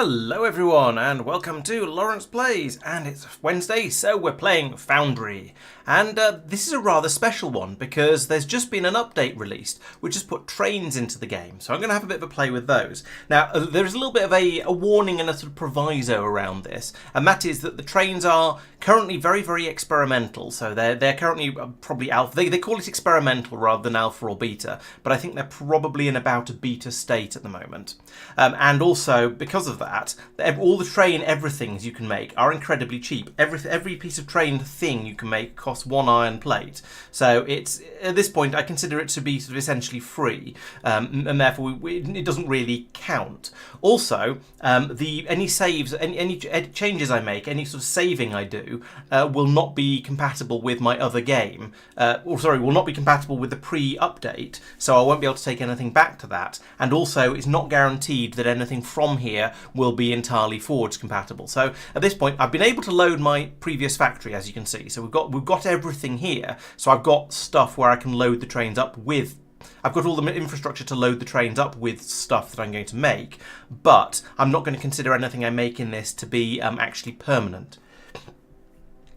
Hello everyone and welcome to Laurence Plays, and it's Wednesday, so we're playing Foundry. And this is a rather special one because there's just been an update released which has put trains into the game, so I'm going to have a bit of a play with those. Now there's a little bit of a warning and a sort of proviso around this, and that is that the trains are currently very experimental, so they're currently probably alpha. They call it experimental rather than alpha or beta, but I think they're probably in about a beta state at the moment. And also because of that, all the train everythings you can make are incredibly cheap. Every piece of trained thing you can make costs 1 iron plate, so it's at this point I consider it to be sort of essentially free, and therefore it doesn't really count. Also, any saves, any changes I make, any sort of saving I do, will not be compatible with my other game, will not be compatible with the pre-update, so I won't be able to take anything back to that. And also, it's not guaranteed that anything from here will be entirely forwards compatible. So at this point, I've been able to load my previous factory, as you can see. So we've got everything here. So I've got stuff where I can load the trains up with. I've got all the infrastructure to load the trains up with stuff that I'm going to make, but I'm not going to consider anything I make in this to be actually permanent.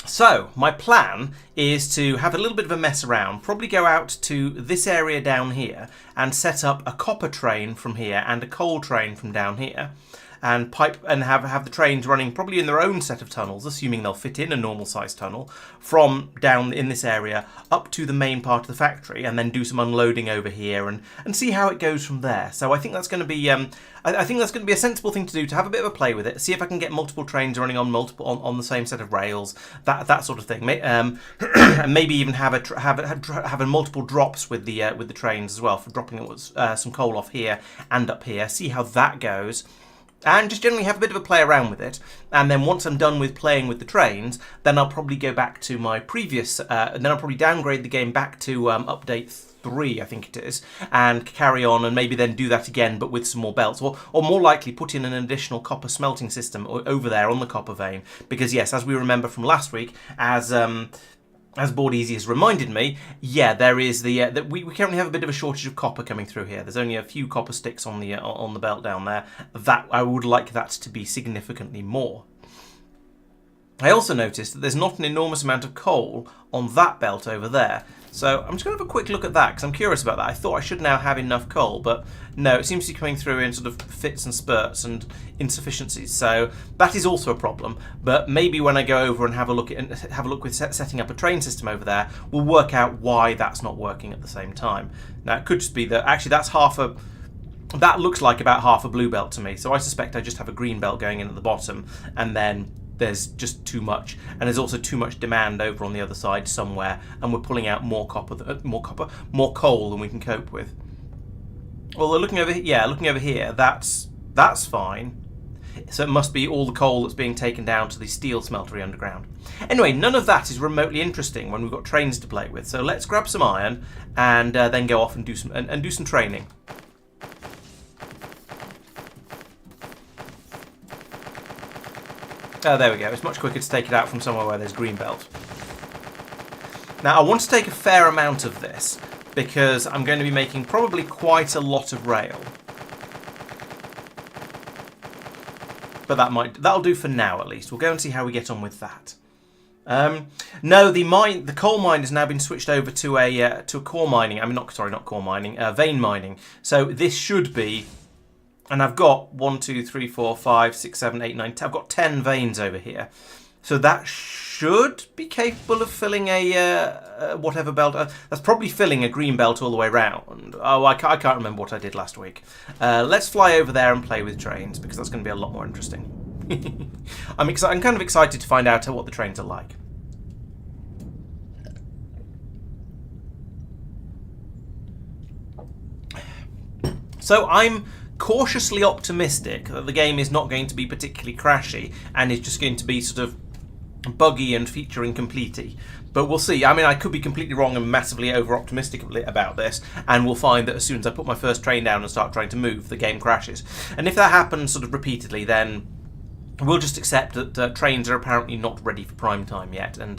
So my plan is to have a little bit of a mess around, probably go out to this area down here and set up a copper train from here and a coal train from down here, and pipe and have the trains running probably in their own set of tunnels, assuming they'll fit in a normal sized tunnel, from down in this area up to the main part of the factory, and then do some unloading over here and see how it goes from there. So I think that's going to be I think that's going to be a sensible thing to do, to have a bit of a play with it, see if I can get multiple trains running on on the same set of rails, that sort of thing, and maybe even have a multiple drops with the trains as well, for dropping some coal off here and up here. See how that goes. And just generally have a bit of a play around with it. And then once I'm done with playing with the trains, then I'll probably go back to my previous, and then I'll probably downgrade the game back to update 3, I think it is, and carry on, and maybe then do that again, but with some more belts, or more likely put in an additional copper smelting system over there on the copper vein. Because yes, as we remember from last week, as Board Easy has reminded me, yeah, there is that we currently have a bit of a shortage of copper coming through here. There's only a few copper sticks on the belt down there. That I would like that to be significantly more. I also noticed that there's not an enormous amount of coal on that belt over there. So I'm just going to have a quick look at that, because I'm curious about that. I thought I should now have enough coal, but no, it seems to be coming through in sort of fits and spurts and insufficiencies. So that is also a problem. But maybe when I go over and have a look with setting up a train system over there, we'll work out why that's not working at the same time. Now it could just be that actually that looks like about half a blue belt to me. So I suspect I just have a green belt going in at the bottom, and then there's just too much, and there's also too much demand over on the other side somewhere, and we're pulling out more coal than we can cope with. Although looking over here, that's fine. So it must be all the coal that's being taken down to the steel smeltery underground. Anyway, none of that is remotely interesting when we've got trains to play with. So let's grab some iron and then go off and do some training. Oh, there we go. It's much quicker to take it out from somewhere where there's green belt. Now, I want to take a fair amount of this, because I'm going to be making probably quite a lot of rail. But that'll do for now, at least. We'll go and see how we get on with that. No, the coal mine has now been switched over to a core mining. I mean, not core mining, vein mining. So this should be. And I've got 1, 2, 3, 4, 5, 6, 7, 8, 9, 10. I've got 10 veins over here. So that should be capable of filling a whatever belt. That's probably filling a green belt all the way around. Oh, I can't remember what I did last week. Let's fly over there and play with trains, because that's going to be a lot more interesting. I'm kind of excited to find out what the trains are like. So I'm cautiously optimistic that the game is not going to be particularly crashy and is just going to be sort of buggy and feature incomplete-y. But we'll see. I mean, I could be completely wrong and massively over-optimistic about this, and we'll find that as soon as I put my first train down and start trying to move, the game crashes. And if that happens sort of repeatedly, then we'll just accept that trains are apparently not ready for prime time yet, and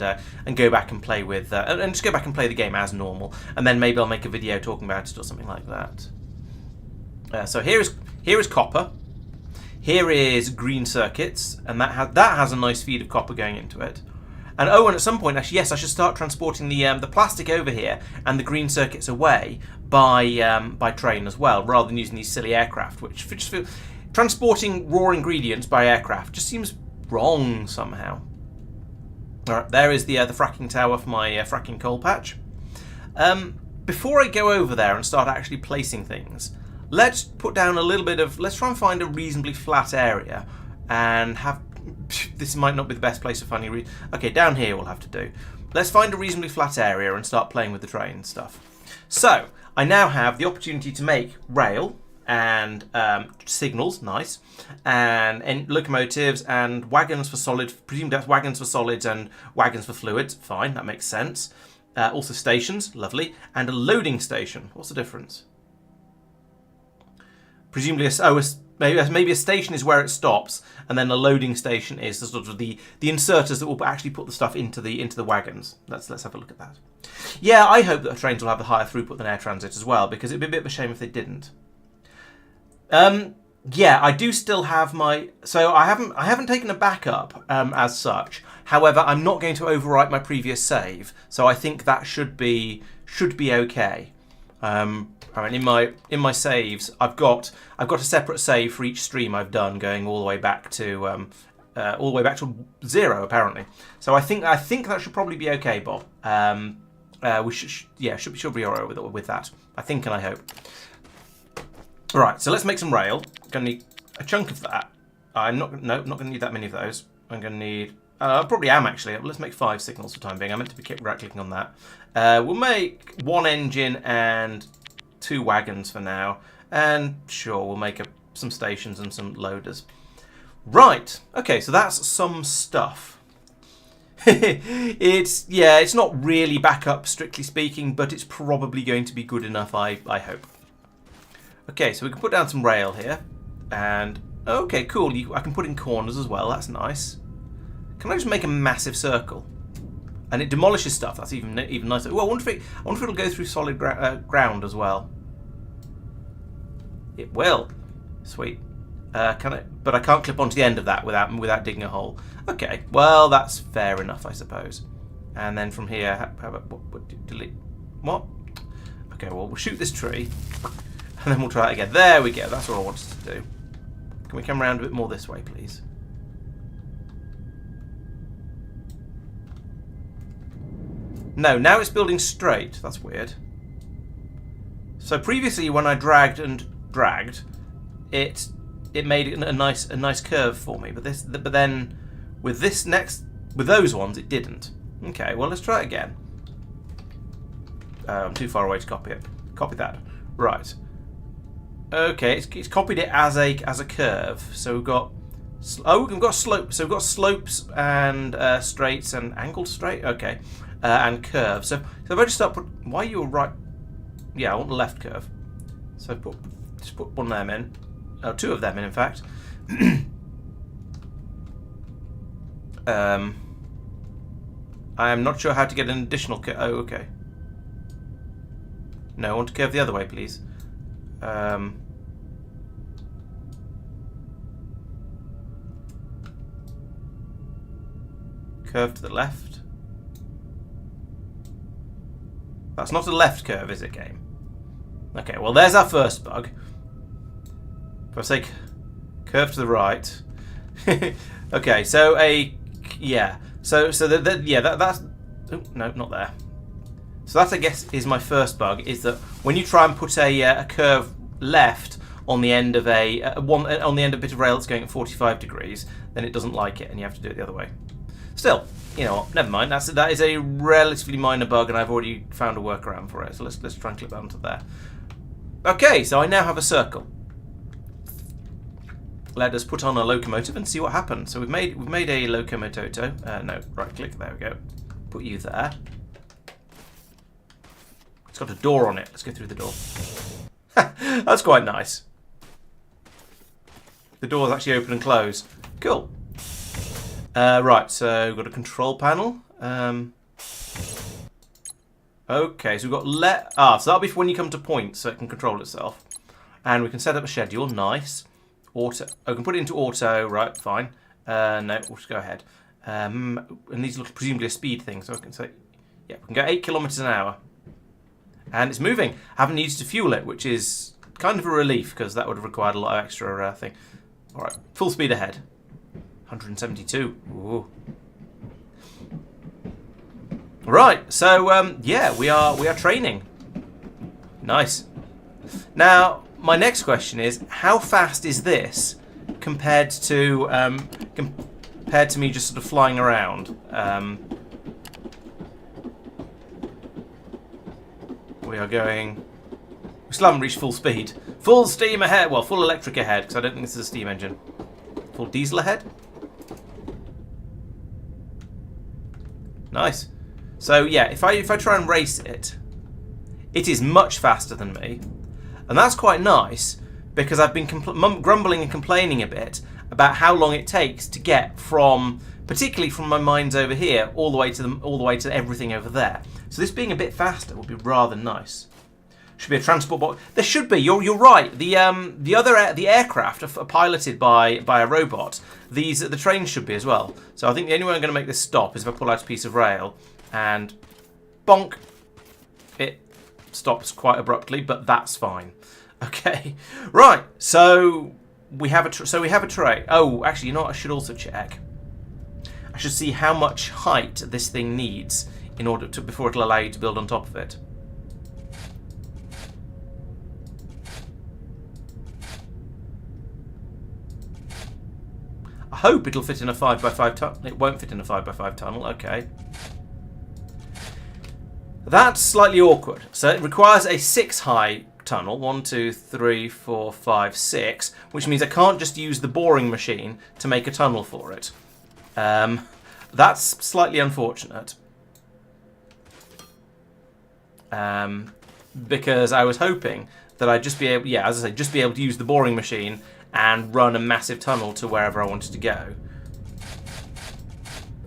go back and play with and just go back and play the game as normal, and then maybe I'll make a video talking about it or something like that. So here is copper. Here is green circuits, and that has a nice feed of copper going into it. And oh, and at some point, actually, yes, I should start transporting the plastic over here and the green circuits away by train as well, rather than using these silly aircraft, which just feel transporting raw ingredients by aircraft just seems wrong somehow. All right, there is the fracking tower for my fracking coal patch. Before I go over there and start actually placing things, let's put down a little bit of. Let's try and find a reasonably flat area and have. This might not be the best place for finding. Okay, down here we'll have to do. Let's find a reasonably flat area and start playing with the train stuff. So I now have the opportunity to make rail and signals, nice, and locomotives and wagons for solid. Presume that's wagons for solids and wagons for fluids. Fine, that makes sense. Also stations, lovely, and a loading station. What's the difference? Presumably, maybe a station is where it stops, and then a loading station is the sort of the inserters that will actually put the stuff into the wagons. Let's have a look at that. Yeah, I hope that the trains will have the higher throughput than air transit as well, because it'd be a bit of a shame if they didn't. Yeah, I do still have my. So I haven't taken a backup as such. However, I'm not going to overwrite my previous save, so I think that should be okay. I mean, in my saves, I've got a separate save for each stream I've done, going all the way back to 0 apparently. So I think that should probably be okay, Bob. We should be alright with that. I think and I hope. Right, so let's make some rail. Gonna need a chunk of that. I'm not gonna need that many of those. I'm gonna need. I probably am actually. Let's make 5 signals for the time being. I meant to be right-clicking on that. We'll make 1 engine and 2 wagons for now, and sure, we'll make some stations and some loaders. Right, okay, so that's some stuff. It's not really backup strictly speaking, but it's probably going to be good enough, I hope. Okay, so we can put down some rail here, and okay, cool. I can put in corners as well. That's nice. Can I just make a massive circle? And it demolishes stuff. That's even nicer. Well, I wonder if it'll go through solid ground as well. It will. Sweet. Can I? But I can't clip onto the end of that without digging a hole. Okay. Well, that's fair enough, I suppose. And then from here, how about delete? What? Okay. Well, we'll shoot this tree, and then we'll try it again. There we go. That's what I wanted to do. Can we come around a bit more this way, please? No, now it's building straight. That's weird. So previously, when I dragged, it made a nice curve for me. But then with those ones, it didn't. Okay, well let's try it again. I'm too far away to copy it. Copy that. Right. Okay, it's copied it as a curve. So we've got slopes. So we've got slopes and straights and angled straight. Okay. And curve. So if I just start why you were right? Yeah, I want the left curve. So just put one of them in. Oh, 2 of them in fact. I am not sure how to get an additional curve. Oh, okay. No, I want to curve the other way, please. Curve to the left. That's not a left curve, is it, game? Okay, well, there's our first bug. For sake, curve to the right. Okay, so that's oh, no, not there. So that, I guess, is my first bug. Is that when you try and put a curve left on the end of on the end of a bit of rail that's going at 45 degrees, then it doesn't like it, and you have to do it the other way. Still, you know what, never mind. That is a relatively minor bug, and I've already found a workaround for it. So let's try and clip that onto there. Okay, so I now have a circle. Let us put on a locomotive and see what happens. So we've made a locomotive. No, right click. There we go. Put you there. It's got a door on it. Let's go through the door. That's quite nice. The doors actually open and close. Cool. Right, so we've got a control panel. Okay, so we've got so that'll be for when you come to points, so it can control itself. And we can set up a schedule. Nice. Auto. Oh, I can put it into auto. Right, fine. No, we'll just go ahead. And these look presumably a speed thing, so I can say, yeah, we can go 8 kilometers an hour. And it's moving. I haven't needed to fuel it, which is kind of a relief, because that would have required a lot of extra thing. All right, full speed ahead. 172. Ooh. Right, so yeah, we are training. Nice. Now, my next question is, how fast is this compared to me just sort of flying around? We are going. We still haven't reached full speed. Full steam ahead. Well, full electric ahead, because I don't think this is a steam engine. Full diesel ahead. Nice. So yeah, if I try and race it, it is much faster than me, and that's quite nice because I've been grumbling and complaining a bit about how long it takes to get from, particularly from my mines over here, all the way to everything over there. So this being a bit faster would be rather nice. Should be a transport box. There should be. You're right. The aircraft are piloted by a robot. The trains should be as well. So I think the only way I'm going to make this stop is if I pull out a piece of rail and bonk. It stops quite abruptly, but that's fine. Okay, right. So we have a tray. Oh, actually, you know what? I should also check. I should see how much height this thing needs in order to before it'll allow you to build on top of it. I hope it'll fit in a 5x5 tunnel. It won't fit in a 5x5 tunnel. Okay. That's slightly awkward. So it requires a 6-high tunnel. 1, 2, 3, 4, 5, 6. Which means I can't just use the boring machine to make a tunnel for it. That's slightly unfortunate. Because I was hoping that I'd just be able, yeah, as I say, just be able to use the boring machine and run a massive tunnel to wherever I wanted to go.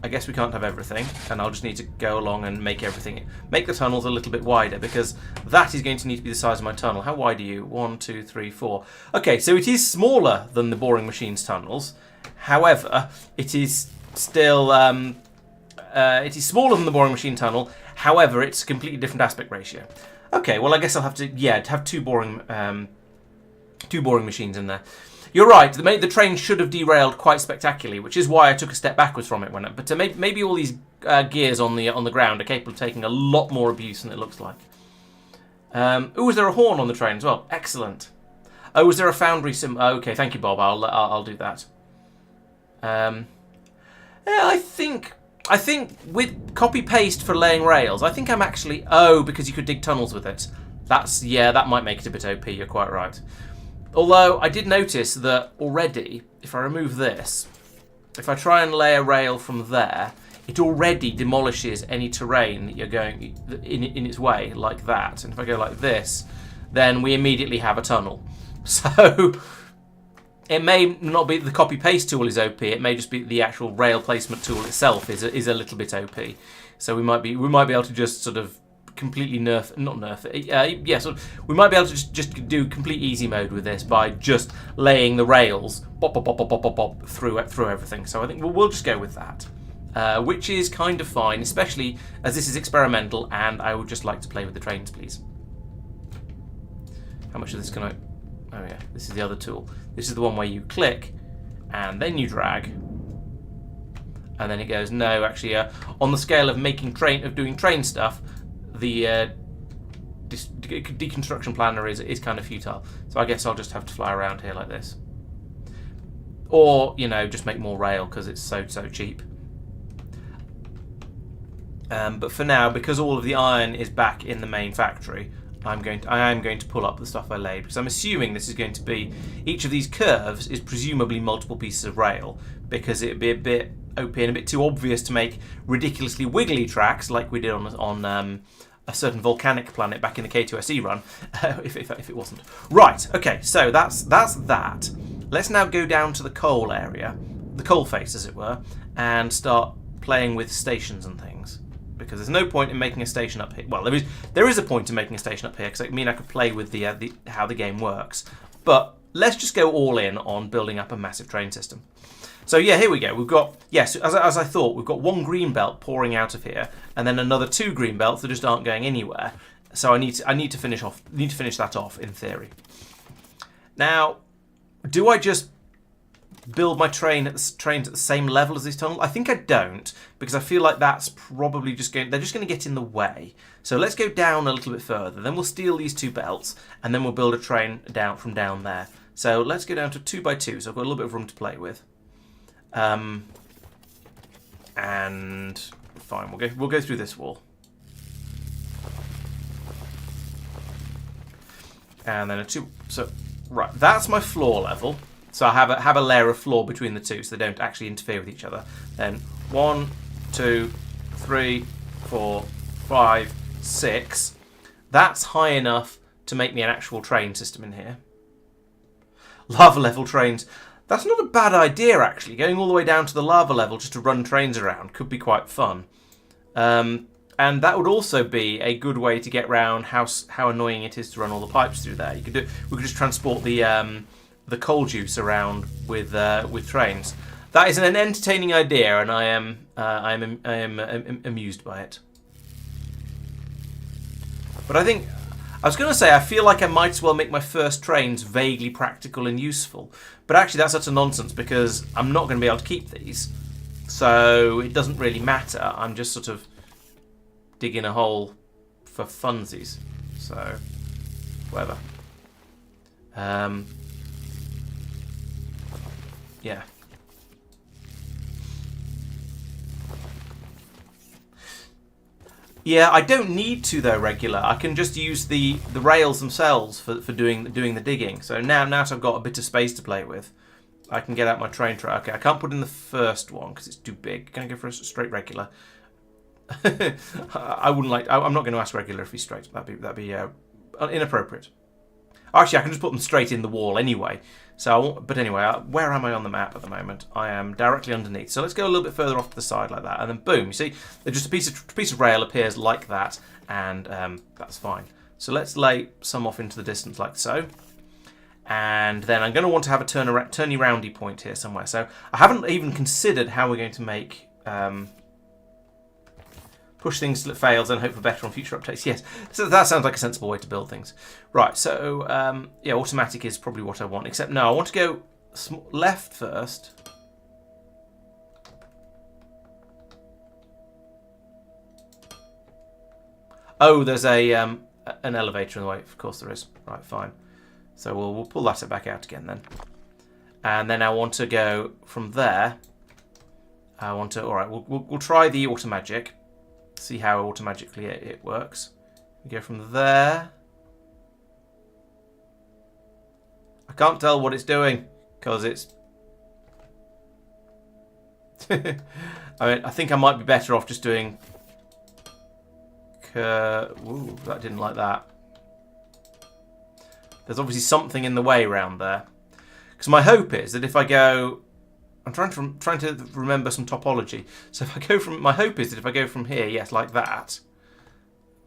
I guess we can't have everything, and I'll just need to go along and make the tunnels a little bit wider, because that is going to need to be the size of my tunnel. How wide are you? 1, 2, 3, 4. Okay, so it is smaller than the boring machine's tunnels. However, it is still it is smaller than the boring machine tunnel. However, it's a completely different aspect ratio. Okay, well, I guess I'll have to have two boring machines in there. You're right. The train should have derailed quite spectacularly, which is why I took a step backwards from it. But maybe all these gears on the ground are capable of taking a lot more abuse than it looks like. Oh, is there a horn on the train as well? Excellent. Oh, is there a Foundry symbol? Oh, okay, thank you, Bob. I'll do that. Yeah, I think with copy paste for laying rails, I think I'm actually because you could dig tunnels with it. That might make it a bit OP. You're quite right. Although I did notice that already, if I remove this, if I try and lay a rail from there, it already demolishes any terrain that you're going in its way, like that. And if I go like this, then we immediately have a tunnel. So it may not be the copy-paste tool is OP. It may just be the actual rail placement tool itself is a little bit OP. So we might be able to just sort of completely we might be able to just do complete easy mode with this by just laying the rails through everything. So I think we'll just go with that, which is kind of fine, especially as this is experimental and I would just like to play with the trains, please. How much of this can I? Oh yeah, this is the other tool. This is the one where you click and then you drag, and then it goes. No, actually, on the scale of doing train stuff, the deconstruction planner is kind of futile. So I guess I'll just have to fly around here like this, or just make more rail because it's so cheap. But for now, because all of the iron is back in the main factory, I am going to pull up the stuff I laid, because I'm assuming this is going to be, each of these curves is presumably multiple pieces of rail, because it'd be a bit OP and a bit too obvious to make ridiculously wiggly tracks like we did on a certain volcanic planet back in the K2SE run, if it wasn't. Right, okay, so that's that. Let's now go down to the coal area, the coal face as it were, and start playing with stations and things. Because there's no point in making a station up here. Well, there is a point in making a station up here, because I could play with the how the game works. But let's just go all in on building up a massive train system. So yeah, here we go. We've got, yes, as I thought, we've got one green belt pouring out of here, and then another 2 green belts that just aren't going anywhere. So I need to finish that off in theory. Now, do I just build my trains at the same level as this tunnel? I think I don't, because I feel like that's probably they're just going to get in the way. So let's go down a little bit further. Then we'll steal these 2 belts, and then we'll build a train down from down there. So let's go down to 2 by 2. So I've got a little bit of room to play with. And fine, we'll go through this wall. And then a 2. So right, that's my floor level. So I have a layer of floor between the 2, so they don't actually interfere with each other. Then 1, 2, 3, 4, 5, 6. That's high enough to make me an actual train system in here. Lava level trains. That's not a bad idea, actually. Going all the way down to the lava level just to run trains around could be quite fun. And that would also be a good way to get round how annoying it is to run all the pipes through there. We could just transport the coal juice around with trains. That is an entertaining idea, and I am amused by it. But I was going to say, I feel like I might as well make my first trains vaguely practical and useful. But actually that's utter nonsense, because I'm not going to be able to keep these. So it doesn't really matter. I'm just sort of digging a hole for funsies. So, whatever. Yeah. Yeah, I don't need to though regular. I can just use the rails themselves for doing the digging. So now that I've got a bit of space to play with, I can get out my train track. Okay, I can't put in the first one because it's too big. Can I go for a straight regular? I wouldn't like. I'm not going to ask regular if he's straight. That'd be inappropriate. Actually, I can just put them straight in the wall anyway. So, but anyway, where am I on the map at the moment? I am directly underneath. So let's go a little bit further off to the side like that, and then boom, you see, just a piece of rail appears like that, and that's fine. So let's lay some off into the distance like so, and then I'm going to want to have a turny roundy point here somewhere. So I haven't even considered how we're going to make. Push things till it fails and hope for better on future updates. Yes, so that sounds like a sensible way to build things. Right, so yeah, automatic is probably what I want. Except no, I want to go left first. Oh, there's an elevator in the way. Of course there is. Right, fine. So we'll pull that back out again then. And then I want to go from there. I want to. All right, we'll try the automagic. See how automatically it works. We go from there. I can't tell what it's doing because it's. I mean, I think I might be better off just doing. Ooh, that didn't like that. There's obviously something in the way around there. Because my hope is that if I go. I'm trying to remember some topology. So if I go from, my hope is that if I go from here, yes, like that,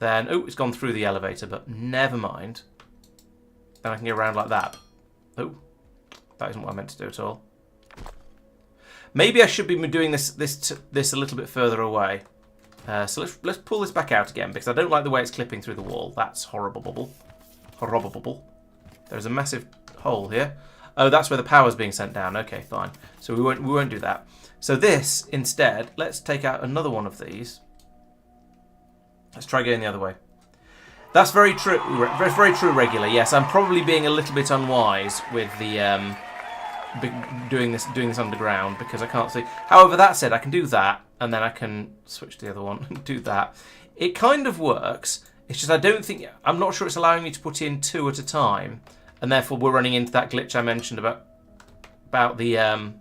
then oh, it's gone through the elevator, but never mind. Then I can go around like that. Oh, that isn't what I meant to do at all. Maybe I should be doing this a little bit further away. So let's pull this back out again because I don't like the way it's clipping through the wall. That's horrible. There's a massive hole here. Oh, that's where the power's being sent down. Okay, fine. So we won't do that. So this, instead, let's take out another one of these. Let's try going the other way. That's very true. Very true, regular. Yes, I'm probably being a little bit unwise with the doing this underground because I can't see. However, that said, I can do that, and then I can switch to the other one and do that. It kind of works. It's just I'm not sure it's allowing me to put in 2 at a time. And therefore, we're running into that glitch I mentioned about the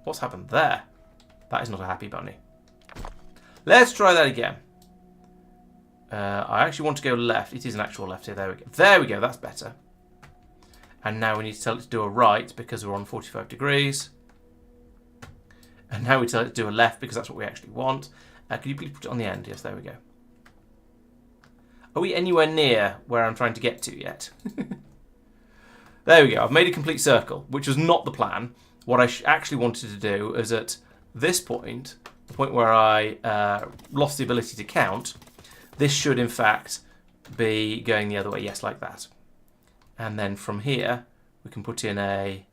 what's happened there. That is not a happy bunny. Let's try that again. I actually want to go left. It is an actual left here. There we go. There we go. That's better. And now we need to tell it to do a right because we're on 45 degrees. And now we tell it to do a left because that's what we actually want. Could you please put it on the end? Yes, there we go. Are we anywhere near where I'm trying to get to yet? There we go. I've made a complete circle, which was not the plan. What I actually wanted to do is at this point, the point where I lost the ability to count, this should in fact be going the other way. Yes, like that. And then from here, we can put in a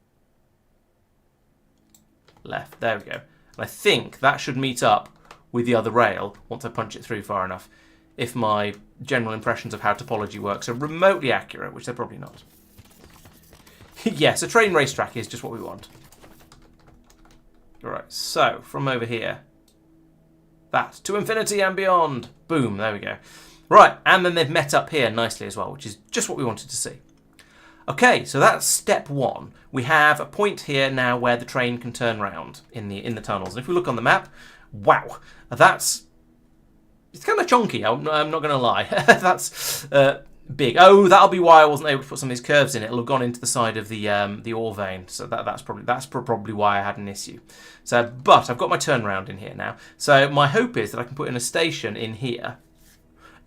left. There we go. And I think that should meet up with the other rail once I punch it through far enough. If my general impressions of how topology works are remotely accurate, which they're probably not. Yes, a train racetrack is just what we want. Alright, so from over here, that to infinity and beyond. Boom, there we go. Right, and then they've met up here nicely as well, which is just what we wanted to see. Okay, so that's step one. We have a point here now where the train can turn round in the tunnels. And if we look on the map, wow, it's kind of chunky. I'm not going to lie. That's big. Oh, that'll be why I wasn't able to put some of these curves in. It'll have gone into the side of the ore vein. So that's probably why I had an issue. So, but I've got my turnaround in here now. So my hope is that I can put in a station in here.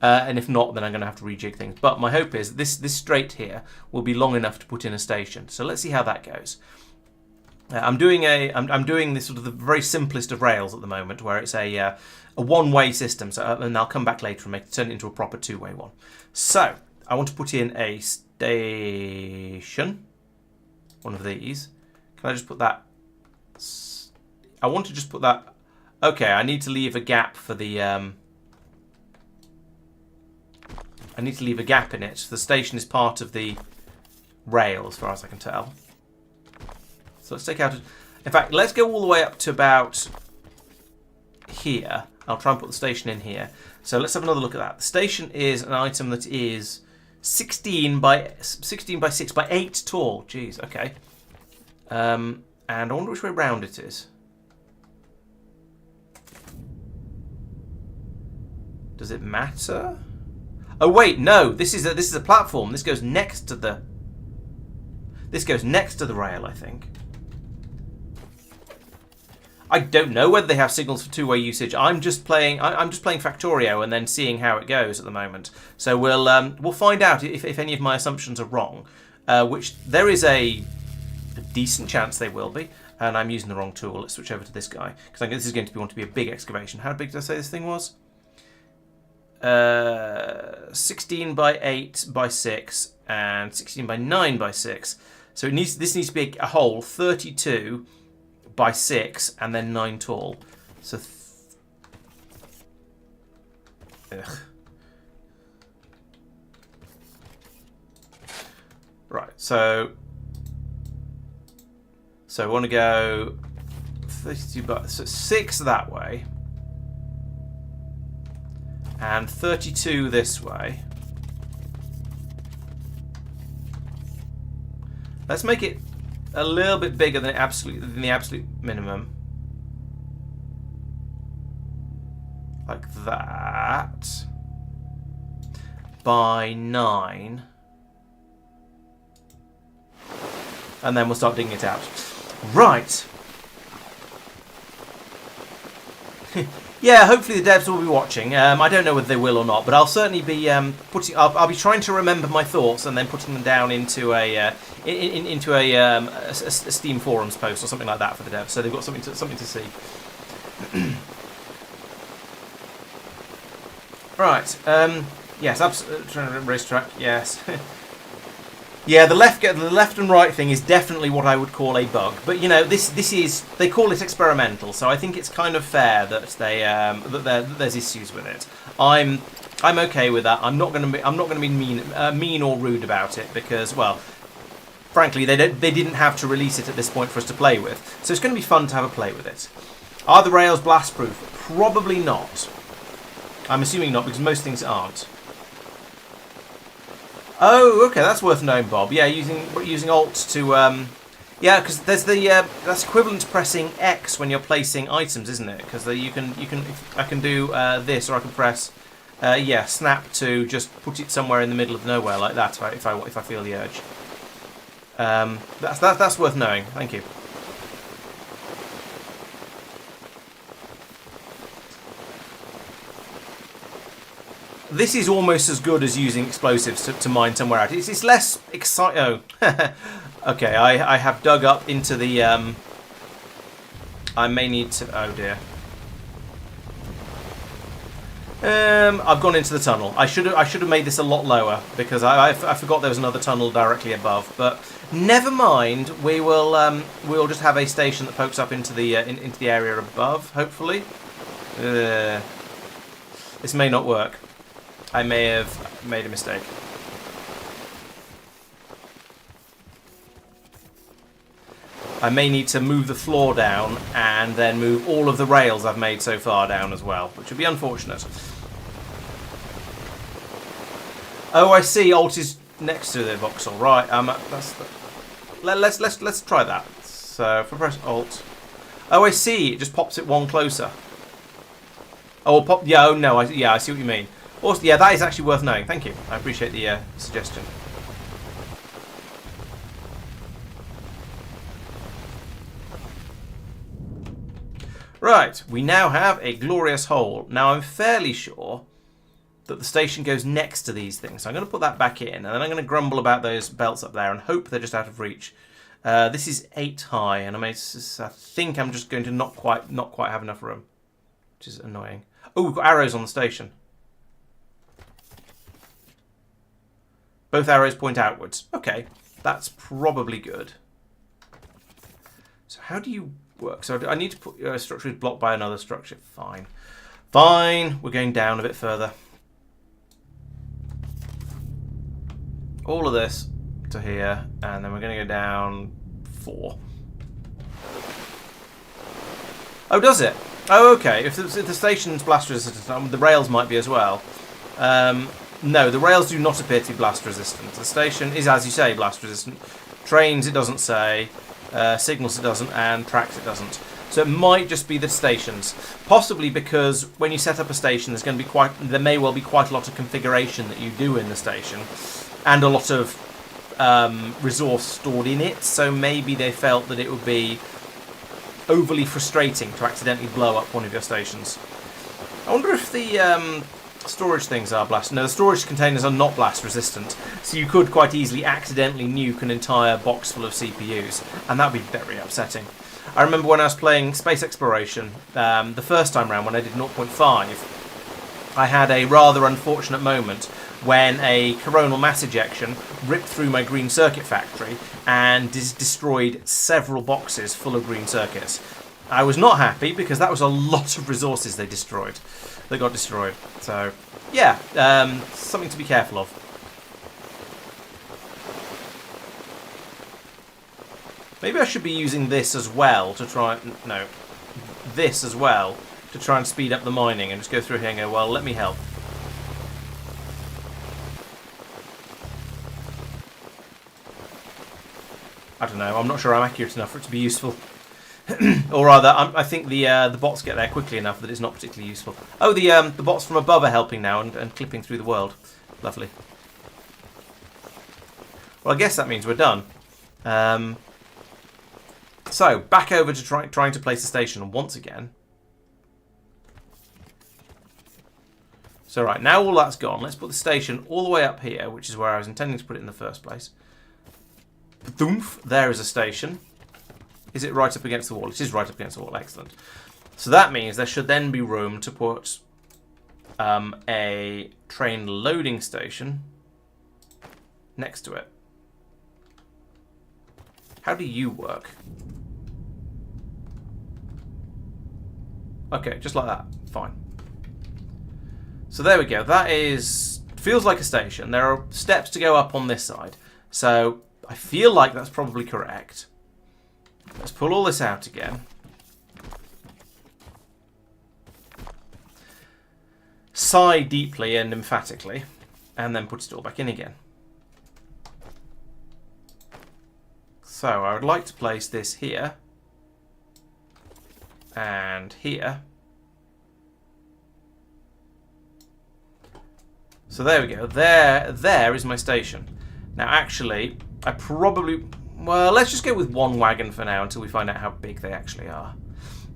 And if not, then I'm going to have to rejig things. But my hope is this straight here will be long enough to put in a station. So let's see how that goes. I'm doing this sort of the very simplest of rails at the moment, where it's a one-way system. So, and I'll come back later and turn it into a proper two-way one. So I want to put in a station, one of these. Can I just put that? I want to just put that. Okay, I need to leave a gap for the. I need to leave a gap in it. The station is part of the rail, as far as I can tell. So let's take out. In fact, let's go all the way up to about here. I'll try and put the station in here. So let's have another look at that. The station is an item that is 16 by 6 by 8 tall. Jeez, okay. And I wonder which way round it is. Does it matter? Oh wait, no. This is a platform. This goes next to the. This goes next to the rail, I think. I don't know whether they have signals for two-way usage. I'm just playing Factorio and then seeing how it goes at the moment. So we'll find out if any of my assumptions are wrong, which there is a decent chance they will be. And I'm using the wrong tool. Let's switch over to this guy because I think this is going to want to be a big excavation. How big did I say this thing was? 16 by 8 by 6 and 16 by 9 by 6. So this needs to be a hole 32 by 6 and then 9 tall. So right. So I want to go 32 by 6 that way. And 32 this way. Let's make it a little bit bigger than the absolute minimum. Like that. By 9. And then we'll start digging it out. Right. Yeah, hopefully the devs will be watching. I don't know whether they will or not, but I'll certainly be I'll be trying to remember my thoughts and then putting them down into a Steam forums post or something like that for the devs, so they've got something to see. Right. Yes. Absolutely. Racetrack. Yes. Yeah, the left and right thing is definitely what I would call a bug. But you know, this is, they call it experimental, so I think it's kind of fair that there's issues with it. I'm okay with that. I'm not going to be mean or rude about it because, well, frankly, they didn't have to release it at this point for us to play with. So it's going to be fun to have a play with it. Are the rails blast proof? Probably not. I'm assuming not because most things aren't. Oh, okay, that's worth knowing, Bob. Yeah, using Alt to, yeah, because there's that's equivalent to pressing X when you're placing items, isn't it? Because I can do this, or I can press, yeah, snap to just put it somewhere in the middle of nowhere like that if I feel the urge. That's worth knowing. Thank you. This is almost as good as using explosives to mine somewhere out. It's less exciting. Oh. Okay, I have dug up into the... I may need to... Oh, dear. I've gone into the tunnel. I should have made this a lot lower because I forgot there was another tunnel directly above. But never mind. We'll just have a station that pokes up into the area above. Hopefully, this may not work. I may have made a mistake. I may need to move the floor down and then move all of the rails I've made so far down as well, which would be unfortunate. Oh, I see. Alt is next to the voxel, right? Let's try that. So if I press Alt, oh, I see. It just pops it one closer. Oh, pop. Yeah. Oh no. I see what you mean. Also, yeah, that is actually worth knowing. Thank you. I appreciate the suggestion. Right, we now have a glorious hole. Now I'm fairly sure that the station goes next to these things. So I'm going to put that back in, and then I'm going to grumble about those belts up there and hope they're just out of reach. This is 8 high, and I think I'm just going to not quite have enough room, which is annoying. Oh, we've got arrows on the station. Both arrows point outwards. Okay, that's probably good. So how do you work? So I need to put a structure is blocked by another structure. Fine. Fine. We're going down a bit further. All of this to here, and then we're going to go down 4. Oh, does it? Oh, okay. If the station's blast resistant, the rails might be as well. No, the rails do not appear to be blast resistant. The station is, as you say, blast resistant. Trains, it doesn't say. Signals, it doesn't. And tracks, it doesn't. So it might just be the stations. Possibly because when you set up a station, there may well be quite a lot of configuration that you do in the station. And a lot of resource stored in it. So maybe they felt that it would be overly frustrating to accidentally blow up one of your stations. I wonder if the storage things are blast. No, the storage containers are not blast resistant, so you could quite easily accidentally nuke an entire box full of CPUs, and that would be very upsetting. I remember when I was playing space exploration the first time round when I did 0.5, I had a rather unfortunate moment when a coronal mass ejection ripped through my green circuit factory and destroyed several boxes full of green circuits. I was not happy because that was a lot of resources they got destroyed. So, yeah, something to be careful of. Maybe I should be using this as well to try... No, this as well to try and speed up the mining and just go through here and go, well, let me help. I don't know, I'm not sure I'm accurate enough for it to be useful. Or rather, I think the bots get there quickly enough that it's not particularly useful. Oh, the bots from above are helping now and clipping through the world. Lovely. Well, I guess that means we're done. So, back over to trying to place the station once again. So, right, now all that's gone. Let's put the station all the way up here, which is where I was intending to put it in the first place. Thoomph, there is a station. Is it right up against the wall? It is right up against the wall. Excellent. So that means there should then be room to put a train loading station next to it. How do you work? Okay, just like that. Fine. So there we go. That feels like a station. There are steps to go up on this side. So I feel like that's probably correct. Let's pull all this out again. Sigh deeply and emphatically, and then put it all back in again. So I would like to place this here and here. So there we go. There is my station. Now actually, I probably... Well, let's just go with one wagon for now until we find out how big they actually are.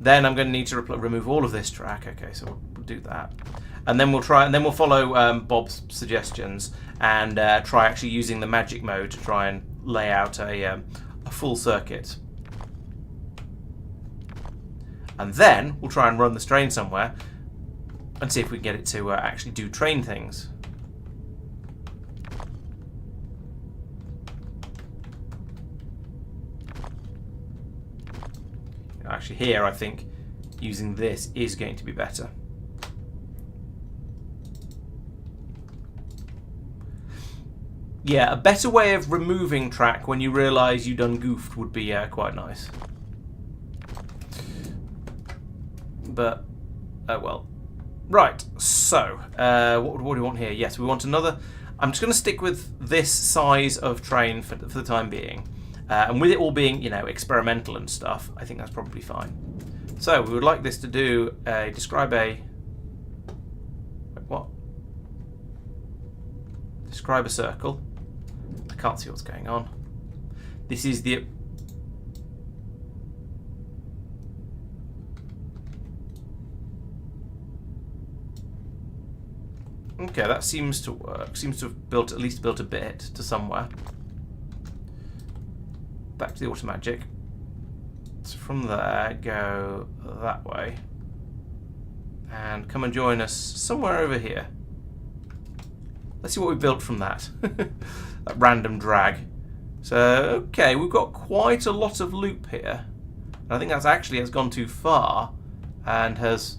Then I'm going to need to remove all of this track. Okay, so we'll do that. And then we'll try, and then we'll follow Bob's suggestions and try actually using the magic mode to try and lay out a full circuit. And then we'll try and run this train somewhere and see if we can get it to actually do train things. Actually, here I think using this is going to be better. Yeah, a better way of removing track when you realise you done goofed would be quite nice. But, oh well. Right, so, what do we want here? Yes, we want another... I'm just going to stick with this size of train for the time being. And with it all being, you know, experimental and stuff, I think that's probably fine. So, we would like this to do describe a... Wait, what? Describe a circle. I can't see what's going on. This is the... Okay, that seems to work. Seems to have built, at least built a bit to somewhere. Back to the automagic. So from there, go that way. And come and join us somewhere over here. Let's see what we built from that. That random drag. So, okay, we've got quite a lot of loop here. And I think that's actually has gone too far and has...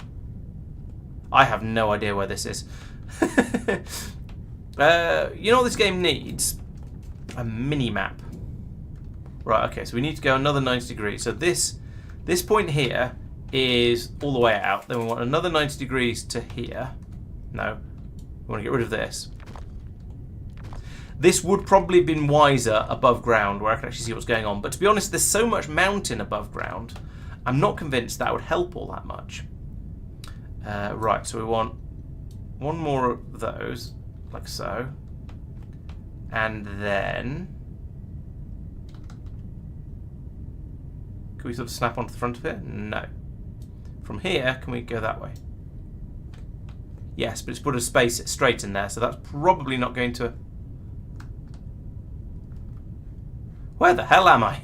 I have no idea where this is. You know what this game needs? A mini-map. Right, okay, so we need to go another 90 degrees. So this point here is all the way out. Then we want another 90 degrees to here. No, we want to get rid of this. This would probably have been wiser above ground, where I can actually see what's going on. But to be honest, there's so much mountain above ground, I'm not convinced that would help all that much. Right, so we want one more of those, like so. And then... Can we sort of snap onto the front of it? No. From here, can we go that way? Yes, but it's put a space straight in there, so that's probably not going to... Where the hell am I?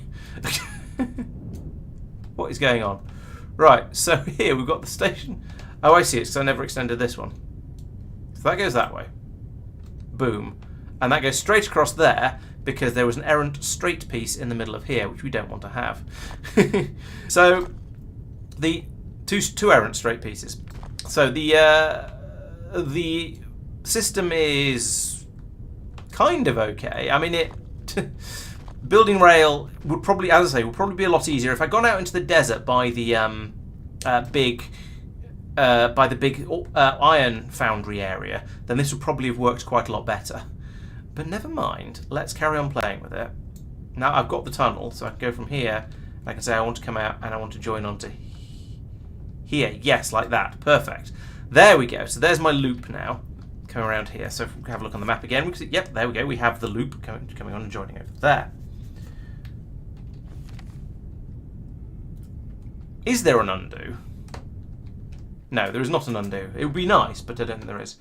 What is going on? Right, so here we've got the station. Oh, I see, it's because I never extended this one. So that goes that way. Boom. And that goes straight across there, because there was an errant straight piece in the middle of here, which we don't want to have. So, the two errant straight pieces. So the system is kind of okay. I mean, building rail would probably, as I say, would probably be a lot easier if I'd gone out into the desert by the big iron foundry area. Then this would probably have worked quite a lot better. But never mind, let's carry on playing with it. Now I've got the tunnel, so I can go from here, and I can say I want to come out and I want to join onto here. Yes, like that. Perfect. There we go. So there's my loop now, coming around here. So if we have a look on the map again, we can see, yep, there we go. We have the loop coming on and joining over there. Is there an undo? No, there is not an undo. It would be nice, but I don't think there is.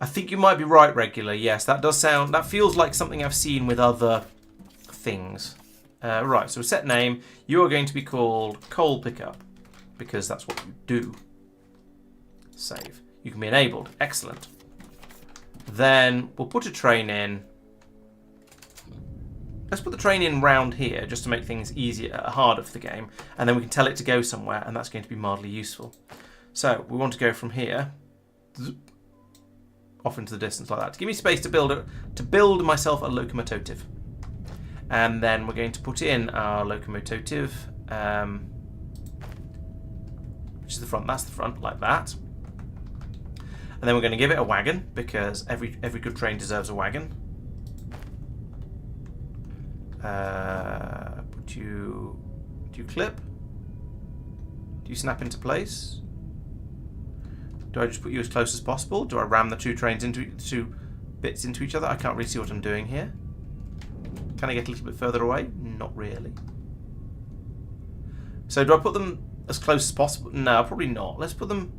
I think you might be right, Regular. Yes, that does sound... That feels like something I've seen with other things. Right, so set name. You are going to be called Coal Pickup, because that's what you do. Save. You can be enabled. Excellent. Then we'll put a train in. Let's put the train in round here, just to make things easier, harder for the game. And then we can tell it to go somewhere, and that's going to be mildly useful. So, we want to go from here... off into the distance like that to give me space to build myself a locomotive, and then we're going to put in our locomotive, which is the front. That's the front, like that, and then we're going to give it a wagon because every good train deserves a wagon. Do you clip? Do you snap into place? Do I just put you as close as possible? Do I ram the two trains into the two bits into each other? I can't really see what I'm doing here. Can I get a little bit further away? Not really. So do I put them as close as possible? No, probably not. Let's put them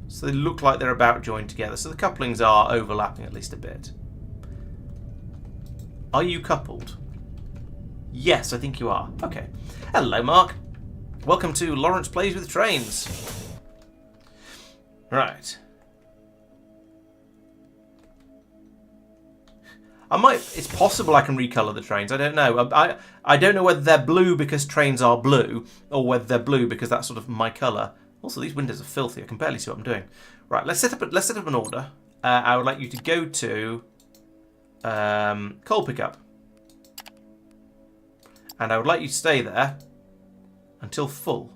so they look like they're about joined together. So the couplings are overlapping at least a bit. Are you coupled? Yes, I think you are. Okay. Hello, Mark. Welcome to Laurence Plays with Trains. Right. It's possible I can recolour the trains. I don't know. I don't know whether they're blue because trains are blue, or whether they're blue because that's sort of my colour. Also, these windows are filthy. I can barely see what I'm doing. Right, let's set up an order. I would like you to go to coal pickup, and I would like you to stay there until full.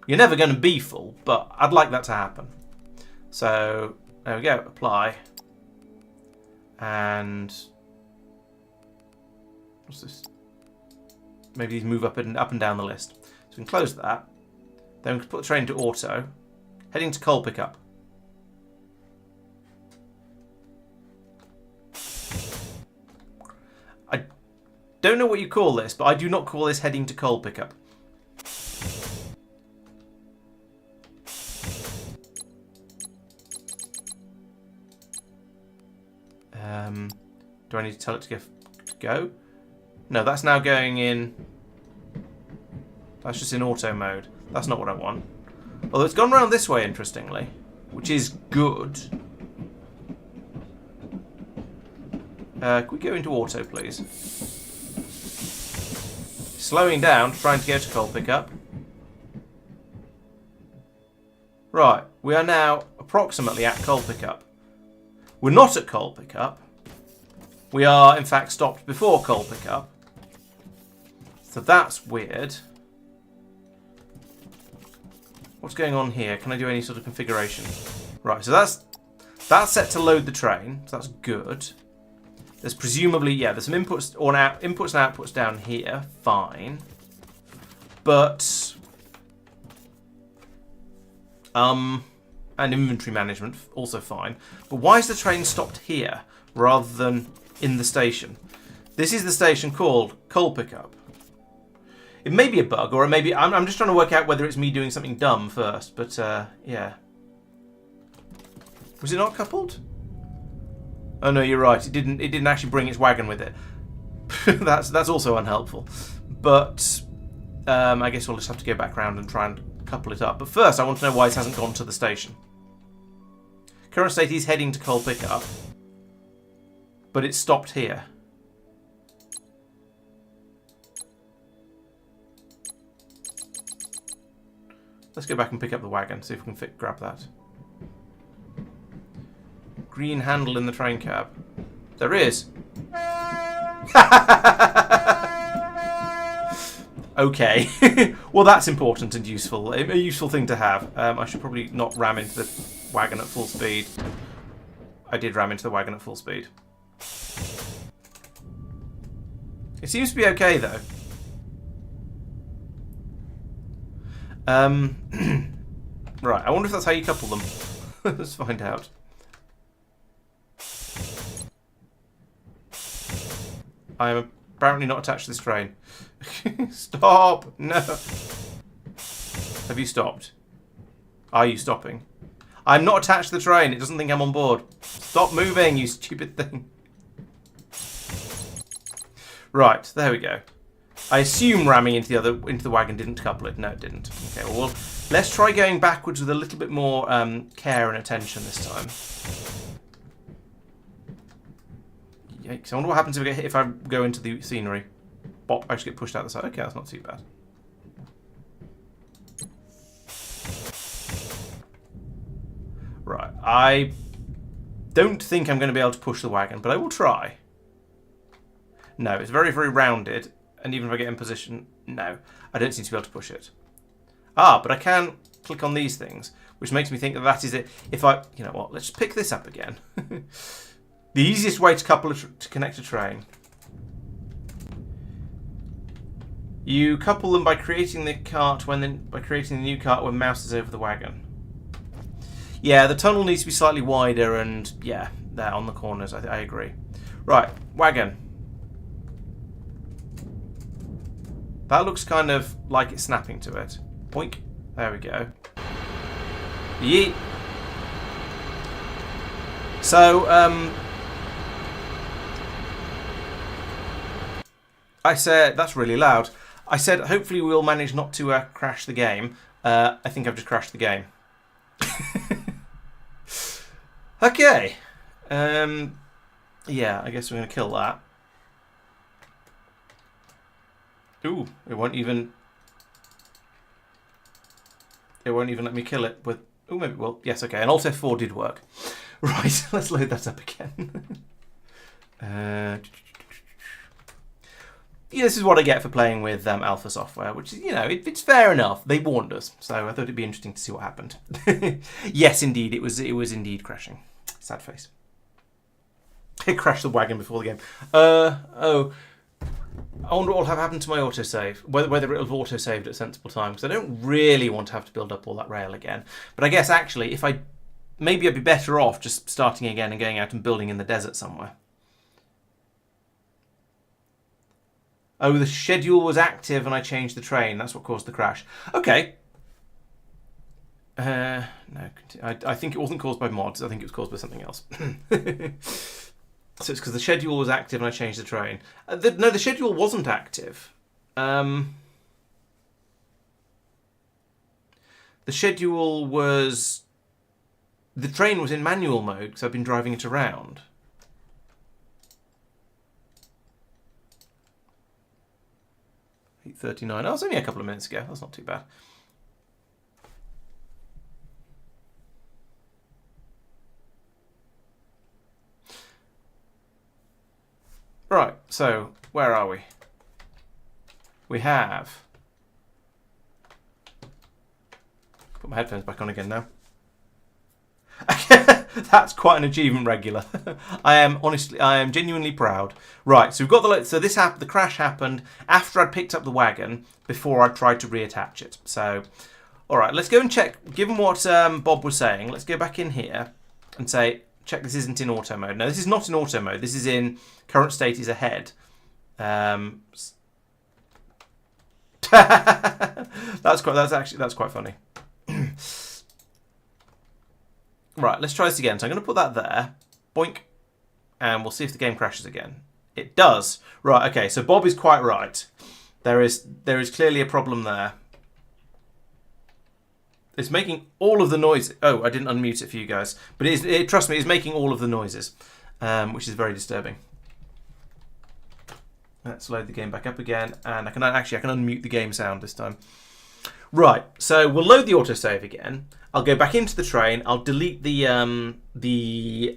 You're never going to be full, but I'd like that to happen. So there we go. Apply. And what's this? Maybe these move up and down the list. So we can close that. Then we can put the train to auto. Heading to coal pickup. I don't know what you call this, but I do not call this heading to coal pickup. Do I need to tell it to go? No, that's now going in. That's just in auto mode. That's not what I want. Although it's gone around this way, interestingly, which is good. Can we go into auto, please? Slowing down, trying to go to coal pickup. Right, we are now approximately at coal pickup. We're not at coal pickup. We are, in fact, stopped before coal pickup. So that's weird. What's going on here? Can I do any sort of configuration? Right, so that's set to load the train. So that's good. There's presumably, yeah, there's some inputs or inputs and outputs down here. Fine. But and inventory management, also fine. But why is the train stopped here rather than in the station? This is the station called coal pickup. It may be a bug, or it may be. I'm just trying to work out whether it's me doing something dumb first. But yeah, was it not coupled? Oh no, you're right. It didn't actually bring its wagon with it. that's also unhelpful. But I guess we'll just have to go back round and try and couple it up. But first, I want to know why it hasn't gone to the station. Current state is heading to coal pickup, but it's stopped here. Let's go back and pick up the wagon, see if we can grab that. Green handle in the train cab. There is. Okay. Well, that's important and useful. A useful thing to have. I should probably not ram into the wagon at full speed. I did ram into the wagon at full speed. It seems to be okay, though. Right, I wonder if that's how you couple them. Let's find out. I am apparently not attached to this train. Stop! No. Have you stopped? Are you stopping? I'm not attached to the train. It doesn't think I'm on board. Stop moving, you stupid thing. Right, there we go. I assume ramming into the wagon didn't couple it. No, it didn't. Okay, well, let's try going backwards with a little bit more care and attention this time. Yikes! I wonder what happens if I go into the scenery. Bop! I just get pushed out the side. Okay, that's not too bad. Right, I don't think I'm going to be able to push the wagon, but I will try. No, it's very, very rounded. And even if I get in position, no, I don't seem to be able to push it. Ah, but I can click on these things, which makes me think that that is it. If I, you know what, let's pick this up again. The easiest way to connect a train. You couple them by creating the cart by creating the new cart when mouse is over the wagon. Yeah, the tunnel needs to be slightly wider and, yeah, there on the corners. I agree. Right, wagon. That looks kind of like it's snapping to it. Boink. There we go. Yeet. So, I said, that's really loud. I said, hopefully we'll manage not to crash the game. I think I've just crashed the game. Okay. Yeah, I guess we're going to kill that. Ooh, it won't even let me kill it with... Oh, maybe it will. Yes, okay. And Alt F4 did work. Right, let's load that up again. Yeah, this is what I get for playing with alpha software, which is, you know, it's fair enough. They warned us, so I thought it'd be interesting to see what happened. Yes, indeed, it was indeed crashing. Sad face. It crashed the wagon before the game. Oh, I wonder what will have happened to my autosave. Whether it'll have autosaved at sensible time, because I don't really want to have to build up all that rail again. But I guess actually, maybe I'd be better off just starting again and going out and building in the desert somewhere. Oh, the schedule was active and I changed the train. That's what caused the crash. Okay. No, I think it wasn't caused by mods. I think it was caused by something else. So it's because the schedule was active and I changed the train. No, the schedule wasn't active. The schedule was... The train was in manual mode because I've been driving it around. $8:39. Oh, it's only a couple of minutes ago. That's not too bad. Right, so where are we? We have... Put my headphones back on again now. That's quite an achievement, regular. I am genuinely proud. Right, so we've got the crash happened after I'd picked up the wagon before I tried to reattach it. So, all right, let's go and check. Given what Bob was saying, let's go back in here and say, check this isn't in auto mode. No, this is not in auto mode. This is in current state is ahead. That's quite funny. Right, let's try this again. So I'm going to put that there. Boink. And we'll see if the game crashes again. It does. Right, okay, so Bob is quite right. There is clearly a problem there. It's making all of the noise. Oh, I didn't unmute it for you guys. But trust me, it's making all of the noises, which is very disturbing. Let's load the game back up again. And I can unmute the game sound this time. Right, so we'll load the autosave again. I'll go back into the train. I'll delete the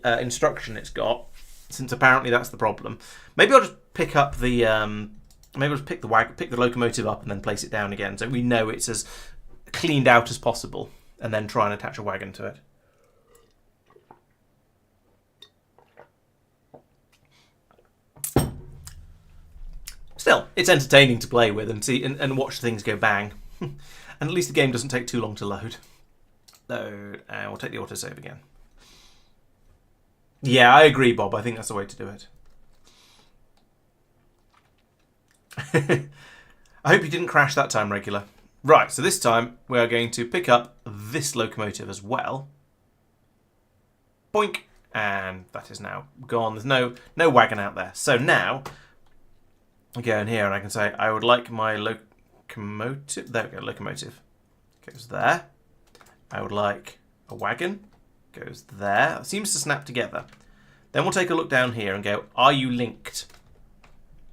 instruction it's got, since apparently that's the problem. Maybe I'll just pick up the maybe I'll just pick the locomotive up and then place it down again, so we know it's as cleaned out as possible, and then try and attach a wagon to it. Still, it's entertaining to play with and see and watch things go bang. And at least the game doesn't take too long to load. Load, and we'll take the autosave again. Yeah, I agree, Bob. I think that's the way to do it. I hope you didn't crash that time, regular. Right, so this time we are going to pick up this locomotive as well. Boink, and that is now gone. There's no wagon out there. So now I go in here and I can say I would like my locomotive. There we go, locomotive goes there. I would like a wagon, goes there. It seems to snap together. Then we'll take a look down here and go, are you linked?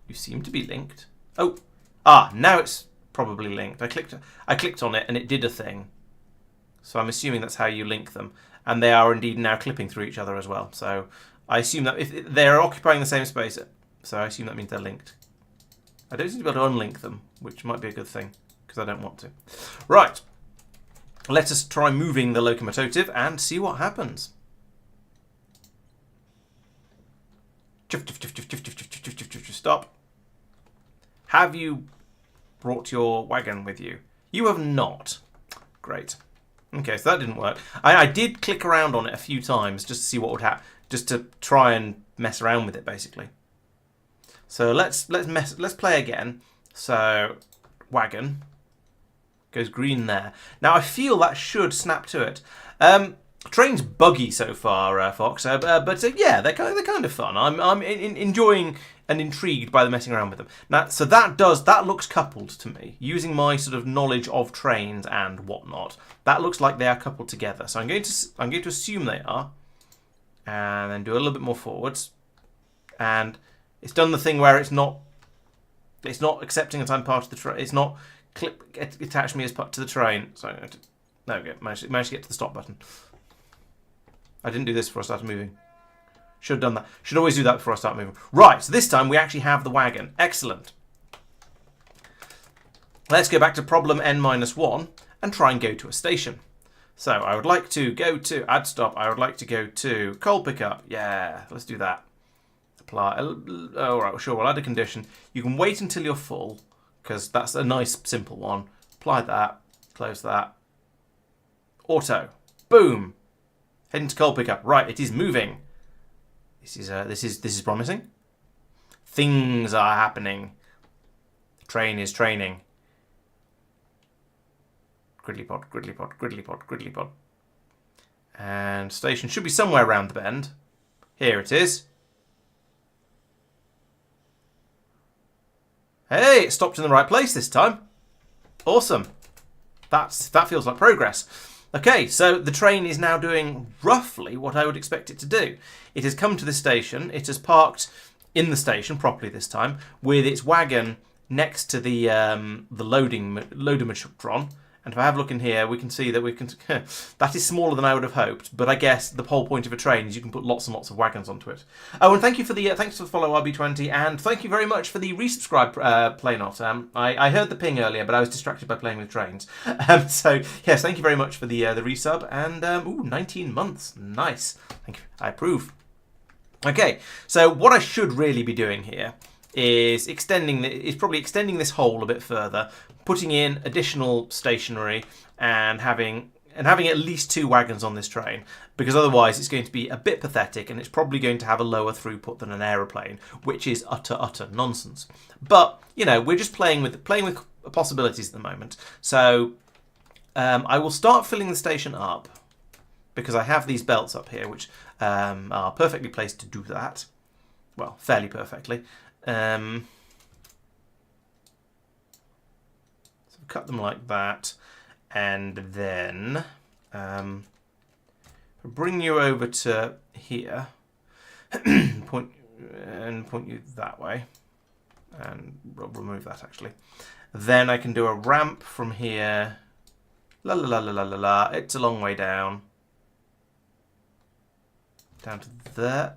You seem to be linked. Oh, now it's probably linked. I clicked on it and it did a thing. So I'm assuming that's how you link them. And they are indeed now clipping through each other as well. So I assume that if they're occupying the same space, so I assume that means they're linked. I don't seem to be able to unlink them, which might be a good thing, because I don't want to. Right. Let us try moving the locomotive and see what happens. Stop. Have you brought your wagon with you? You have not. Great. Okay, so that didn't work. I did click around on it a few times just to see what would happen, just to try and mess around with it, basically. So let's play again. So wagon goes green there. Now I feel that should snap to it. Train's buggy so far, Fox, but yeah, they're kind of fun. I'm enjoying and intrigued by the messing around with them. Now, so that looks coupled to me using my sort of knowledge of trains and whatnot. That looks like they are coupled together. So I'm going to assume they are, and then do a little bit more forwards, and it's done the thing where it's not accepting that I'm part of the train. It's not attach me as part to the train. So there we go. Managed to get to the stop button. I didn't do this before I started moving. Should have done that. Should always do that before I start moving. Right, so this time we actually have the wagon. Excellent. Let's go back to problem n-1 and try and go to a station. So I would like to go to add stop. I would like to go to coal pickup. Yeah, let's do that. Apply. All right, sure. We'll add a condition. You can wait until you're full because that's a nice simple one. Apply that. Close that. Auto. Boom. Heading to coal pickup. Right, it is moving. This is promising. Things are happening. The train is training. Griddly pod, griddly pod, griddly pod, griddly pod. And station should be somewhere around the bend. Here it is. Hey, it stopped in the right place this time. Awesome. That feels like progress. Okay, so the train is now doing roughly what I would expect it to do. It has come to the station. It has parked in the station properly this time, with its wagon next to the loadomatron. And if I have a look in here, we can see that we can. That is smaller than I would have hoped, but I guess the whole point of a train is you can put lots and lots of wagons onto it. Oh, and thank you for the thanks for the follow, RB20, and thank you very much for the resubscribe, Playnot. I heard the ping earlier, but I was distracted by playing with trains. So yes, thank you very much for the resub, and 19 months, nice. Thank you, I approve. Okay, so what I should really be doing here is probably extending this hole a bit further, putting in additional stationery, and having at least 2 wagons on this train, because otherwise it's going to be a bit pathetic, and it's probably going to have a lower throughput than an aeroplane, which is utter nonsense. But you know, we're just playing with possibilities at the moment. So I will start filling the station up because I have these belts up here, which are perfectly placed to do that. Well, fairly perfectly. So cut them like that, and then bring you over to here, point you that way, and remove that actually. Then I can do a ramp from here. La la la la la la la. It's a long way down. Down to there.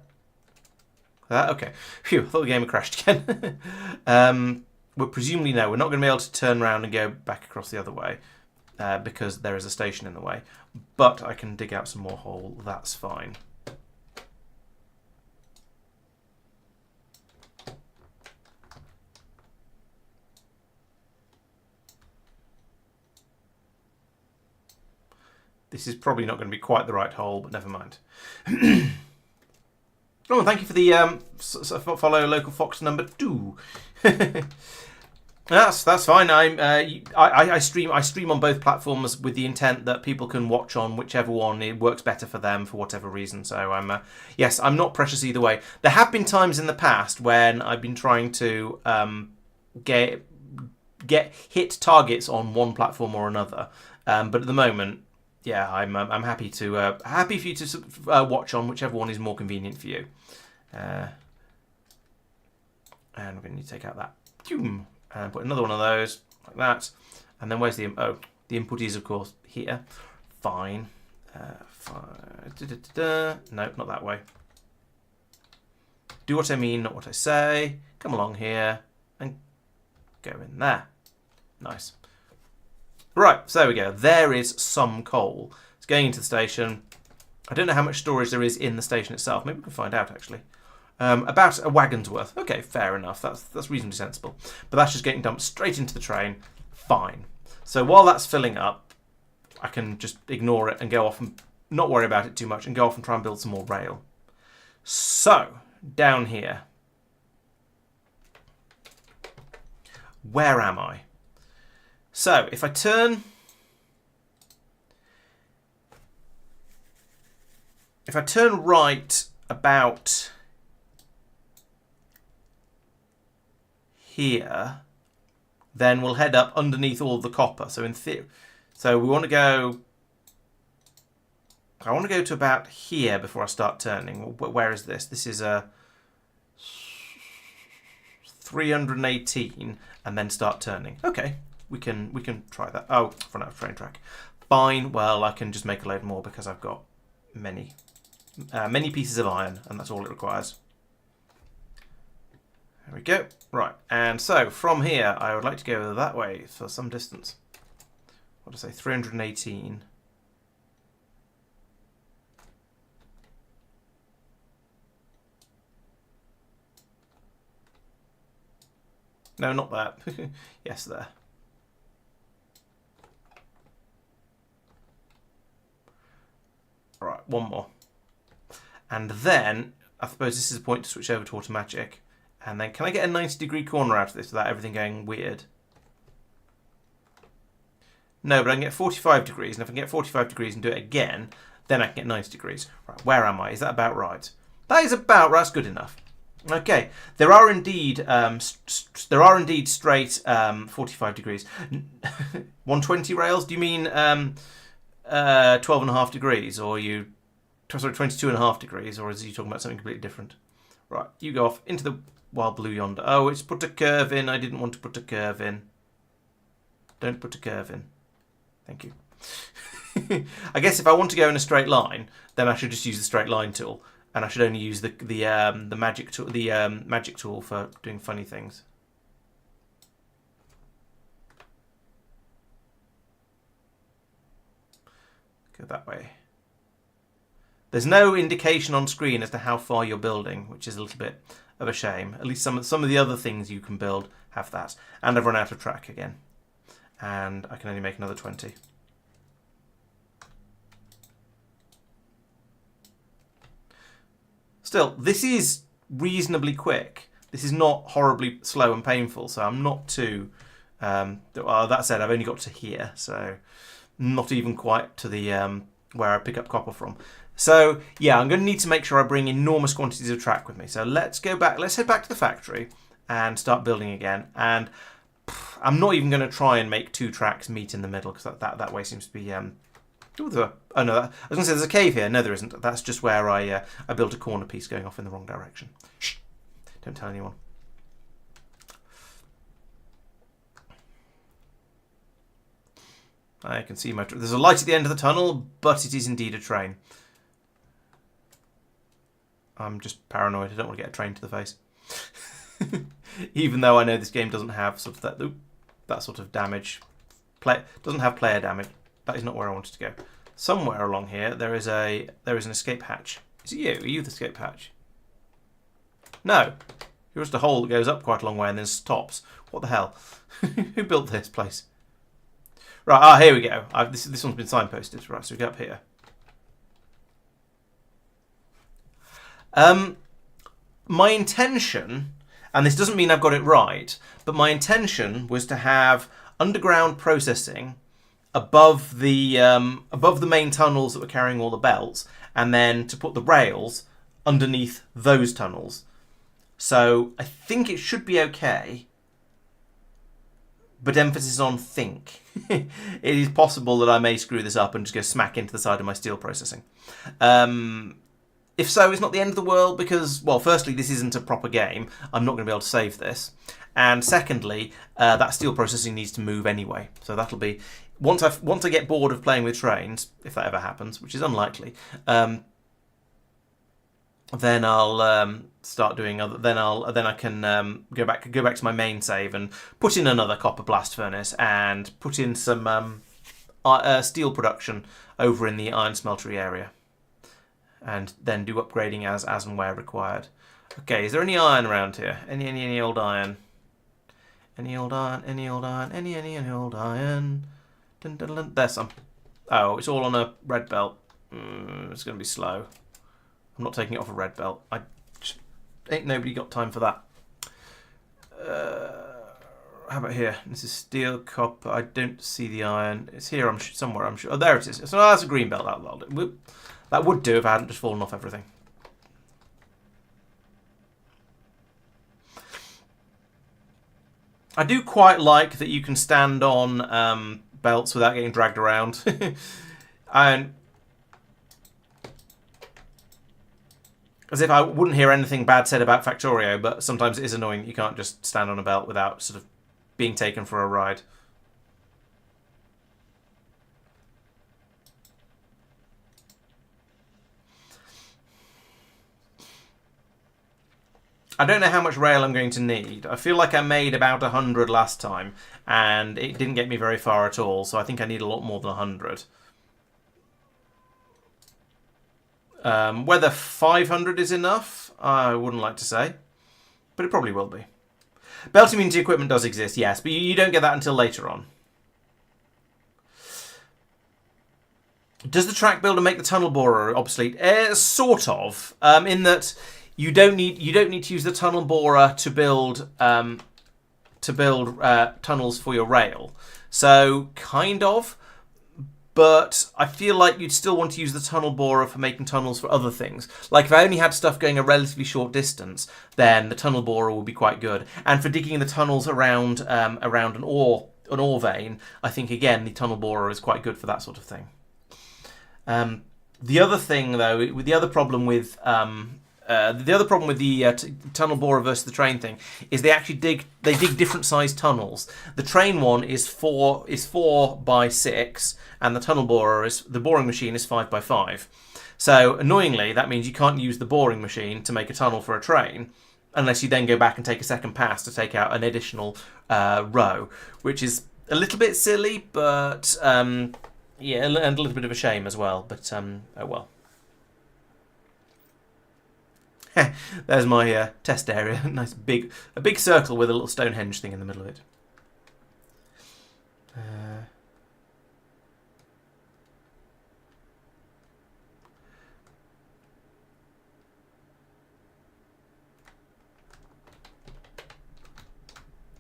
Okay. Phew, I thought the game had crashed again. We're presumably no, we're not going to be able to turn around and go back across the other way because there is a station in the way. But I can dig out some more hole. That's fine. This is probably not going to be quite the right hole, but never mind. Oh, and thank you for the follow local fox number 2. That's fine. I stream on both platforms with the intent that people can watch on whichever one it works better for them for whatever reason. So yes, I'm not precious either way. There have been times in the past when I've been trying to hit targets on one platform or another, but at the moment, yeah, I'm happy for you to watch on whichever one is more convenient for you. And we're going to need to take out that. And put another one of those like that. And then where's the input is of course here. Fine. No, not that way. Do what I mean, not what I say. Come along here and go in there. Nice. Right, so there we go. There is some coal. It's going into the station. I don't know how much storage there is in the station itself. Maybe we can find out, actually. About a wagon's worth. Okay, fair enough. That's reasonably sensible. But that's just getting dumped straight into the train. Fine. So while that's filling up, I can just ignore it and go off and not worry about it too much and go off and try and build some more rail. So, down here. Where am I? So, if I turn right about here, then we'll head up underneath all the copper. So so we want to go. I want to go to about here before I start turning. Where is this? This is a 318, and then start turning. Okay, we can try that. Oh, run out of train track. Fine. Well, I can just make a load more because I've got many pieces of iron, and that's all it requires. There we go. Right, and so from here, I would like to go that way for some distance. What did I say? 318. No, not that. Yes, there. All right, one more. And then, I suppose this is a point to switch over to automatic. And then, can I get a 90-degree corner out of this without everything going weird? No, but I can get 45 degrees. And if I can get 45 degrees and do it again, then I can get 90 degrees. Right, where am I? Is that about right? That is about right. That's good enough. Okay, there are indeed straight 45 degrees. 120 rails? Do you mean 12.5 degrees, or you? Sorry, 22.5 degrees, or is you talking about something completely different? Right, you go off into the wild blue yonder. Oh, it's put a curve in. I didn't want to put a curve in. Don't put a curve in. Thank you. I guess if I want to go in a straight line, then I should just use the straight line tool. And I should only use the magic tool, magic tool for doing funny things. Go that way. There's no indication on screen as to how far you're building, which is a little bit of a shame. At least some of the other things you can build have that. And I've run out of track again, and I can only make another 20. Still, this is reasonably quick. This is not horribly slow and painful, so I'm not too... that said, I've only got to here, so not even quite to the where I pick up copper from. So, yeah, I'm going to need to make sure I bring enormous quantities of track with me. So let's go back. Let's head back to the factory and start building again. And I'm not even going to try and make 2 tracks meet in the middle, because that way seems to be... oh no, I was going to say there's a cave here. No, there isn't. That's just where I built a corner piece going off in the wrong direction. Shh! Don't tell anyone. I can see there's a light at the end of the tunnel, but it is indeed a train. I'm just paranoid. I don't want to get a train to the face. Even though I know this game doesn't have sort of that sort of damage. Doesn't have player damage. That is not where I wanted to go. Somewhere along here there is an escape hatch. Is it you? Are you the escape hatch? No. You're just a hole that goes up quite a long way and then stops. What the hell? Who built this place? Right, here we go. This one's been signposted. Right, so we go up here. My intention, and this doesn't mean I've got it right, but my intention was to have underground processing above the main tunnels that were carrying all the belts, and then to put the rails underneath those tunnels. So I think it should be okay, but emphasis on think. It is possible that I may screw this up and just go smack into the side of my steel processing. If so, it's not the end of the world because, well, firstly, this isn't a proper game. I'm not going to be able to save this. And secondly, that steel processing needs to move anyway. So that'll be... Once I get bored of playing with trains, if that ever happens, which is unlikely, then I'll start doing other. Then I can go back to my main save and put in another copper blast furnace and put in some steel production over in the iron smeltery area, and then do upgrading as and where required. Okay, is there any iron around here? Any old iron? Any old iron? Any old iron? Any old iron? Dun, dun, dun. There's some. Oh, it's all on a red belt. It's going to be slow. I'm not taking it off a red belt. Ain't nobody got time for that. How about here? This is steel, copper. I don't see the iron. It's here. I'm somewhere. I'm sure. Oh, there it is. So that's a green belt. That would do if I hadn't just fallen off everything. I do quite like that you can stand on belts without getting dragged around. And as if I wouldn't hear anything bad said about Factorio, but sometimes it is annoying that you can't just stand on a belt without sort of being taken for a ride. I don't know how much rail I'm going to need. I feel like I made about 100 last time, and it didn't get me very far at all, so I think I need a lot more than 100. Whether 500 is enough, I wouldn't like to say, but it probably will be. Belt immunity equipment does exist, yes, but you don't get that until later on. Does the track builder make the tunnel borer obsolete? Sort of, in that you don't need to use the tunnel borer to build tunnels for your rail. So kind of, but I feel like you'd still want to use the tunnel borer for making tunnels for other things. Like if I only had stuff going a relatively short distance, then the tunnel borer would be quite good. And for digging the tunnels around an ore vein, I think again the tunnel borer is quite good for that sort of thing. The other thing, though, the other problem with the tunnel borer versus the train thing is they dig different sized tunnels. The train one is 4 by 6, and the boring machine is 5 by 5. So annoyingly, that means you can't use the boring machine to make a tunnel for a train unless you then go back and take a second pass to take out an additional row, which is a little bit silly, but yeah, and a little bit of a shame as well. But oh well. There's my test area. Nice a big circle with a little Stonehenge thing in the middle of it.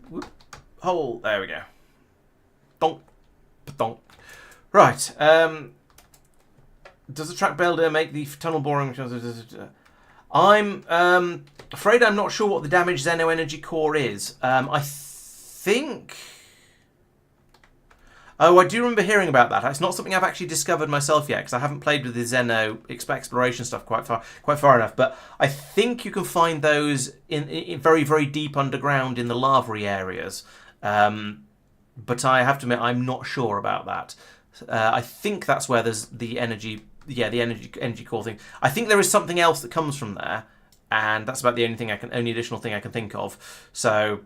Whoop. Hole. There we go. Donk. Donk. Right. Does the track builder make the tunnel boring? I'm afraid I'm not sure what the damaged Xeno energy core is. I think... Oh, I do remember hearing about that. It's not something I've actually discovered myself yet because I haven't played with the Xeno exploration stuff quite far enough. But I think you can find those in very, very deep underground in the lavary areas. But I have to admit, I'm not sure about that. I think that's where there's the energy... Yeah, the energy core thing. I think there is something else that comes from there, and that's about the only additional thing I can think of. So,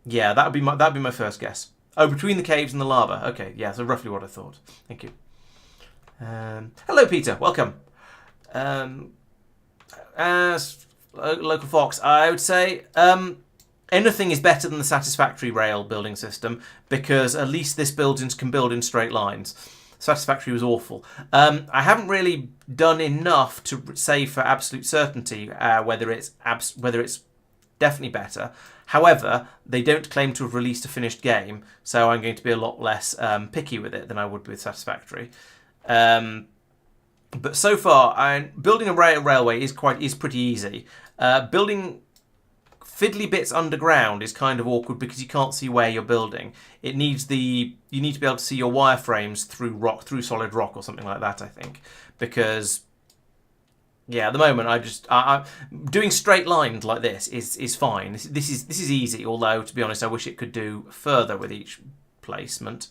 yeah, that'd be my first guess. Oh, between the caves and the lava. Okay, yeah, so roughly what I thought. Thank you. Hello, Peter. Welcome. As local fox, I would say anything is better than the satisfactory rail building system because at least this buildings can build in straight lines. Satisfactory was awful. I haven't really done enough to say for absolute certainty whether it's definitely better. However, they don't claim to have released a finished game, so I'm going to be a lot less picky with it than I would with Satisfactory. But so far, building a railway is pretty easy. Building fiddly bits underground is kind of awkward because you can't see where you're building. You need to be able to see your wireframes through solid rock or something like that, I think. Because yeah, at the moment I doing straight lines like this is fine. This is easy, although to be honest I wish it could do further with each placement.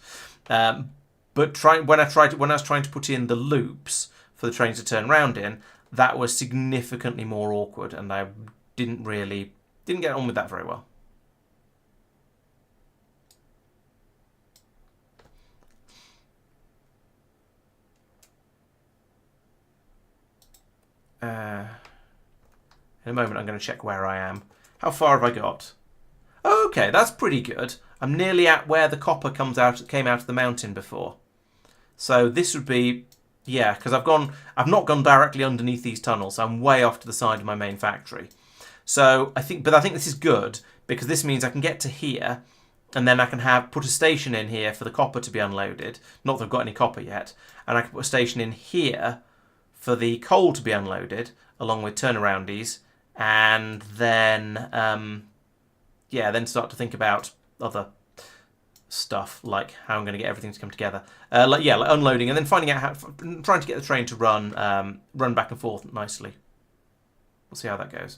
But when I was trying to put in the loops for the trains to turn round in, that was significantly more awkward and I didn't get on with that very well. In a moment I'm going to check where I am. How far have I got? Okay, that's pretty good. I'm nearly at where the copper came out of the mountain before. So this would be, yeah, because I've not gone directly underneath these tunnels. So I'm way off to the side of my main factory. So I think this is good because this means I can get to here, and then I can put a station in here for the copper to be unloaded. Not that I've got any copper yet, and I can put a station in here for the coal to be unloaded, along with turnaroundies, and then then start to think about other stuff like how I'm going to get everything to come together. Like unloading and then finding out trying to get the train to run back and forth nicely. We'll see how that goes.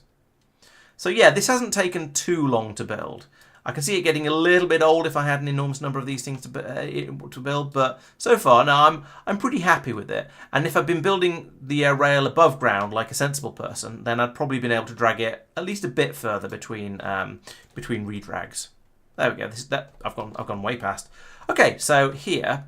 So yeah, this hasn't taken too long to build. I can see it getting a little bit old if I had an enormous number of these things to build, but so far, no, I'm pretty happy with it. And if I'd been building the rail above ground like a sensible person, then I'd probably been able to drag it at least a bit further between redrags. There we go. I've gone way past. Okay, so here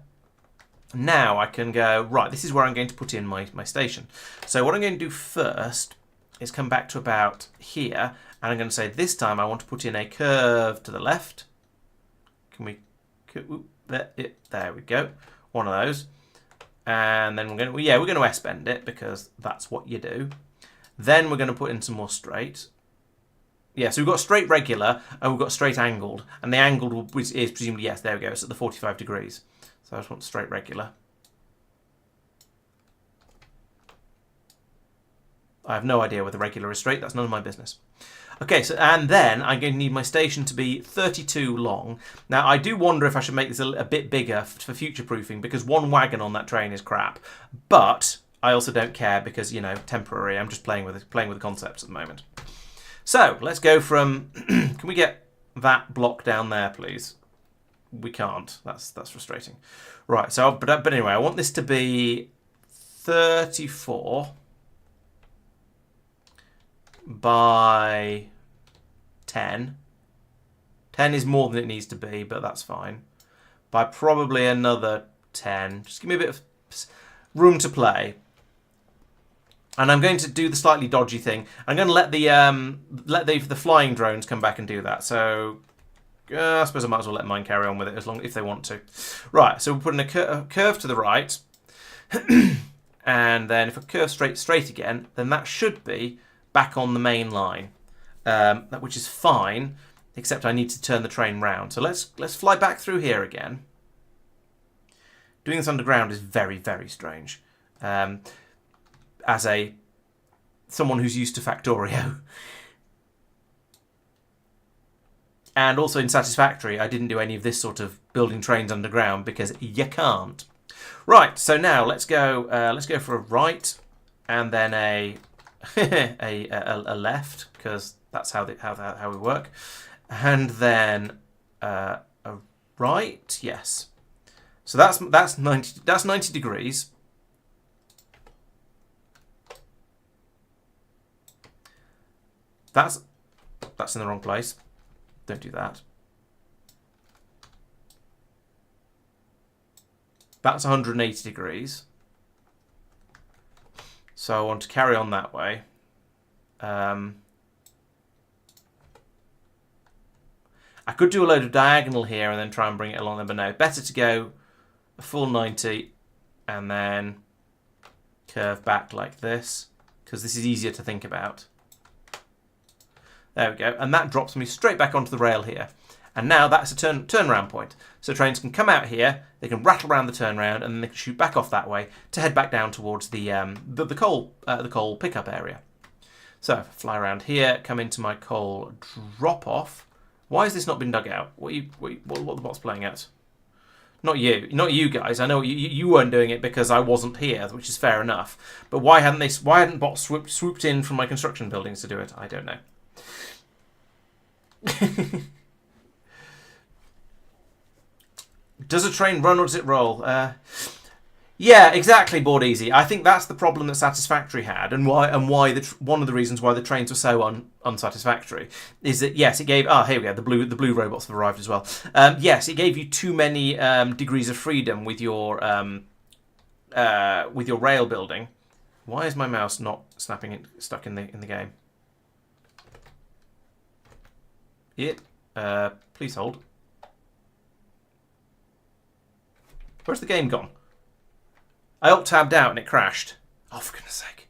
now I can go right. This is where I'm going to put in my station. So what I'm going to do first is come back to about here. And I'm going to say this time I want to put in a curve to the left. Can we? There we go. One of those. And then we're going to S-bend it because that's what you do. Then we're going to put in some more straight. Yeah, so we've got straight regular and we've got straight angled. And the angled is presumably, yes, there we go. It's at the 45 degrees. So I just want straight regular. I have no idea whether regular is straight. That's none of my business. Okay, so and then I'm going to need my station to be 32 long. Now, I do wonder if I should make this a bit bigger for future-proofing because one wagon on that train is crap. But I also don't care because, temporary. I'm just playing with the concepts at the moment. So, let's go from... Can we get that block down there, please? We can't. That's frustrating. Right, so but anyway, I want this to be 34... by 10. 10 is more than it needs to be, but that's fine. By probably another 10. Just give me a bit of room to play. And I'm going to do the slightly dodgy thing. I'm going to let the flying drones come back and do that. So I suppose I might as well let mine carry on with it if they want to. Right, so we're putting a curve to the right. And then if I curve straight again, then that should be back on the main line, which is fine, except I need to turn the train round. So let's fly back through here again. Doing this underground is very, very strange. As someone who's used to Factorio. And also in Satisfactory, I didn't do any of this sort of building trains underground because you can't. Right, so now let's go for a right and then a left because that's how we work, and then a right. Yes, so that's 90 degrees. That's in the wrong place. Don't do that. That's 180 degrees. So I want to carry on that way. I could do a load of diagonal here and then try and bring it along there, but no. Better to go a full 90 and then curve back like this, because this is easier to think about. There we go. And that drops me straight back onto the rail here. And now that's a turnaround point. So trains can come out here, they can rattle around the turnaround, and then they can shoot back off that way to head back down towards the coal pickup area. So if I fly around here, come into my coal drop off. Why has this not been dug out? What the bot's playing at? Not you guys. I know you weren't doing it because I wasn't here, which is fair enough. But why hadn't bots swooped in from my construction buildings to do it? I don't know. Does a train run or does it roll? Yeah, exactly, Board Easy. I think that's the problem that Satisfactory had, and why one of the reasons why the trains were so unsatisfactory is that yes, it gave here we go, the blue robots have arrived as well. Yes, it gave you too many degrees of freedom with your rail building. Why is my mouse not stuck in the game? Please hold. Where's the game gone? I alt-tabbed out and it crashed. Oh, for goodness sake.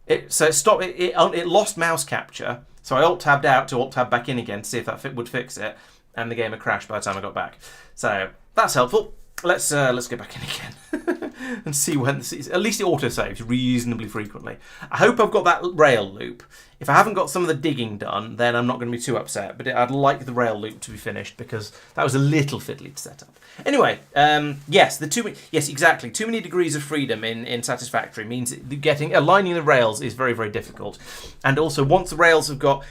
It lost mouse capture, so I alt-tabbed out to alt-tab back in again to see if that would fix it, and the game had crashed by the time I got back. So that's helpful. Let's go back in again and see when at least it auto-saves reasonably frequently. I hope I've got that rail loop. If I haven't got some of the digging done, then I'm not going to be too upset. But I'd like the rail loop to be finished because that was a little fiddly to set up. Anyway, yes, exactly. Too many degrees of freedom in Satisfactory means aligning the rails is very, very difficult. And also, once the rails have got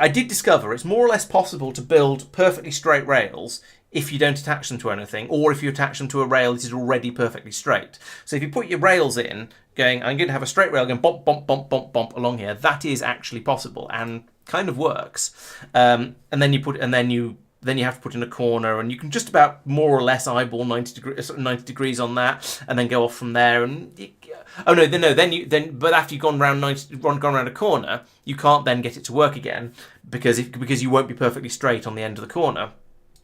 I did discover it's more or less possible to build perfectly straight rails if you don't attach them to anything, or if you attach them to a rail that is already perfectly straight. So if you put your rails in, going, I'm going to have a straight rail going bump, bump, bump, bump, bump along here, that is actually possible and kind of works. And then you have to put in a corner, and you can just about more or less eyeball 90 degrees on that, and then go off from there. And but after you've gone around a corner, you can't then get it to work again because you won't be perfectly straight on the end of the corner.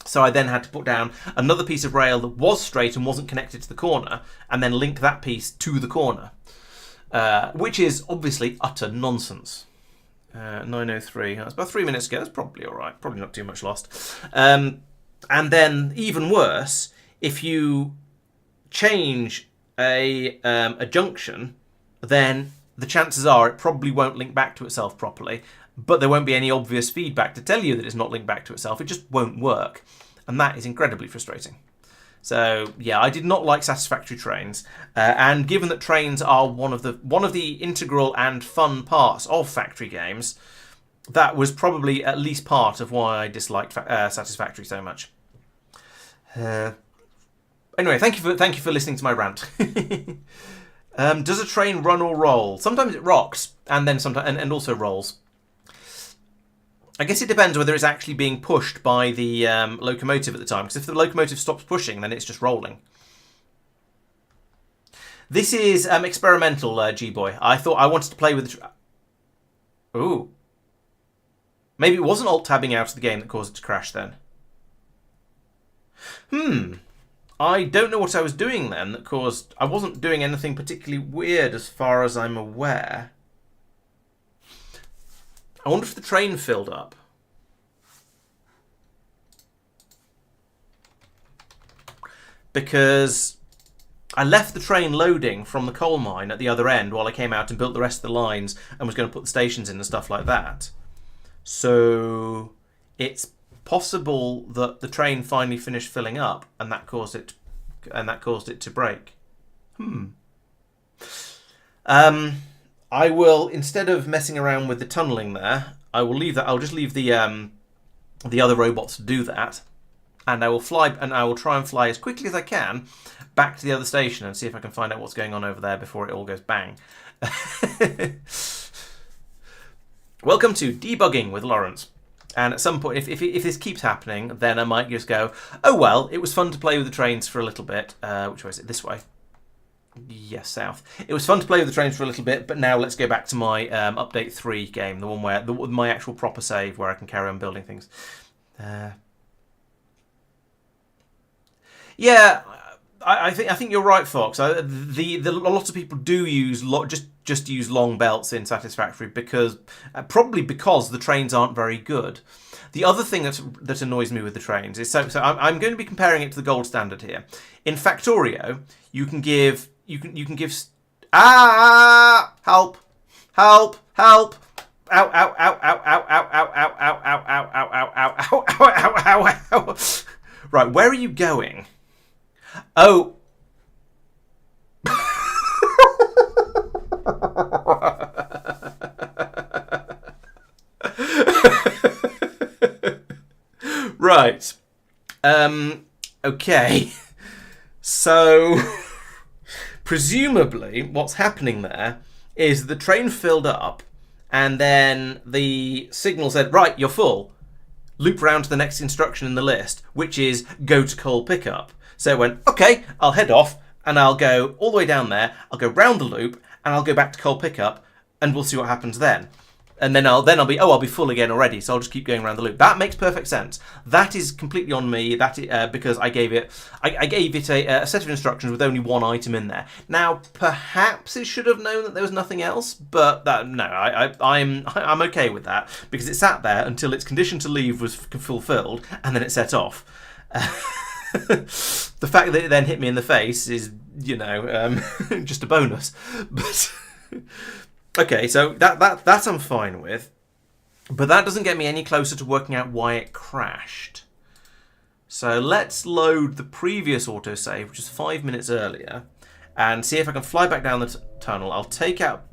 So I then had to put down another piece of rail that was straight and wasn't connected to the corner, and then link that piece to the corner, which is obviously utter nonsense. 9:03. That's about 3 minutes ago. That's probably all right. Probably not too much lost. And then even worse, if you change a junction, then the chances are it probably won't link back to itself properly. But there won't be any obvious feedback to tell you that it's not linked back to itself. It just won't work. And that is incredibly frustrating. So, yeah, I did not like Satisfactory trains. And given that trains are one of the integral and fun parts of factory games, that was probably at least part of why I disliked Satisfactory so much. Anyway, thank you for listening to my rant. Does a train run or roll? Sometimes it rocks, and then sometimes and also rolls. I guess it depends whether it's actually being pushed by the locomotive at the time, because if the locomotive stops pushing, then it's just rolling. This is experimental, G-Boy. I thought I wanted to play with the... Ooh. Maybe it wasn't alt-tabbing out of the game that caused it to crash then. I don't know what I was doing then that caused... I wasn't doing anything particularly weird as far as I'm aware. I wonder if the train filled up. Because I left the train loading from the coal mine at the other end while I came out and built the rest of the lines and was going to put the stations in and stuff like that. So it's possible that the train finally finished filling up and that caused it to break. I will, instead of messing around with the tunnelling there, I will leave that. I'll just leave the other robots to do that, and I will try and fly as quickly as I can back to the other station and see if I can find out what's going on over there before it all goes bang. Welcome to Debugging with Laurence. And at some point, if this keeps happening, then I might just go, oh well, it was fun to play with the trains for a little bit. Which way is it? This way. Yes, south. It was fun to play with the trains for a little bit, but now let's go back to my update 3 game, the one where my actual proper save, where I can carry on building things. Yeah, I think you're right, Fox. A lot of people do use just use long belts in Satisfactory because probably because the trains aren't very good. The other thing that annoys me with the trains is so I'm going to be comparing it to the gold standard here. In Factorio, you can give help ow ow ow ow ow ow ow ow ow ow ow ow ow ow ow ow. Right, where are you going? Oh. Right. Okay. So, presumably, what's happening there is the train filled up, and then the signal said, right, you're full. Loop round to the next instruction in the list, which is go to coal pickup. So it went, okay, I'll head off, and I'll go all the way down there, I'll go round the loop, and I'll go back to coal pickup, and we'll see what happens then. And then I'll be full again already, so I'll just keep going around the loop. That makes perfect sense. That is completely on me. Because I gave it a set of instructions with only one item in there. Now perhaps it should have known that there was nothing else, but I'm okay with that because it sat there until its condition to leave was fulfilled, and then it set off. The fact that it then hit me in the face is, just a bonus, but. Okay, so that I'm fine with, but that doesn't get me any closer to working out why it crashed. So let's load the previous autosave, which is 5 minutes earlier, and see if I can fly back down the tunnel. I can take out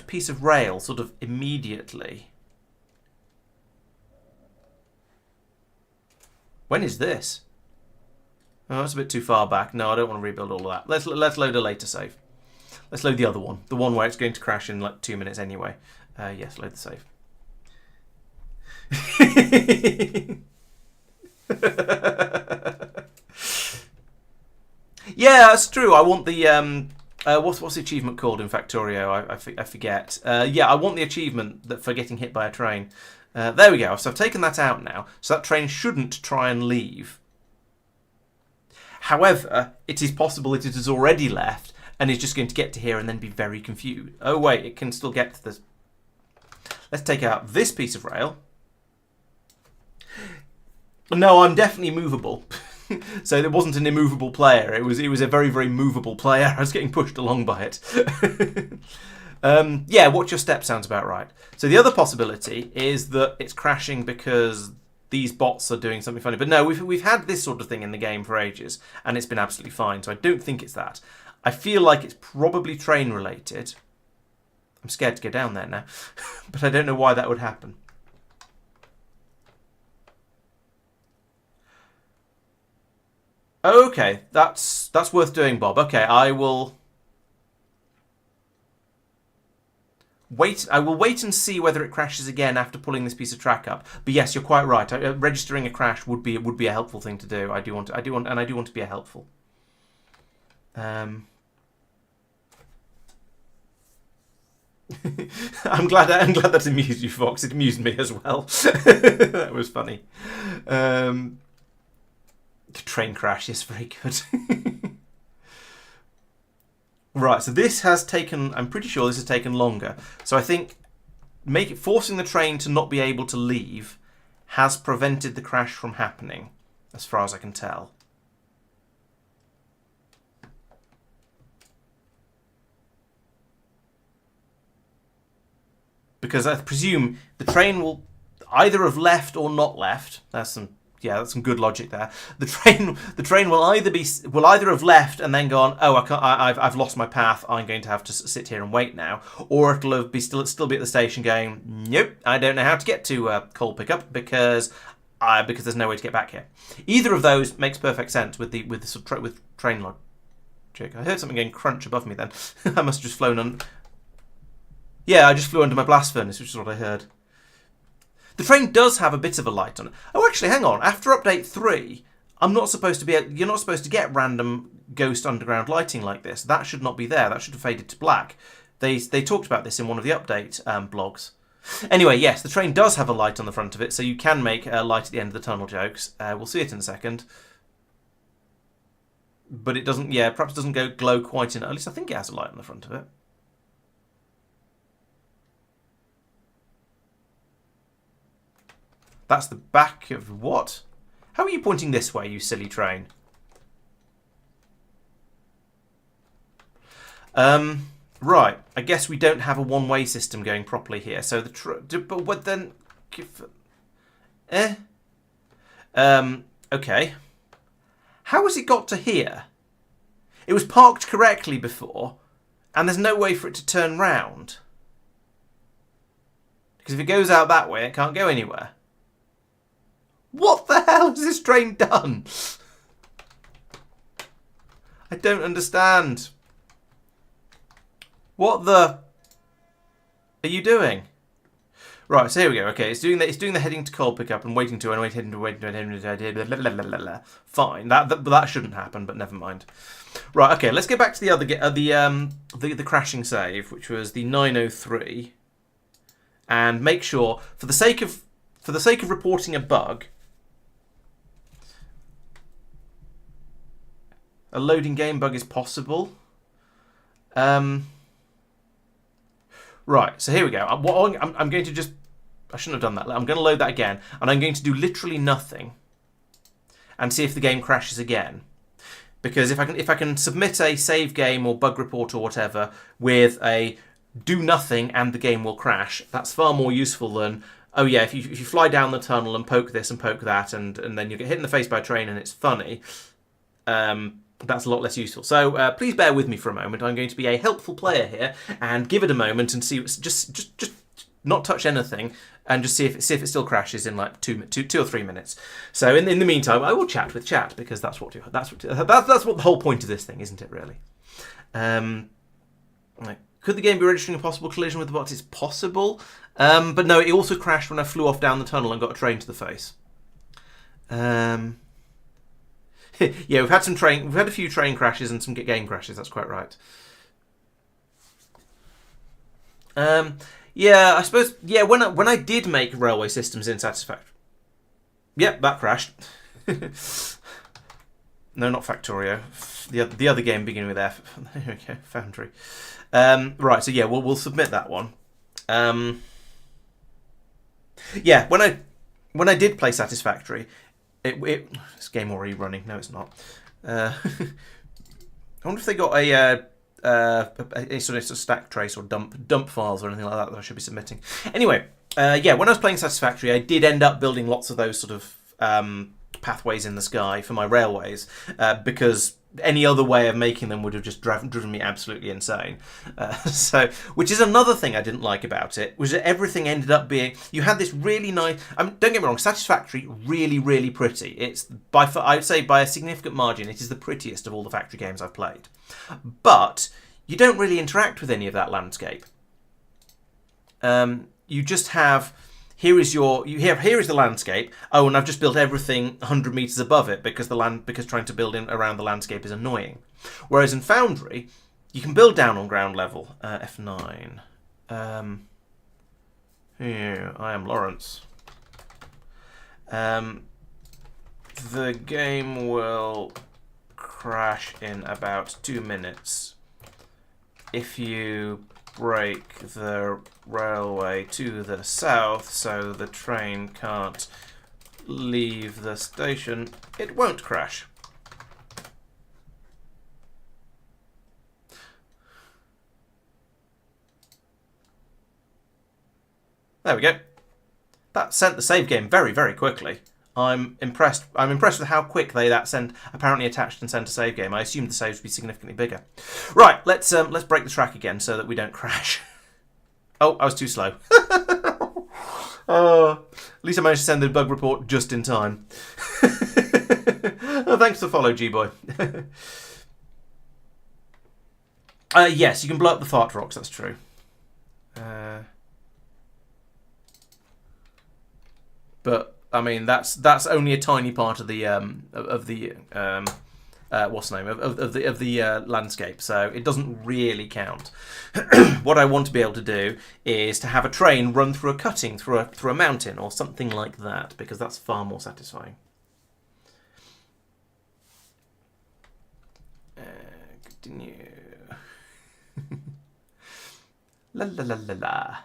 a piece of rail sort of immediately. When is this? Oh, that's a bit too far back. No, I don't want to rebuild all of that. Let's load a later save. Let's load the other one. The one where it's going to crash in like 2 minutes anyway. Yes, load the save. Yeah, that's true. I want the... what's the achievement called in Factorio? I forget. Yeah, I want the achievement for getting hit by a train. There we go. So I've taken that out now. So that train shouldn't try and leave. However, it is possible that it has already left and is just going to get to here and then be very confused. Oh wait, it can still get to this. Let's take out this piece of rail. No, I'm definitely movable. So there wasn't an immovable player. It was a very, very movable player. I was getting pushed along by it. Yeah, watch your step sounds about right. So the other possibility is that it's crashing because these bots are doing something funny. But no, we've had this sort of thing in the game for ages, and it's been absolutely fine. So I don't think it's that. I feel like it's probably train related. I'm scared to go down there now, but I don't know why that would happen. Okay, that's worth doing, Bob. Okay, I will wait. I will wait and see whether it crashes again after pulling this piece of track up. But yes, you're quite right. Registering a crash would be a helpful thing to do. I do want to be a helpful. I'm glad that amused you, Fox. It amused me as well. That was funny. The train crash is very good. Right, so this has taken. I'm pretty sure this has taken longer. So I think forcing the train to not be able to leave has prevented the crash from happening, as far as I can tell. Because I presume the train will either have left or not left. That's some good logic there. The train will either have left and then gone, oh, I've lost my path. I'm going to have to sit here and wait now, or it'll still be at the station going, nope, I don't know how to get to coal pickup because there's no way to get back here. Either of those makes perfect sense with train logic. I heard something going crunch above me then. I must have just flown on. Yeah, I just flew under my blast furnace, which is what I heard. The train does have a bit of a light on it. Oh, actually, hang on. After update 3, you're not supposed to get random ghost underground lighting like this. That should not be there. That should have faded to black. They talked about this in one of the update blogs. Anyway, yes, the train does have a light on the front of it, so you can make a light at the end of the tunnel jokes. We'll see it in a second. But it doesn't, perhaps it doesn't glow quite enough. At least I think it has a light on the front of it. That's the back of what? How are you pointing this way, you silly train? Right. I guess we don't have a one-way system going properly here. So but what then? Okay. How has it got to here? It was parked correctly before, and there's no way for it to turn round. Because if it goes out that way, it can't go anywhere. What the hell has this train done? I don't understand. What the are you doing? Right, so here we go. Okay, it's doing the heading to coal pickup and waiting to fine. That shouldn't happen, but never mind. Right, okay, let's get back to the other the crashing save, which was the 903. and make sure, for the sake of reporting a bug, a loading game bug is possible. Right, so here we go. I'm going to just... I shouldn't have done that. I'm going to load that again, and I'm going to do literally nothing and see if the game crashes again. Because if I can submit a save game or bug report or whatever with a do nothing and the game will crash, that's far more useful than, oh yeah, if you fly down the tunnel and poke this and poke that and then you get hit in the face by a train and it's funny, that's a lot less useful. So please bear with me for a moment. I'm going to be a helpful player here and give it a moment and see. Just not touch anything and just see if it still crashes in like 2 or 3 minutes. So in the meantime, I will chat with chat because that's what the whole point of this thing, isn't it? Really. Could the game be registering a possible collision with the bots? It's possible, but no. It also crashed when I flew off down the tunnel and got a train to the face. Yeah, we've had a few train crashes and some game crashes. That's quite right. Yeah, I suppose. Yeah, when I did make railway systems in Satisfactory. Yep, that crashed. No, not Factorio. The other game beginning with F. There we go, Foundry. Right, so yeah, we'll submit that one. Yeah, when I did play Satisfactory. This game already running. No, it's not. I wonder if they got a sort of stack trace or dump files or anything like that I should be submitting. Anyway, yeah, when I was playing Satisfactory, I did end up building lots of those sort of pathways in the sky for my railways because any other way of making them would have just driven me absolutely insane. So, which is another thing I didn't like about it, was that everything ended up being... You had this really nice... don't get me wrong, Satisfactory, really, really pretty. It's, by far, I would say by a significant margin, it is the prettiest of all the Factory games I've played. But you don't really interact with any of that landscape. You just have... Here is the landscape. Oh, and I've just built everything 100 meters above it because trying to build around the landscape is annoying. Whereas in Foundry, you can build down on ground level. F9. Here, I am Laurence. The game will crash in about 2 minutes if you break the railway to the south so the train can't leave the station. It won't crash. There we go. That sent the save game very, very quickly. I'm impressed. I'm impressed with how quick apparently attached and sent a save game. I assumed the saves would be significantly bigger. Right, let's break the track again so that we don't crash. Oh, I was too slow. At least I managed to send the bug report just in time. Oh, thanks for the follow, G-Boy. Yes, you can blow up the fart rocks. That's true. But I mean, that's only a tiny part of the what's the name of the landscape, so it doesn't really count. What I want to be able to do is to have a train run through a cutting through a mountain or something like that, because that's far more satisfying. Continue. La la la la la.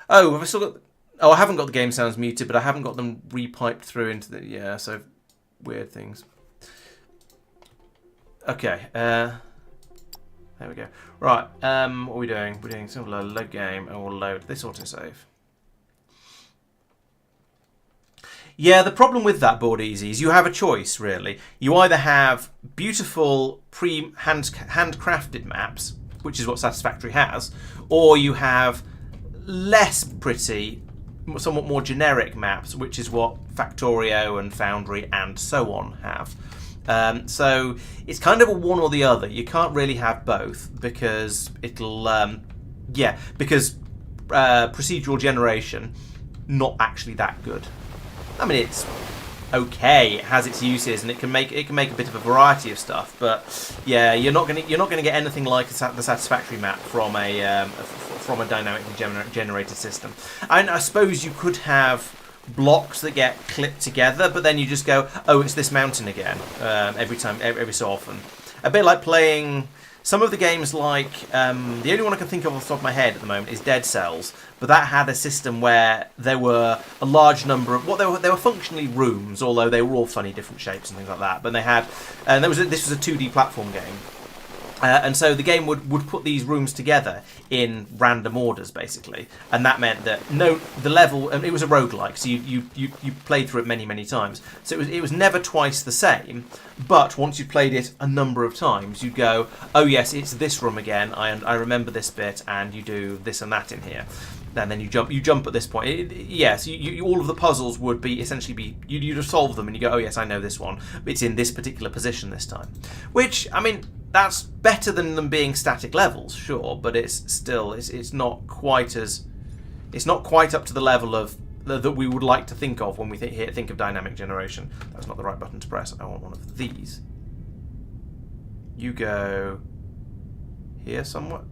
Oh, have I still got... Oh, I haven't got the game sounds muted, but I haven't got them repiped through into the... Yeah, so weird things. Okay, there we go. Right, what are we doing? We're doing simple load game, and we'll load this autosave. Yeah, the problem with that board easy is you have a choice, really. You either have beautiful handcrafted maps, which is what Satisfactory has, or you have less pretty, somewhat more generic maps, which is what Factorio and Foundry and so on have. So it's kind of a one or the other. You can't really have both because it'll, because procedural generation, not actually that good. I mean, okay. It has its uses, and it can make a bit of a variety of stuff. But yeah, you're not gonna get anything like the Satisfactory map from a dynamically generated system. And I suppose you could have blocks that get clipped together, but then you just go, oh, it's this mountain again every so often. A bit like playing some of the games like the only one I can think of off the top of my head at the moment is Dead Cells, but that had a system where there were a large number of they were functionally rooms, although they were all funny different shapes and things like that. But they had this was a 2D platform game. And so the game would put these rooms together in random orders, basically, and that meant that the level, and it was a roguelike, so you played through it many times. So it was never twice the same, but once you played it a number of times, you'd go, oh yes, it's this room again. I remember this bit, and you do this and that in here. And then you jump at this point. Yes, all of the puzzles would be essentially you'd have solved them, and you go, oh yes, I know this one. It's in this particular position this time, which I mean. That's better than them being static levels, sure, but it's still it's not quite up to the level of that we would like to think of when we think of dynamic generation. That's not the right button to press. I want one of these. You go here somewhat.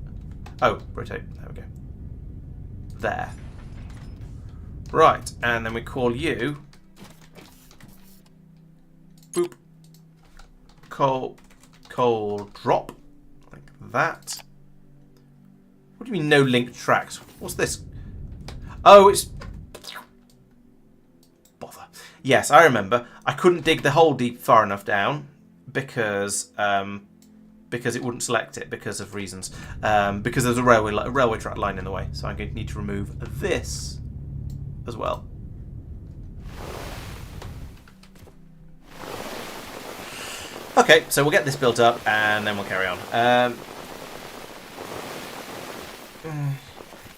Oh, rotate. There we go. There. Right, and then we call you. Boop. Coal drop, like that. What do you mean no linked tracks? What's this? Oh, it's... Bother. Yes, I remember. I couldn't dig the hole deep far enough down because it wouldn't select it because of reasons. Because there's a railway track line in the way, so I'm going to need to remove this as well. Okay, so we'll get this built up and then we'll carry on.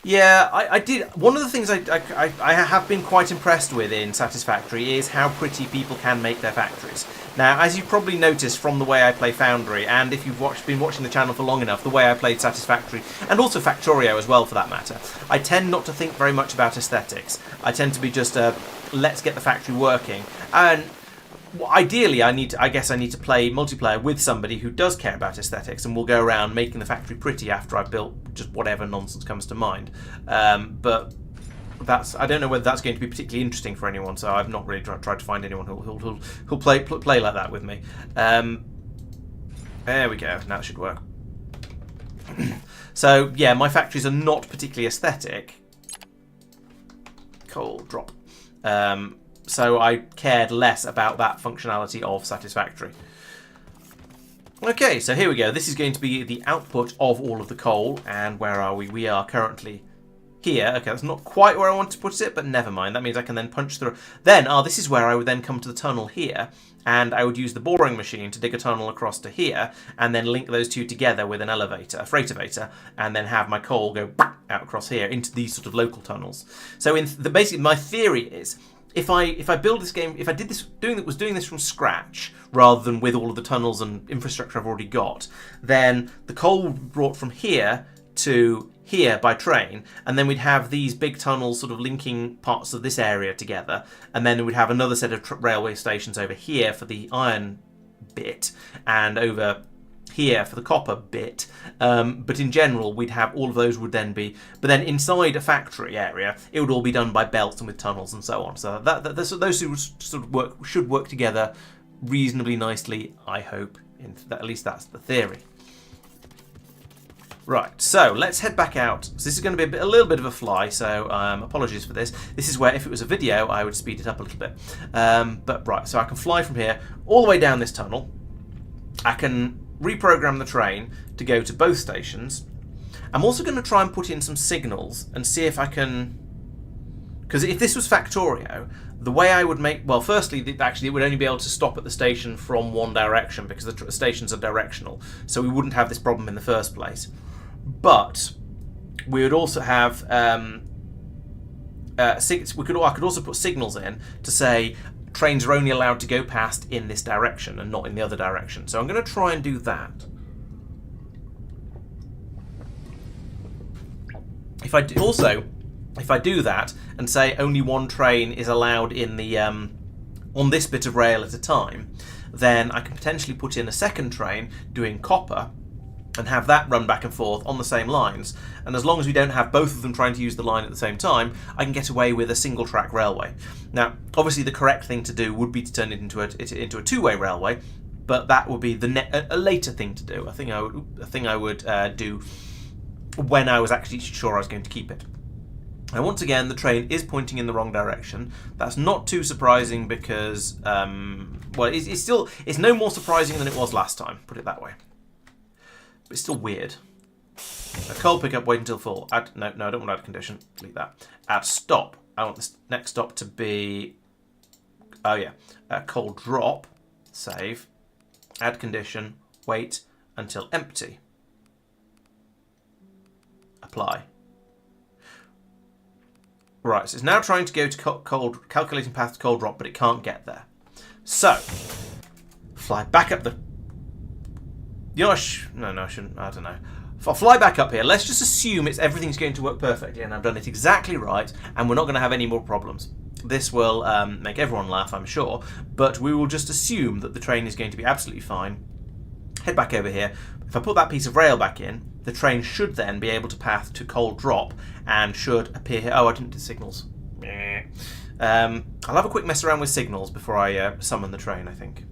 Yeah, I did. One of the things I have been quite impressed with in Satisfactory is how pretty people can make their factories. Now, as you've probably noticed from the way I play Foundry, and if you've been watching the channel for long enough, the way I played Satisfactory, and also Factorio as well for that matter, I tend not to think very much about aesthetics. I tend to be just let's get the factory working. And ideally, I guess I need to play multiplayer with somebody who does care about aesthetics, and we'll go around making the factory pretty after I've built just whatever nonsense comes to mind. But I don't know whether that's going to be particularly interesting for anyone, so I've not really tried to find anyone who'll play like that with me. There we go. Now it should work. So yeah, my factories are not particularly aesthetic. Coal drop. So I cared less about that functionality of Satisfactory. Okay, so here we go. This is going to be the output of all of the coal. And where are we? We are currently here. Okay, that's not quite where I want to put it, but never mind. That means I can then punch through. Then, this is where I would then come to the tunnel here. And I would use the boring machine to dig a tunnel across to here, and then link those two together with an elevator, a freight elevator, and then have my coal go out across here into these sort of local tunnels. So basically my theory is, if I build this game, if I was doing this from scratch rather than with all of the tunnels and infrastructure I've already got, then the coal brought from here to here by train, and then we'd have these big tunnels sort of linking parts of this area together, and then we'd have another set of railway stations over here for the iron bit, and over here for the copper bit, but in general we'd have all of those would then be, but then inside a factory area it would all be done by belts and with tunnels and so on. So those two sort of should work together reasonably nicely, I hope. At least that's the theory. Right, so let's head back out. So this is going to be a little bit of a fly, so apologies for this. This is where, if it was a video, I would speed it up a little bit. But right, so I can fly from here all the way down this tunnel. I can reprogram the train to go to both stations. I'm also going to try and put in some signals and see if I can... Because if this was Factorio, the way I would make... Well, firstly, actually, it would only be able to stop at the station from one direction because the stations are directional, so we wouldn't have this problem in the first place. But we would also have... I could also put signals in to say trains are only allowed to go past in this direction and not in the other direction. So I'm going to try and do that. If I do that and say only one train is allowed in the on this bit of rail at a time, then I can potentially put in a second train doing copper and have that run back and forth on the same lines. And as long as we don't have both of them trying to use the line at the same time, I can get away with a single track railway. Now, obviously the correct thing to do would be to turn it into a two-way railway, but that would be a later thing to do. A thing I would do when I was actually sure I was going to keep it. And once again, the train is pointing in the wrong direction. That's not too surprising because, well, it's no more surprising than it was last time, put it that way. But it's still weird. A coal pickup, wait until full. No, I don't want add condition. Delete that. Add stop. I want this next stop to be, oh yeah, coal drop, save, add condition, wait until empty. Apply. Right, so it's now trying to go to calculating path to coal drop, but it can't get there. So, fly back up the... You know, no, I shouldn't. I don't know. I'll fly back up here. Let's just assume everything's going to work perfectly, and I've done it exactly right, and we're not going to have any more problems. This will make everyone laugh, I'm sure, but we will just assume that the train is going to be absolutely fine. Head back over here. If I put that piece of rail back in, the train should then be able to path to coal drop and should appear here. Oh, I didn't do signals. I'll have a quick mess around with signals before I summon the train, I think.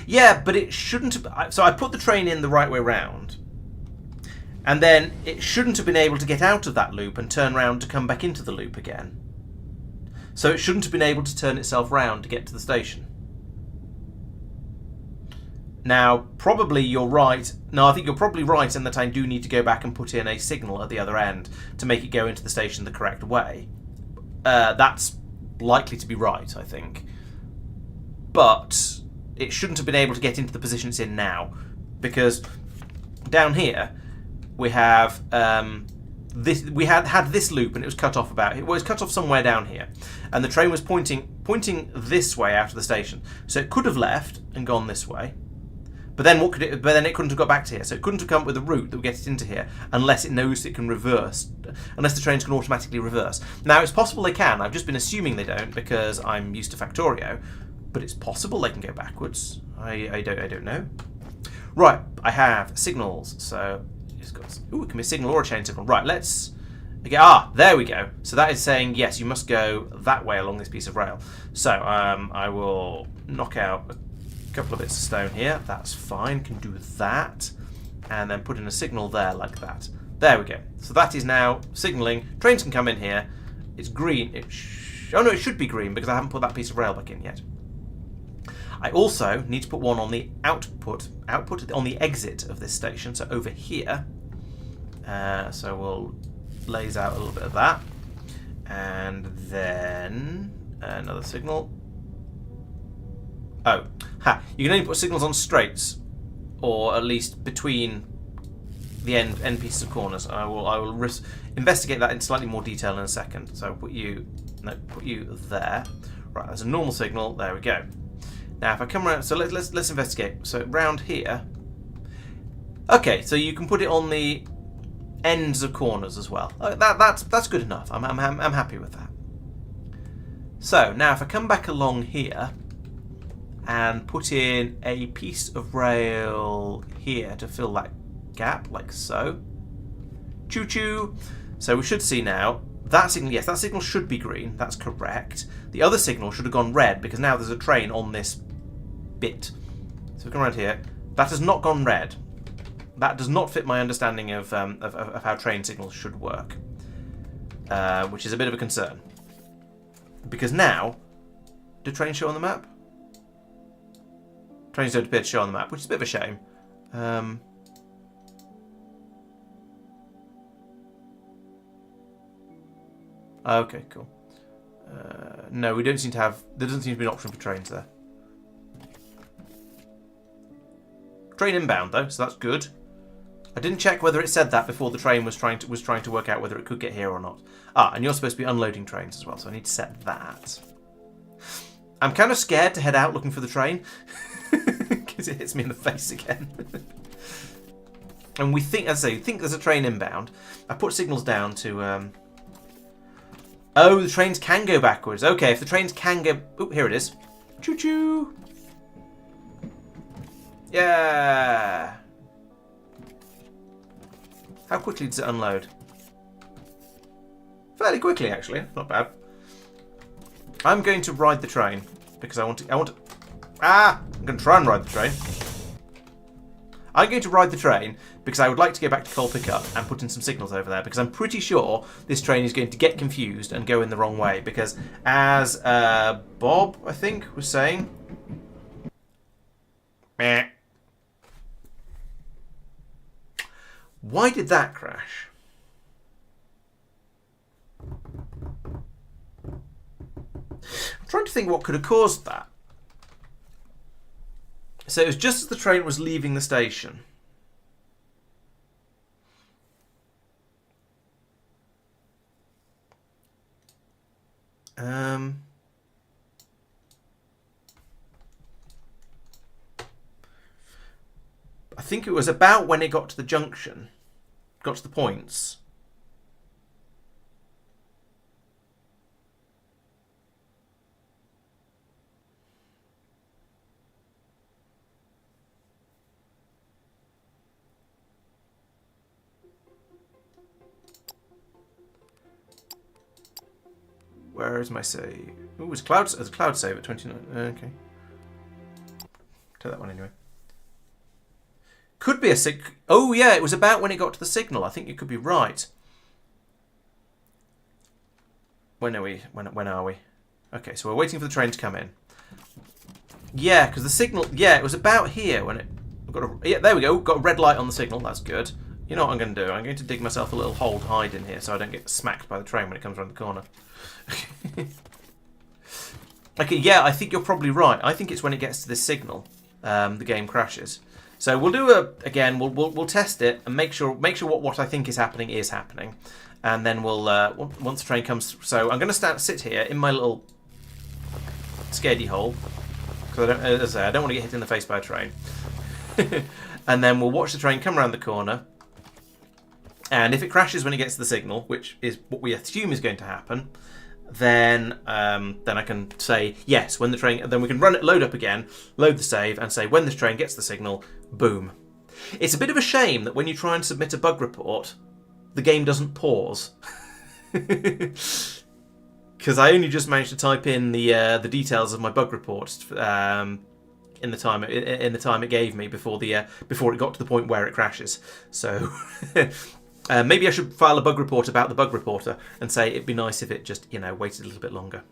Yeah, but it shouldn't have... So I put the train in the right way round, and then it shouldn't have been able to get out of that loop and turn round to come back into the loop again. So it shouldn't have been able to turn itself round to get to the station. Now, probably you're right. No, I think you're probably right in that I do need to go back and put in a signal at the other end to make it go into the station the correct way. That's likely to be right, I think. But it shouldn't have been able to get into the position it's in now, because down here we have this. We had this loop, and it was cut off it was cut off somewhere down here, and the train was pointing this way out of the station. So it could have left and gone this way, but then But then it couldn't have got back to here. So it couldn't have come up with a route that would get it into here unless it knows it can reverse, unless the trains can automatically reverse. Now it's possible they can. I've just been assuming they don't because I'm used to Factorio. But it's possible they can go backwards. I don't know. Right, I have signals. So it's got, it can be a signal or a chain signal. Right, let's... Okay, there we go. So that is saying, yes, you must go that way along this piece of rail. So I will knock out a couple of bits of stone here. That's fine, can do that. And then put in a signal there like that. There we go. So that is now signalling. Trains can come in here. It's green. Oh no, it should be green because I haven't put that piece of rail back in yet. I also need to put one on the output on the exit of this station, so over here. So we'll laze out a little bit of that. And then another signal. Oh, you can only put signals on straights, or at least between the end pieces of corners. I will investigate that in slightly more detail in a second. So put you there. Right, there's a normal signal. There we go. Now, if I come around, so let's investigate. So round here. Okay, so you can put it on the ends of corners as well. That's good enough. I'm happy with that. So now, if I come back along here and put in a piece of rail here to fill that gap, like so. Choo choo. So we should see now. That signal, yes, that signal should be green. That's correct. The other signal should have gone red because now there's a train on this bit. So we come around here. That has not gone red. That does not fit my understanding of how train signals should work, which is a bit of a concern. Because now, do trains show on the map? Trains don't appear to show on the map, which is a bit of a shame. Okay, cool. No, we don't seem to have... There doesn't seem to be an option for trains there. Train inbound, though, so that's good. I didn't check whether it said that before the train was trying to work out whether it could get here or not. And you're supposed to be unloading trains as well, so I need to set that. I'm kind of scared to head out looking for the train because it hits me in the face again. And we think, as I say, think there's a train inbound. I put signals down to Oh, the trains can go backwards. Okay, if the trains can go... Oh, here it is. Choo-choo. Yeah. How quickly does it unload? Fairly quickly, actually. Not bad. I'm going to ride the train because I want to... I'm going to try and ride the train. I'm going to ride the train because I would like to go back to coal pickup and put in some signals over there, because I'm pretty sure this train is going to get confused and go in the wrong way, because as Bob, I think, was saying... Meh. Why did that crash? I'm trying to think what could have caused that. So it was just as the train was leaving the station. I think it was about when it got to the junction, got to the points. Where is my save? Oh, it's cloud save at 29. Okay. Take that one anyway. Could be a Oh yeah, it was about when it got to the signal. I think you could be right. When are we? When are we? Okay, so we're waiting for the train to come in. Yeah, because the signal. Yeah, it was about here when it. Yeah, there we go. Got a red light on the signal. That's good. You know what I'm going to do? I'm going to dig myself a little hole to hide in here so I don't get smacked by the train when it comes around the corner. Okay, yeah, I think you're probably right. I think it's when it gets to this signal, the game crashes. So we'll do again. We'll test it and make sure what I think is happening, and then we'll once the train comes. So I'm going to sit here in my little scaredy hole because I don't want to get hit in the face by a train. And then we'll watch the train come around the corner. And if it crashes when it gets to the signal, which is what we assume is going to happen, then I can say yes when the train. Then we can run it, load up again, load the save, and say when this train gets the signal, boom. It's a bit of a shame that when you try and submit a bug report, the game doesn't pause, because I only just managed to type in the details of my bug report in the time it gave me before it got to the point where it crashes. So. Maybe I should file a bug report about the bug reporter and say it'd be nice if it just, waited a little bit longer.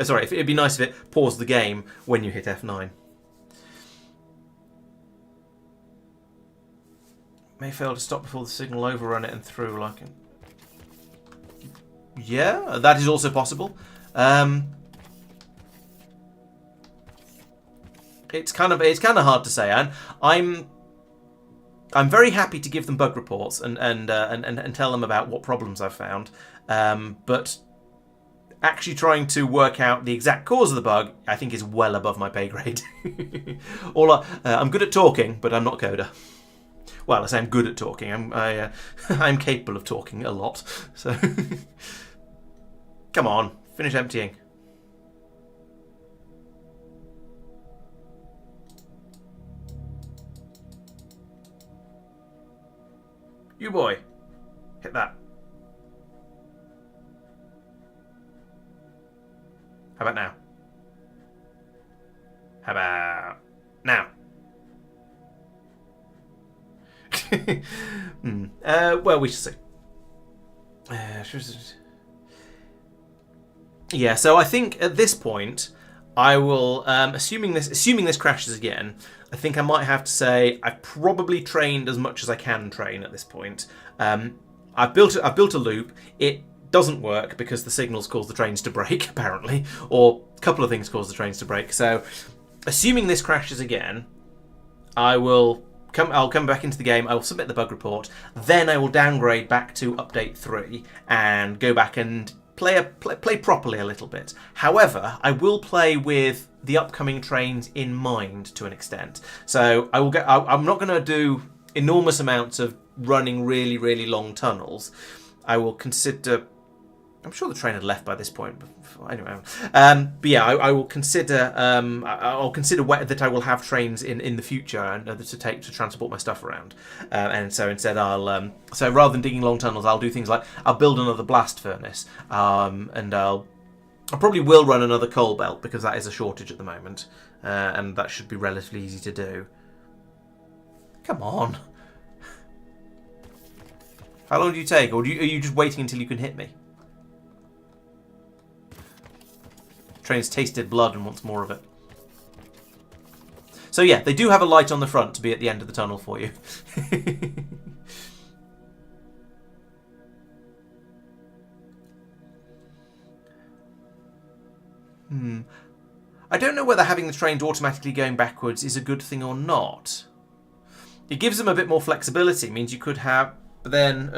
Sorry, it'd be nice if it paused the game when you hit F9. May fail to stop before the signal, overrun it and through like it. Yeah, that is also possible. It's kind of hard to say, and I'm very happy to give them bug reports and tell them about what problems I've found, but actually trying to work out the exact cause of the bug, I think, is well above my pay grade. I'm good at talking, but I'm not a coder. Well, I say I'm good at talking. I'm capable of talking a lot. So, come on, finish emptying. You boy, hit that. How about now? How about now? Well, we shall see. Yeah, so I think at this point, I will, assuming this crashes again, I think I might have to say I've probably trained as much as I can train at this point. I've built a loop. It doesn't work because the signals cause the trains to break, apparently, or a couple of things cause the trains to break. So, assuming this crashes again, I'll come back into the game. I will submit the bug report. Then I will downgrade back to update 3 and go back and play properly a little bit. However, I will play with the upcoming trains in mind to an extent. So I'm not going to do enormous amounts of running really, really long tunnels. I will consider I'm sure the train had left by this point. But anyway, but yeah, I will consider. I'll consider that I will have trains in the future and to transport my stuff around. And so instead, I'll so rather than digging long tunnels, I'll do things like I'll build another blast furnace, and I probably will run another coal belt because that is a shortage at the moment, and that should be relatively easy to do. Come on. How long do you take, or are you just waiting until you can hit me? Train's tasted blood and wants more of it. So yeah, they do have a light on the front to be at the end of the tunnel for you. I don't know whether having the trains automatically going backwards is a good thing or not. It gives them a bit more flexibility. It means you could have... But then,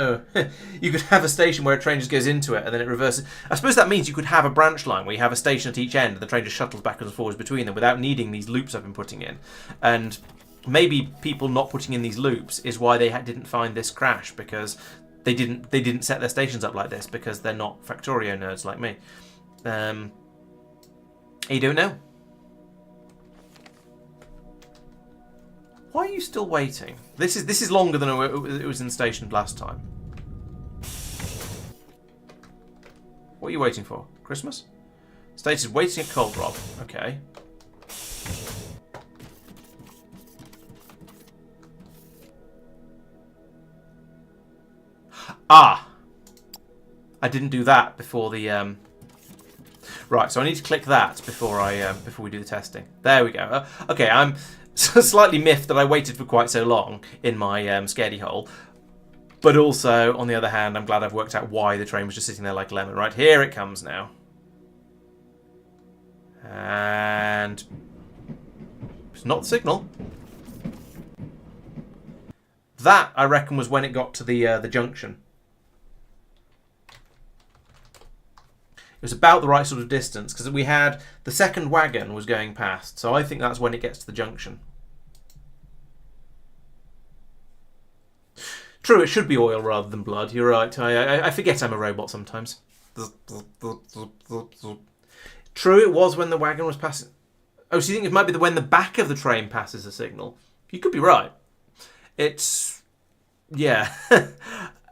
you could have a station where a train just goes into it and then it reverses. I suppose that means you could have a branch line where you have a station at each end and the train just shuttles backwards and forwards between them without needing these loops I've been putting in. And maybe people not putting in these loops is why they didn't find this crash, because they didn't set their stations up like this because they're not Factorio nerds like me. You don't know. Why are you still waiting? This is longer than it was in the station last time. What are you waiting for? Christmas? Stated waiting at Cold Rob. Okay. Ah! I didn't do that before the... Right, so I need to click that before we do the testing. There we go. Okay, I'm... slightly miffed that I waited for quite so long in my scaredy hole, but also, on the other hand, I'm glad I've worked out why the train was just sitting there like a lemon. Right, here it comes now. And... it's not the signal. That, I reckon, was when it got to the junction. It was about the right sort of distance, because we had the second wagon was going past, so I think that's when it gets to the junction. True, it should be oil rather than blood. You're right. I forget I'm a robot sometimes. True, it was when the wagon was passing. Oh, so you think it might be when the back of the train passes a signal? You could be right. It's... yeah.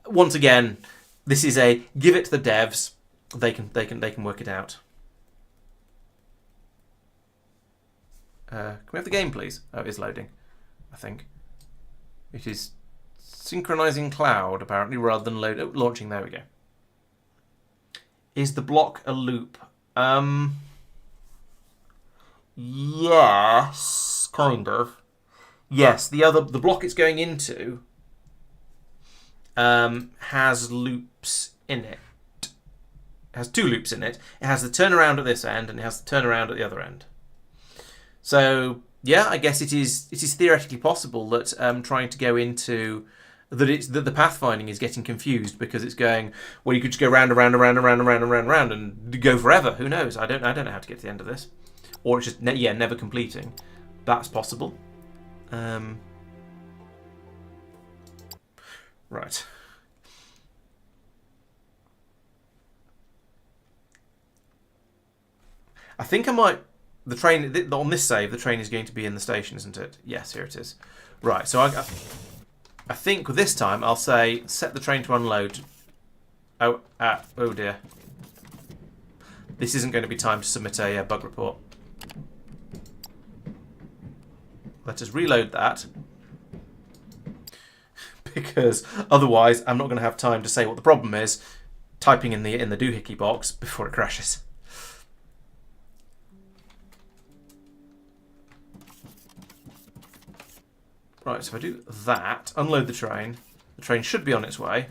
Once again, this is a give it to the devs. They can work it out. Can we have the game, please? Oh, it is loading, I think. It is synchronizing cloud, apparently, rather than launching. There we go. Is the block a loop? Yes, kind of. Yes, the block it's going into has loops in it. It has two loops in it. It has the turnaround at this end and it has the turnaround at the other end. So yeah, I guess it is theoretically possible that trying to go into that the pathfinding is getting confused because it's going, well, you could just go round and round and round and round and round and round and round and go forever. Who knows? I don't know how to get to the end of this, or it's just never completing. That's possible. Right. I think I might... The train... On this save, the train is going to be in the station, isn't it? Yes, here it is. Right, so I think this time I'll say set the train to unload. Oh dear. This isn't going to be time to submit a bug report. Let us reload that. Because otherwise I'm not going to have time to say what the problem is, typing in the doohickey box before it crashes. Right, so if I do that, unload the train should be on its way.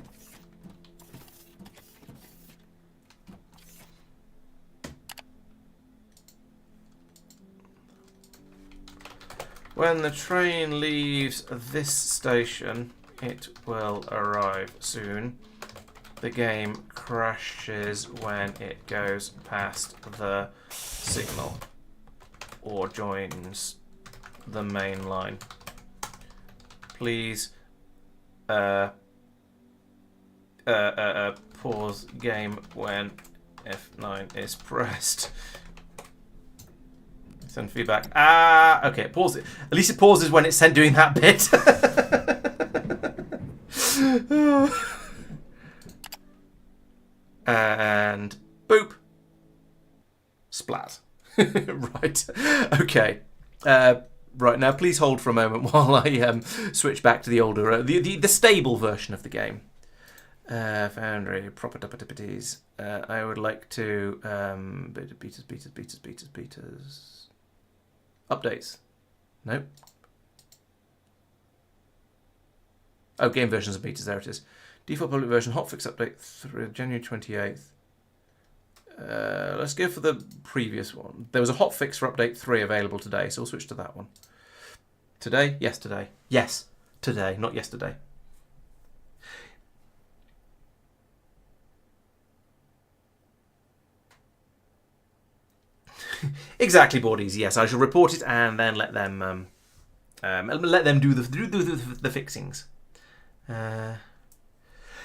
When the train leaves this station, it will arrive soon. The game crashes when it goes past the signal or joins the main line. Please Pause game when F9 is pressed. Send feedback. Okay, pause it. At least it pauses when it's doing that bit. And boop. Splat. Right. Okay. Right, now please hold for a moment while I switch back to the older, the stable version of the game. Foundry, properties. I would like to betas. Updates. No. Oh, game versions of betas. There it is. Default public version hotfix update January 28th. Let's go for the previous one. There was a hotfix for update 3 available today, so we'll switch to that one. Today? Yes, today. Yes, today, not yesterday. Exactly, boardies. Yes, I shall report it and then let them do the fixings.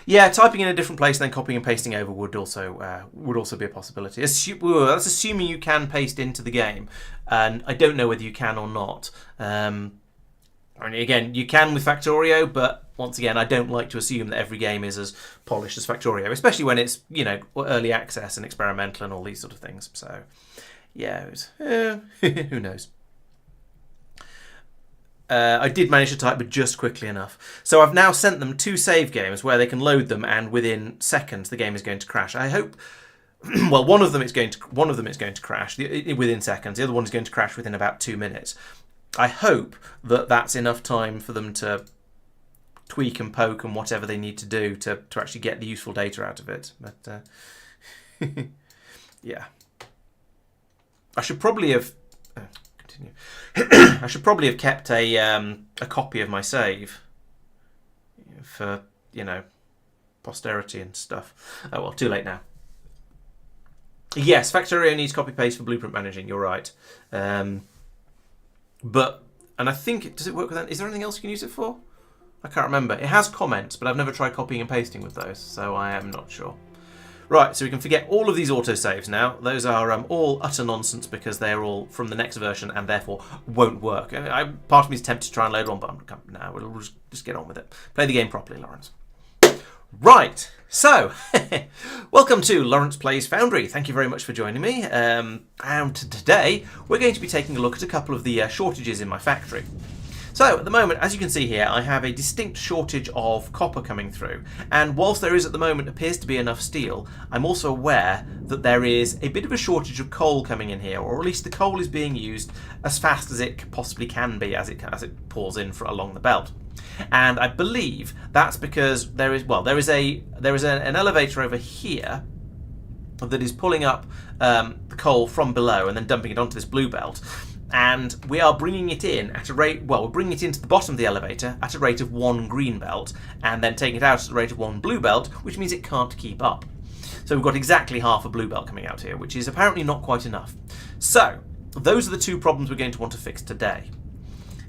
Yeah, typing in a different place and then copying and pasting over would also be a possibility. That's assuming you can paste into the game, and I don't know whether you can or not. I mean, again, you can with Factorio, but once again, I don't like to assume that every game is as polished as Factorio, especially when it's, you know, early access and experimental and all these sort of things. So, yeah, who knows. I did manage to type, but just quickly enough. So I've now sent them 2 save games where they can load them, and within seconds the game is going to crash. I hope. Well, one of them is going to crash within seconds. The other one is going to crash within about 2 minutes. I hope that that's enough time for them to tweak and poke and whatever they need to do to actually get the useful data out of it. But yeah, I should probably have. I should probably have kept a copy of my save for, you know, posterity and stuff. Oh well, too late now. Yes, Factorio needs copy paste for blueprint managing. You're right, but I think does it work with that? Is there anything else you can use it for? I can't remember. It has comments, but I've never tried copying and pasting with those, so I am not sure. Right, so we can forget all of these autosaves now. Those are all utter nonsense because they're all from the next version and therefore won't work. Part of me is tempted to try and load one, but no, we'll just get on with it. Play the game properly, Laurence. Right, so welcome to Laurence Plays Foundry. Thank you very much for joining me. And today we're going to be taking a look at a couple of the shortages in my factory. So, at the moment, as you can see here, I have a distinct shortage of copper coming through. And whilst there is at the moment appears to be enough steel, I'm also aware that there is a bit of a shortage of coal coming in here, or at least the coal is being used as fast as it possibly can be as it pours in along the belt. And I believe that's because there is an elevator over here that is pulling up the coal from below and then dumping it onto this blue belt. And we are bringing it in at a rate, well, we're bringing it into the bottom of the elevator at a rate of 1 green belt, and then taking it out at a rate of 1 blue belt, which means it can't keep up. So we've got exactly half a blue belt coming out here, which is apparently not quite enough. So, those are the 2 problems we're going to want to fix today.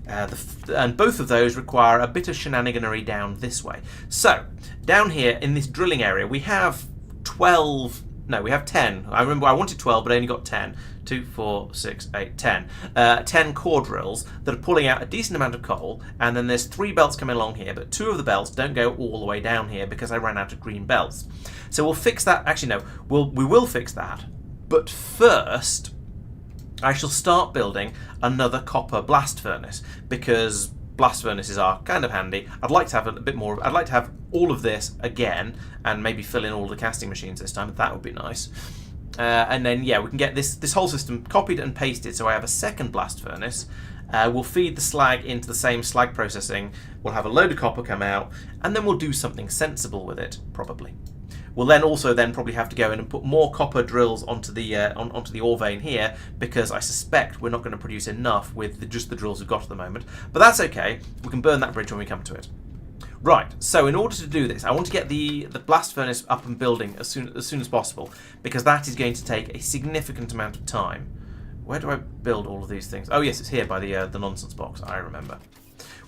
And both of those require a bit of shenaniganery down this way. So, down here in this drilling area, we have 10. I remember I wanted 12, but I only got 10. 2, 4, 6, 8, 10. 10 core drills that are pulling out a decent amount of coal, and then there's 3 belts coming along here, but 2 of the belts don't go all the way down here because I ran out of green belts. So we'll fix that. Actually, no, we will fix that. But first, I shall start building another copper blast furnace, because blast furnaces are kind of handy. I'd like to have a bit more. I'd like to have all of this again, and maybe fill in all the casting machines this time. That would be nice. And then, yeah, we can get this whole system copied and pasted, so I have a second blast furnace. We'll feed the slag into the same slag processing. We'll have a load of copper come out, and then we'll do something sensible with it, probably. We'll then also probably have to go in and put more copper drills onto the ore vein here, because I suspect we're not going to produce enough with just the drills we've got at the moment. But that's okay. We can burn that bridge when we come to it. Right, so in order to do this, I want to get the blast furnace up and building as soon as possible, because that is going to take a significant amount of time. Where do I build all of these things? Oh yes, it's here by the nonsense box, I remember.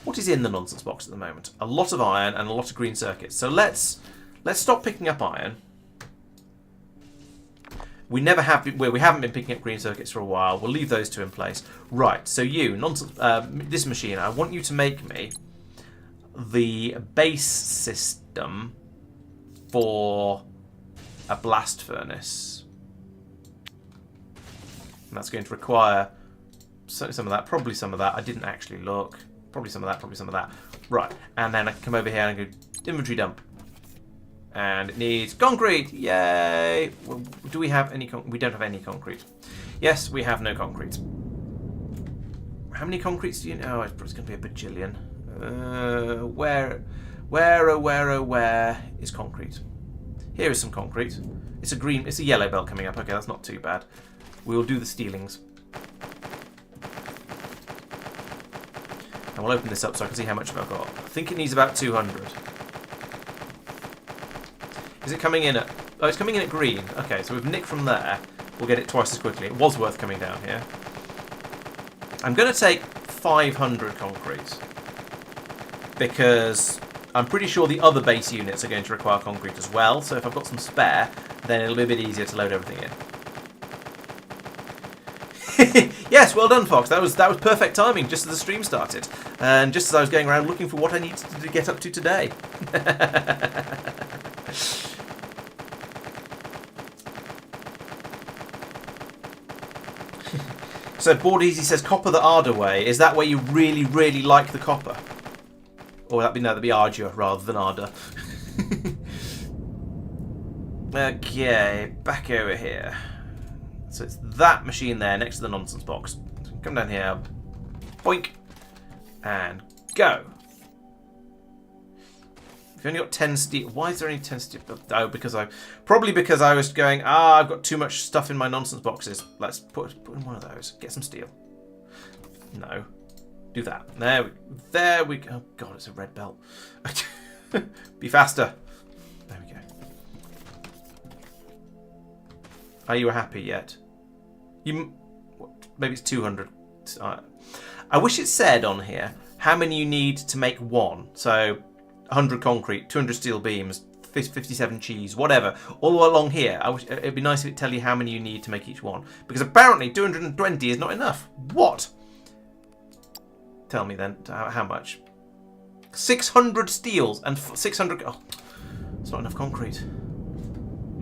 What is in the nonsense box at the moment? A lot of iron and a lot of green circuits. So let's Let's stop picking up iron. We never have. We haven't been picking up green circuits for a while. We'll leave those two in place. Right. So you, this machine, I want you to make me the base system for a blast furnace, and that's going to require certainly some of that, probably some of that. I didn't actually look. Probably some of that. Probably some of that. Right. And then I can come over here and go inventory dump. And it needs concrete. Yay! Well, do we have any we don't have any concrete. Yes, we have no concrete. How many concretes do you know? Oh, it's going to be a bajillion. Where is concrete? Here is some concrete. It's a yellow belt coming up. Okay, that's not too bad. We'll do the stealings. And we'll open this up so I can see how much I've got. I think it needs about 200. Is it coming in at... Oh, it's coming in at green. Okay, so we've nicked from there. We'll get it twice as quickly. It was worth coming down here. I'm going to take 500 concrete. Because I'm pretty sure the other base units are going to require concrete as well. So if I've got some spare, then it'll be a bit easier to load everything in. Yes, well done, Fox. That was perfect timing, just as the stream started. And just as I was going around looking for what I needed to get up to today. So Board Easy says copper the Arda way. Is that where you really, really like the copper? Or that'd be Arda rather than Arda. Okay, back over here. So it's that machine there next to the nonsense box. Come down here. Boink. And go. We've only got 10 steel. Why is there only 10 steel? Oh, probably because I was going, I've got too much stuff in my nonsense boxes. Let's put in one of those. Get some steel. No. Do that. There we go. Oh, God, it's a red belt. Be faster. There we go. Are you happy yet? Maybe it's 200. I wish it said on here how many you need to make one. So 100 concrete, 200 steel beams, 57 cheese, whatever. All along here, it'd be nice if it tell you how many you need to make each one. Because apparently 220 is not enough. What? Tell me then, how much? 600 steels and 600... Oh, it's not enough concrete.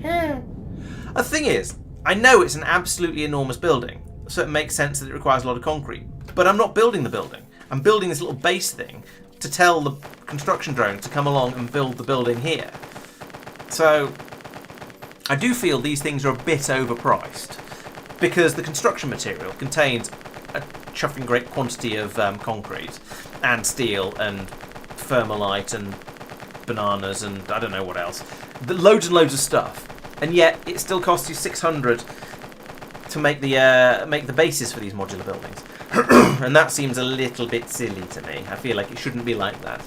The thing is, I know it's an absolutely enormous building, so it makes sense that it requires a lot of concrete. But I'm not building the building. I'm building this little base thing to tell the construction drone to come along and build the building here. So I do feel these things are a bit overpriced because the construction material contains a chuffing great quantity of concrete and steel and thermalite and bananas and I don't know what else. Loads and loads of stuff. And yet it still costs you 600 to make the basis for these modular buildings. And that seems a little bit silly to me. I feel like it shouldn't be like that.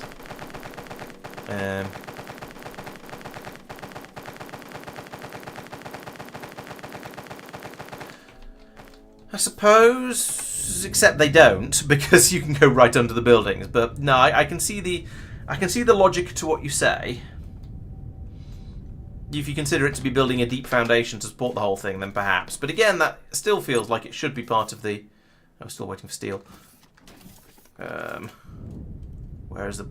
I suppose, except they don't, because you can go right under the buildings. But no, I can see the logic to what you say. If you consider it to be building a deep foundation to support the whole thing, then perhaps. But again, that still feels like it should be part of the... I'm still waiting for steel. Where is the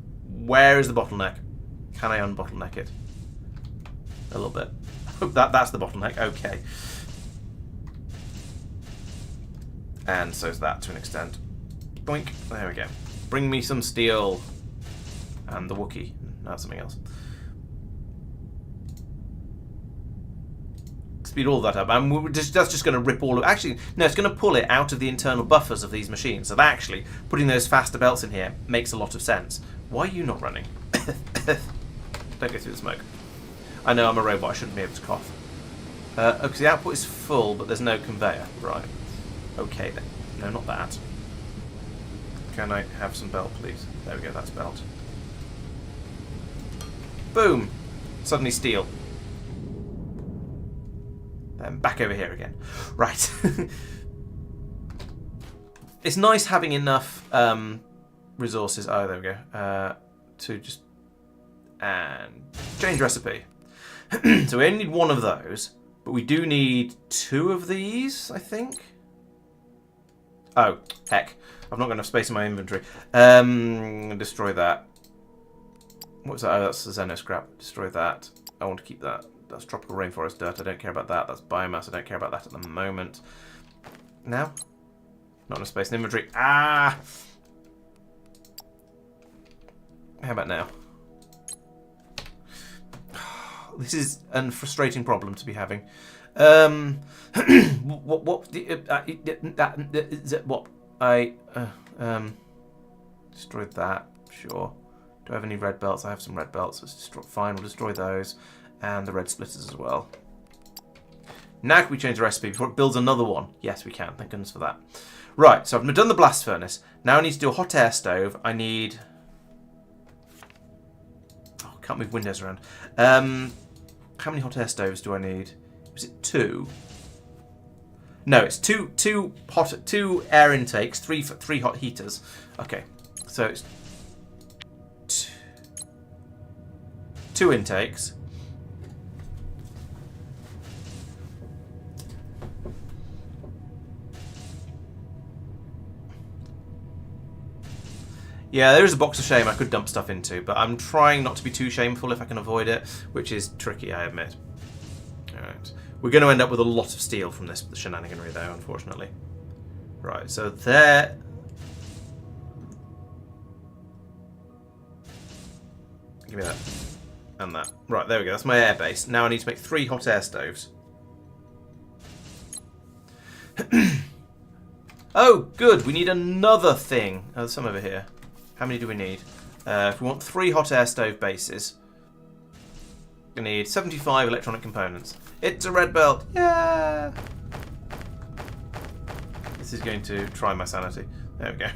bottleneck? Can I unbottleneck it? A little bit. That's the bottleneck. Okay. And so's that to an extent. Boink. There we go. Bring me some steel. And the Wookiee. No, that's something else. Speed all that up, and that's just going to rip all of... Actually, no, it's going to pull it out of the internal buffers of these machines. So that actually, putting those faster belts in here makes a lot of sense. Why are you not running? Don't go through the smoke. I know I'm a robot, I shouldn't be able to cough. Because the output is full, but there's no conveyor. Right. Okay then. No, not that. Can I have some belt, please? There we go, that's belt. Boom! Suddenly steel. Then back over here again. Right. It's nice having enough resources. Oh, there we go. To just... And change recipe. So we only need one of those, but we do need 2 of these, I think. Oh, heck. I've not got enough space in my inventory. Destroy that. What's that? Oh, that's the Xeno scrap. Destroy that. I want to keep that. That's tropical rainforest dirt. I don't care about that. That's biomass. I don't care about that at the moment. Now? Not enough space in inventory. Ah! How about now? This is a frustrating problem to be having. Destroyed that. Sure. Do I have any red belts? I have some red belts. Let's destroy. Fine, we'll destroy those, and the red splitters as well. Now can we change the recipe before it builds another one? Yes, we can. Thank goodness for that. Right. So I've done the blast furnace. Now I need to do a hot air stove. I need. Oh, can't move windows around. How many hot air stoves do I need? Was it 2? No, it's two air intakes, three hot heaters. Okay, so it's 2 intakes. Yeah, there is a box of shame I could dump stuff into, but I'm trying not to be too shameful if I can avoid it, which is tricky, I admit. Alright. We're going to end up with a lot of steel from this shenaniganry, though, unfortunately. Right, so there... Give me that. And that. Right, there we go. That's my air base. Now I need to make 3 hot air stoves. Oh, good. We need another thing. Oh, there's some over here. How many do we need? If we want 3 hot air stove bases, we need 75 electronic components. It's a red belt. Yeah. This is going to try my sanity. There we go.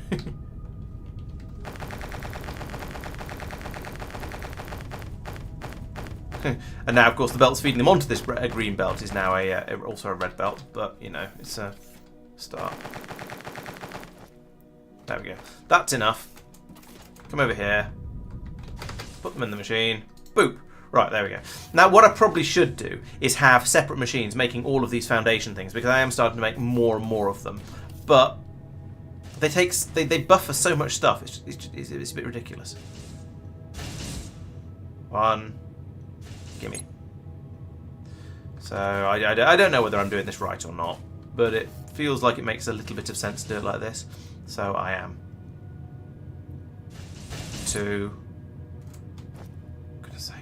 And now, of course, the belt's feeding them onto this green belt is now also a red belt, but, you know, it's a start. There we go. That's enough. Come over here. Put them in the machine. Boop. Right, there we go. Now, what I probably should do is have separate machines making all of these foundation things, because I am starting to make more and more of them. But they buffer so much stuff. It's a bit ridiculous. 1. Gimme. So, I don't know whether I'm doing this right or not, but it feels like it makes a little bit of sense to do it like this. So, I am. 2. Goodness sake.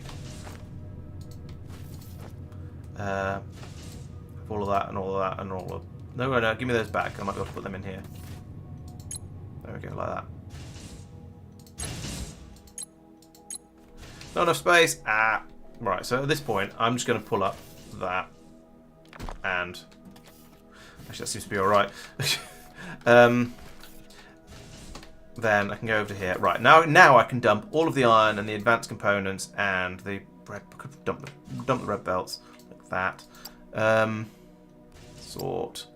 All of that and all of that and all of... No, give me those back. I might be able to put them in here. There we go, like that. Not enough space. Ah. Right, so at this point, I'm just going to pull up that. And... Actually, that seems to be alright. Then I can go over to here. Right, now I can dump all of the iron and the advanced components and the red... Dump the red belts. Like that. Sort.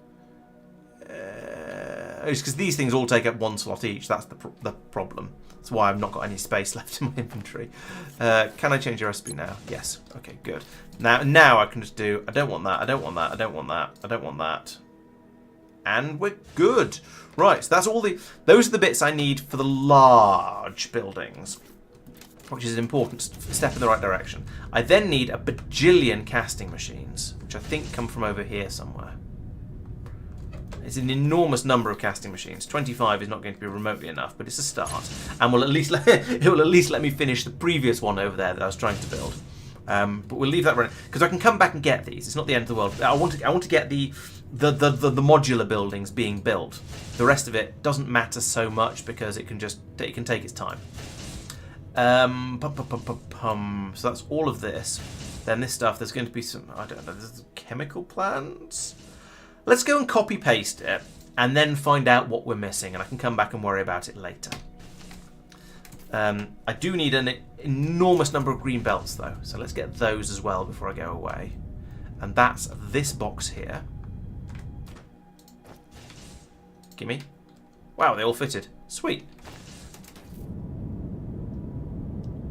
It's because these things all take up 1 slot each. That's the problem. That's why I've not got any space left in my inventory. Can I change the recipe now? Yes. Okay, good. Now I can just do... I don't want that. I don't want that. I don't want that. I don't want that. And we're good. Right, so that's all the... Those are the bits I need for the large buildings, which is an important step in the right direction. I then need a bajillion casting machines, which I think come from over here somewhere. It's an enormous number of casting machines. 25 is not going to be remotely enough, but it's a start, and will at least it will at least let me finish the previous one over there that I was trying to build. But we'll leave that running because I can come back and get these. It's not the end of the world. I want to get the modular buildings being built. The rest of it doesn't matter so much because it can take its time. So that's all of this. Then this stuff. There's going to be some, I don't know, there's chemical plants. Let's go and copy paste it and then find out what we're missing, and I can come back and worry about it later. I do need an enormous number of green belts though, so let's get those as well before I go away. And that's this box here. Gimme. Wow, they all fitted. Sweet.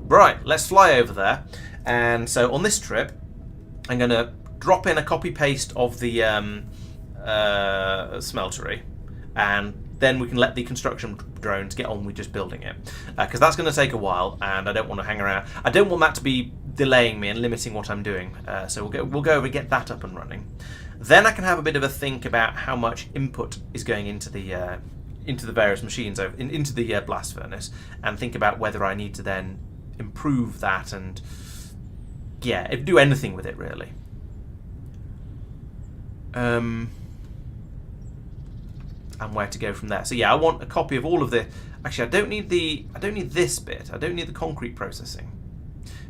Right, let's fly over there. And so on this trip, I'm going to drop in a copy-paste of the smeltery, and then we can let the construction drones get on with just building it. Because that's going to take a while, and I don't want to hang around. I don't want that to be delaying me and limiting what I'm doing. So we'll go over and get that up and running. Then I can have a bit of a think about how much input is going into the various machines, into the blast furnace, and think about whether I need to then improve that and, yeah, do anything with it really. And where to go from there. So yeah, I want a copy of all of the. Actually, I don't need this bit. I don't need the concrete processing,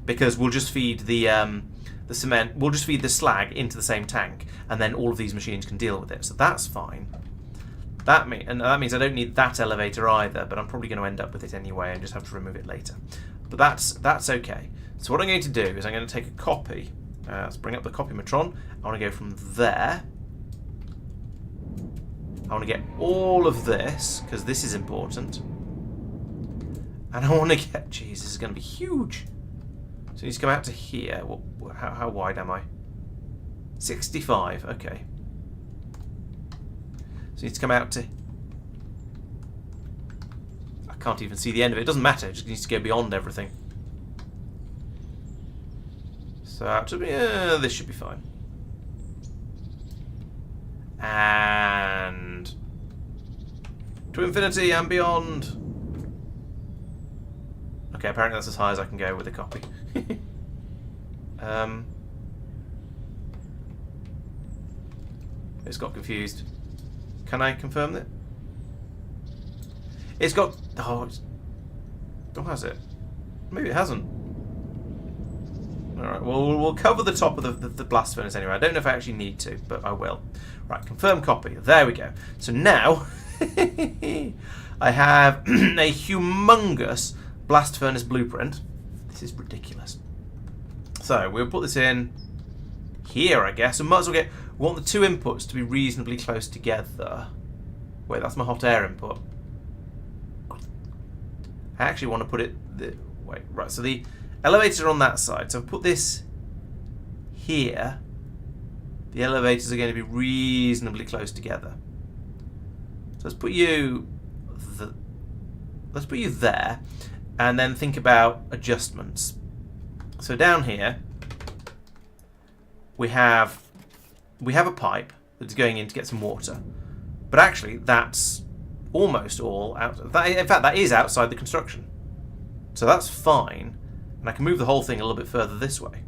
because we'll just feed the cement. We'll just feed the slag into the same tank, and then all of these machines can deal with it. So that's fine. That means I don't need that elevator either. But I'm probably going to end up with it anyway, and just have to remove it later. But that's okay. So what I'm going to do is I'm going to take a copy. Let's bring up the copymatron. I want to go from there. I want to get all of this, because this is important. And I want to get... Jeez, this is going to be huge. So it needs to come out to here. How wide am I? 65, okay. So it needs to come out to... I can't even see the end of it. It doesn't matter. It just needs to go beyond everything. So out to... this should be fine. And to infinity and beyond. Okay, apparently that's as high as I can go with a copy. It's got confused. Can I confirm that? It's got... Oh, has it? Maybe it hasn't. Alright, well, we'll cover the top of the blast furnace anyway. I don't know if I actually need to, but I will. Right, confirm copy. There we go. So now, I have a humongous blast furnace blueprint. This is ridiculous. So, we'll put this in here, I guess. We might as well get... We want the two inputs to be reasonably close together. Wait, that's my hot air input. I actually want to put it... Wait, right, so the... elevators are on that side, so I've put this here. The elevators are going to be reasonably close together. So let's put you there, and then think about adjustments. So down here, we have a pipe that's going in to get some water, but actually that's almost all out. In fact, that is outside the construction, so that's fine. And I can move the whole thing a little bit further this way.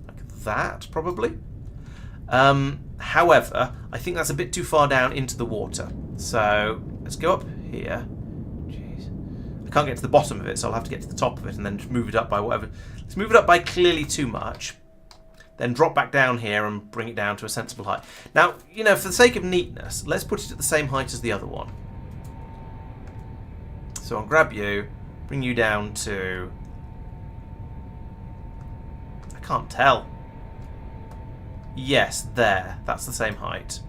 Like that, probably. However, I think that's a bit too far down into the water. So, let's go up here. Jeez. I can't get to the bottom of it, so I'll have to get to the top of it and then just move it up by whatever. Let's move it up by clearly too much. Then drop back down here and bring it down to a sensible height. Now, you know, for the sake of neatness, let's put it at the same height as the other one. So I'll grab you. Bring you down to... I can't tell. Yes, there. That's the same height.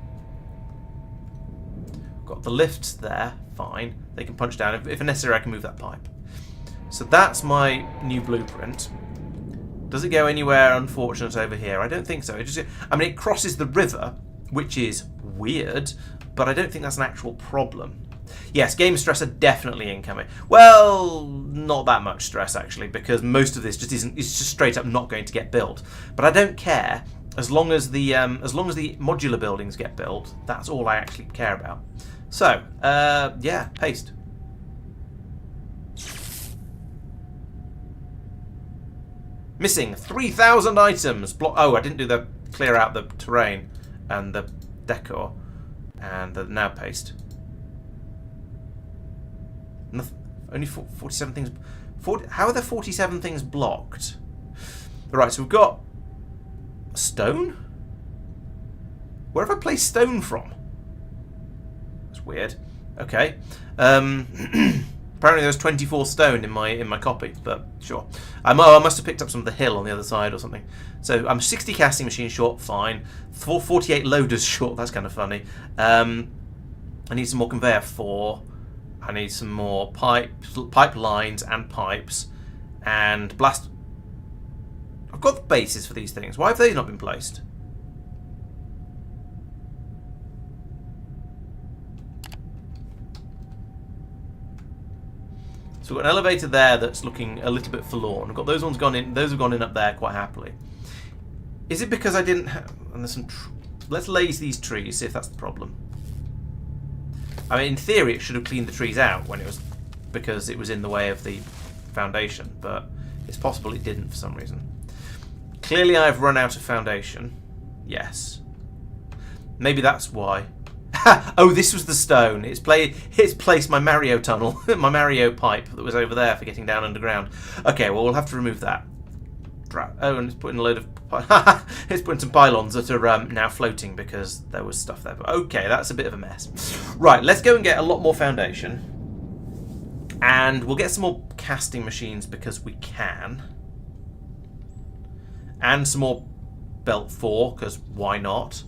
Got the lifts there. Fine. They can punch down. If necessary, I can move that pipe. So that's my new blueprint. Does it go anywhere unfortunate over here? I don't think so. It crosses the river, which is weird, but I don't think that's an actual problem. Yes, game stress are definitely incoming. Well, not that much stress actually, because most of this just isn't. It's just straight up not going to get built. But I don't care as long as the modular buildings get built. That's all I actually care about. So, yeah, paste. Missing 3,000 items. Oh, I didn't do the clear out the terrain and the decor and the now paste. Only 47 things. How are there 47 things blocked? Right, so we've got stone. Where have I placed stone from? That's weird. Okay. Apparently there was 24 stone in my copy, but sure. I must have picked up some of the hill on the other side or something. So I'm 60 casting machines short. Fine. 48 loaders short. That's kind of funny. I need some more conveyor 4. I need some more pipelines and pipes and blast. got the bases for these things. Why have they not been placed? So we've got an elevator there that's looking a little bit forlorn. We've got those ones gone in. Those have gone in up there quite happily. Is it because I didn't have... And there's some... Let's laze these trees, see if that's the problem. I mean, in theory, it should have cleaned the trees out when it was... Because it was in the way of the foundation. But it's possible it didn't for some reason. Clearly, I've run out of foundation. Yes. Maybe that's why. Oh, this was the stone. It's placed my Mario tunnel, my Mario pipe that was over there for getting down underground. Okay, well, we'll have to remove that. Oh, and it's putting a load of... it's putting some pylons that are now floating because there was stuff there. But okay, that's a bit of a mess. Right, let's go and get a lot more foundation. And we'll get some more casting machines because we can. And some more belt 4, because why not?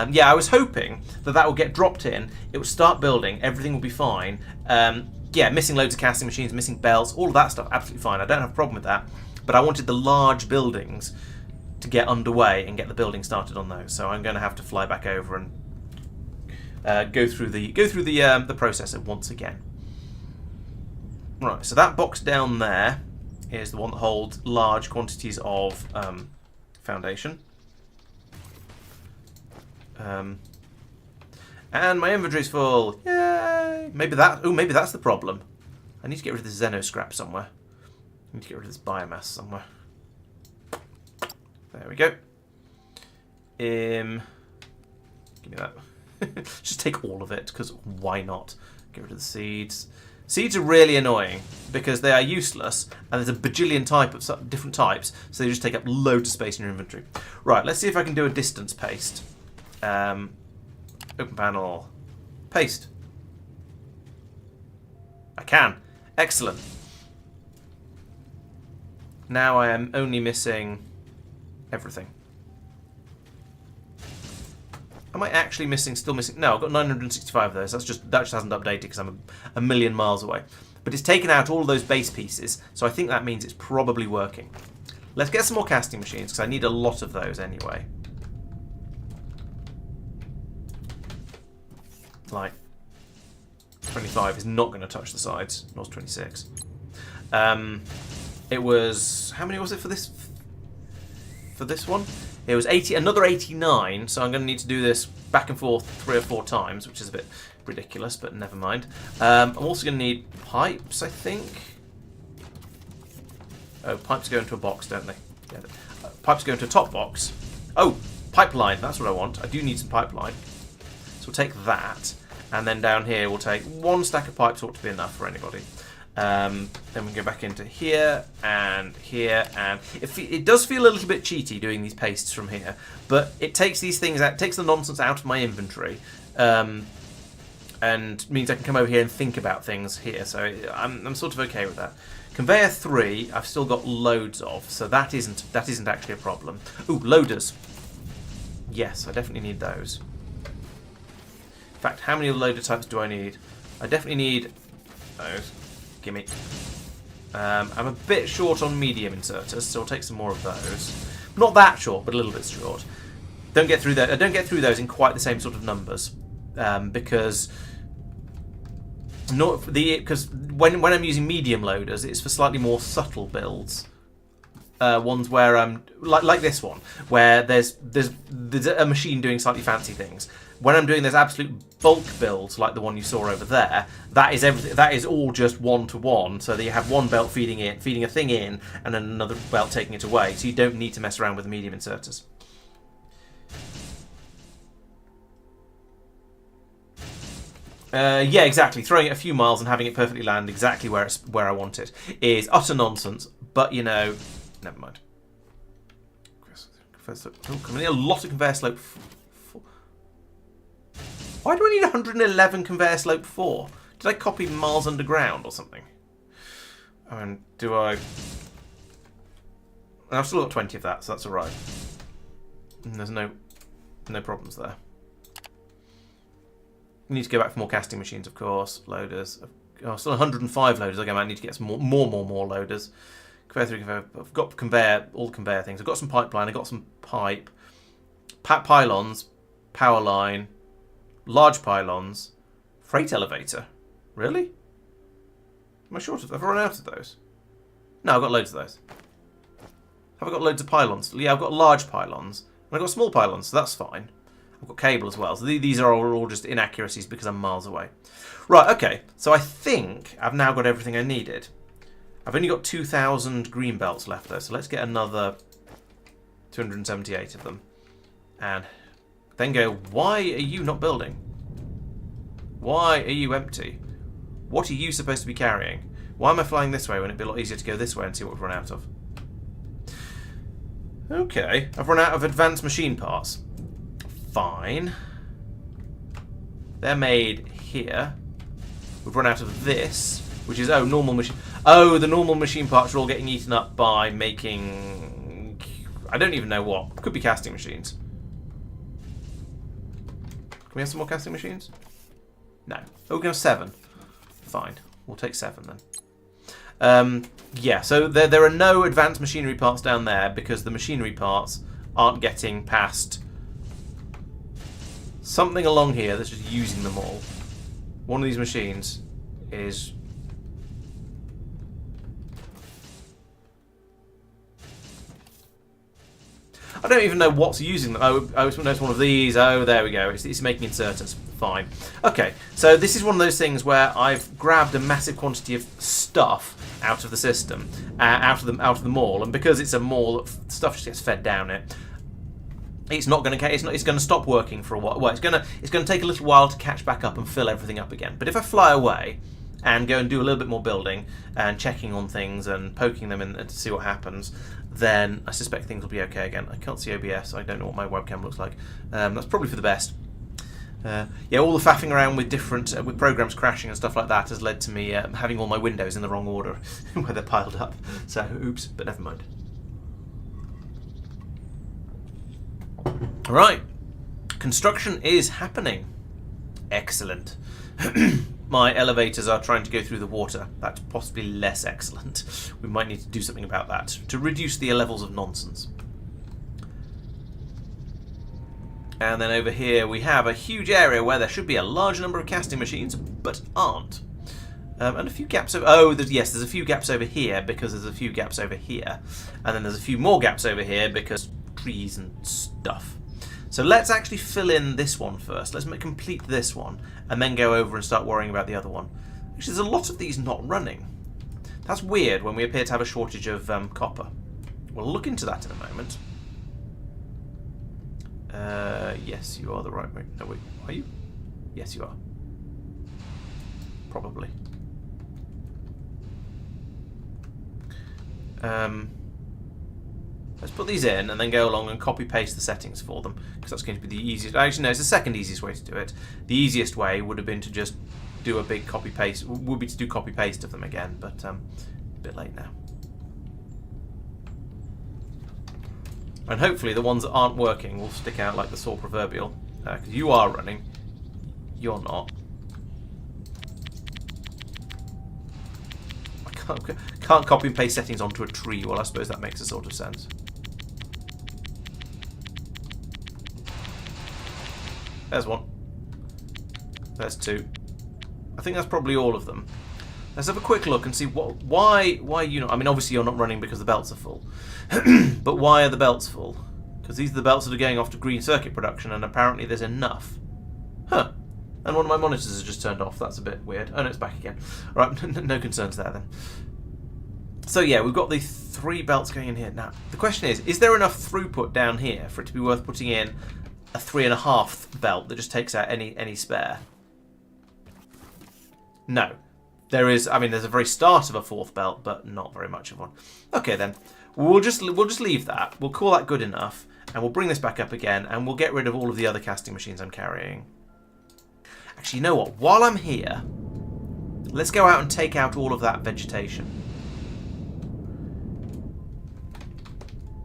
Yeah, I was hoping that that would get dropped in, it would start building, everything will be fine. Yeah, missing loads of casting machines, missing belts, all of that stuff, absolutely fine. I don't have a problem with that. But I wanted the large buildings to get underway and get the building started on those. So I'm going to have to fly back over and go through the processor once again. Right, so that box down there is the one that holds large quantities of foundation. And my inventory's full. Yay! Maybe that's the problem. I need to get rid of this Xeno scrap somewhere. I need to get rid of this biomass somewhere. There we go. Give me that. Just take all of it, because why not? Get rid of the seeds. Seeds are really annoying because they are useless, and there's a bajillion different types, so they just take up loads of space in your inventory. Right, let's see if I can do a distance paste. Open panel. Paste. I can. Excellent. Now I am only missing everything. Am I actually still missing? No, I've got 965 of those. That just hasn't updated because I'm a million miles away. But it's taken out all of those base pieces, so I think that means it's probably working. Let's get some more casting machines because I need a lot of those anyway. Like 25 is not going to touch the sides. Nor 26. It was, how many was it for this? For this one, it was another 89. So I'm going to need to do this back and forth 3 or 4 times, which is a bit ridiculous, but never mind. I'm also going to need pipes, I think. Oh, pipes go into a box, don't they? Yeah, pipes go into a top box. Oh, pipeline. That's what I want. I do need some pipeline. So we'll take that, and then down here we'll take 1 stack of pipes. Ought to be enough for anybody. Then we go back into here, and it does feel a little bit cheaty doing these pastes from here, but it takes these things out, takes the nonsense out of my inventory, and means I can come over here and think about things here. So I'm sort of okay with that. Conveyor 3, I've still got loads of, so that isn't actually a problem. Ooh, loaders. Yes, I definitely need those. In fact, how many loader types do I need? I definitely need those. Gimme. I'm a bit short on medium inserters, so I'll take some more of those. Not that short, but a little bit short. Don't get through that. I don't get through those in quite the same sort of numbers, because when I'm using medium loaders, it's for slightly more subtle builds. Ones where like this one, where there's a machine doing slightly fancy things. When I'm doing those absolute bulk builds, like the one you saw over there, that is everything. That is all just 1-to-1, so that you have one belt feeding a thing in, and then another belt taking it away. So you don't need to mess around with the medium inserters. Yeah, exactly. Throwing it a few miles and having it perfectly land exactly where I want it is utter nonsense. But you know, never mind. Oh, coming in a lot of conveyor slope. Why do I need 111 conveyor slope 4? Did I copy miles underground or something? I mean, do I... I've still got 20 of that, so that's alright. There's no problems there. Need to go back for more casting machines, of course. Loaders. Oh, still 105 loaders. Okay, I might need to get some more loaders. Conveyor 3, conveyor. I've got conveyor, all the conveyor things. I've got some pipeline. I've got some pipe. Pylons. Power line. Large pylons. Freight elevator. Really? Am I short of? Have I run out of those? No, I've got loads of those. Have I got loads of pylons? Yeah, I've got large pylons. And I've got small pylons, so that's fine. I've got cable as well. So these are all just inaccuracies because I'm miles away. Right, okay. So I think I've now got everything I needed. I've only got 2,000 green belts left though, so let's get another 278 of them. And then go, why are you not building? Why are you empty? What are you supposed to be carrying? Why am I flying this way when it'd be a lot easier to go this way and see what we've run out of? Okay, I've run out of advanced machine parts. Fine. They're made here. We've run out of this, which is, oh, normal machine. Oh, the normal machine parts are all getting eaten up by making... I don't even know what. Could be casting machines. Can we have some more casting machines? No. Oh, we can have 7. Fine. We'll take 7 then. Yeah, so there are no advanced machinery parts down there because the machinery parts aren't getting past something along here that's just using them all. One of these machines is... I don't even know what's using them. Oh, it's one of these. Oh, there we go. It's making inserters. Fine. Okay, so this is one of those things where I've grabbed a massive quantity of stuff out of the system, out of the mall, and because it's a mall, stuff just gets fed down it. It's not going to. It's going to stop working for a while. Well, it's going to take a little while to catch back up and fill everything up again. But if I fly away and go and do a little bit more building and checking on things and poking them in to see what happens, then I suspect things will be okay again. I can't see OBS. I don't know what my webcam looks like. That's probably for the best. Yeah, all the faffing around with different with programs crashing and stuff like that has led to me having all my windows in the wrong order where they're piled up. So, oops, but never mind. All right, construction is happening. Excellent. My elevators are trying to go through the water. That's possibly less excellent. We might need to do something about that to reduce the levels of nonsense. And then over here we have a huge area where there should be a large number of casting machines, but aren't. And a few gaps over... Oh, yes, there's a few gaps over here because there's a few gaps over here. And then there's a few more gaps over here because trees and stuff. So let's actually fill in this one first. Let's complete this one and then go over and start worrying about the other one. Actually, there's a lot of these not running. That's weird when we appear to have a shortage of copper. We'll look into that in a moment. Yes, you are the right way. No, wait, are you? Yes, you are. Probably. Let's put these in and then go along and copy-paste the settings for them, because that's going to be the easiest. Actually, no, it's the second easiest way to do it. The easiest way would have been to just do a big copy-paste. Would be to do copy-paste of them again, but a bit late now. And hopefully the ones that aren't working will stick out like the saw proverbial. Because you are running. You're not. I can't copy and paste settings onto a tree. Well, I suppose that makes a sort of sense. There's one. There's 2. I think that's probably all of them. Let's have a quick look and see why you not. I mean, obviously you're not running because the belts are full. But why are the belts full? Because these are the belts that are going off to green circuit production, and apparently there's enough. Huh. And one of my monitors has just turned off. That's a bit weird. Oh no, it's back again. All right, no concerns there then. So yeah, we've got the 3 belts going in here. Now, the question is there enough throughput down here for it to be worth putting in a 3.5 belt that just takes out any spare? No. There is, I mean, there's a very start of a 4th belt, but not very much of one. Okay then, we'll just leave that. We'll call that good enough, and we'll bring this back up again, and we'll get rid of all of the other casting machines I'm carrying. Actually, you know what? While I'm here, let's go out and take out all of that vegetation.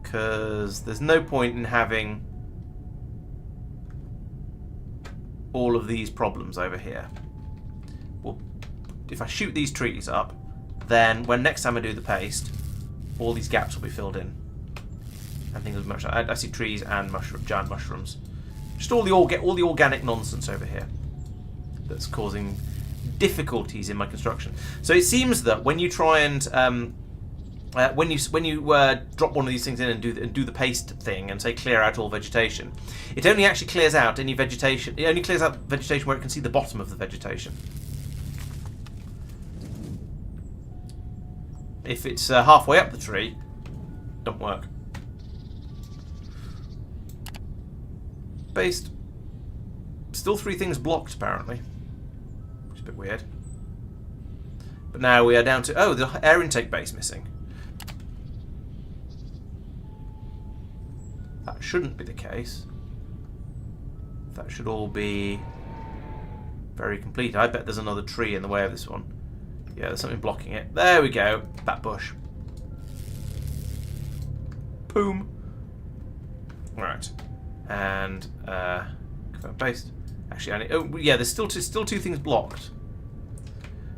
Because there's no point in having all of these problems over here. Well, if I shoot these trees up, then when next time I do the paste, all these gaps will be filled in. And things will be much. I see trees and giant mushrooms. Just all the organic nonsense over here that's causing difficulties in my construction. So it seems that when you try and when you drop one of these things in and do the paste thing and say clear out all vegetation, it only actually clears out any vegetation. It only clears out vegetation where it can see the bottom of the vegetation. If it's halfway up the tree, don't work. Based. Still 3 things blocked apparently. Which is a bit weird. But now we are down to... Oh, the air intake base missing. That shouldn't be the case. That should all be very complete. I bet there's another tree in the way of this one. Yeah, there's something blocking it. There we go. That bush. Boom. Right. And confirm paste. Actually, oh yeah, there's still two things blocked.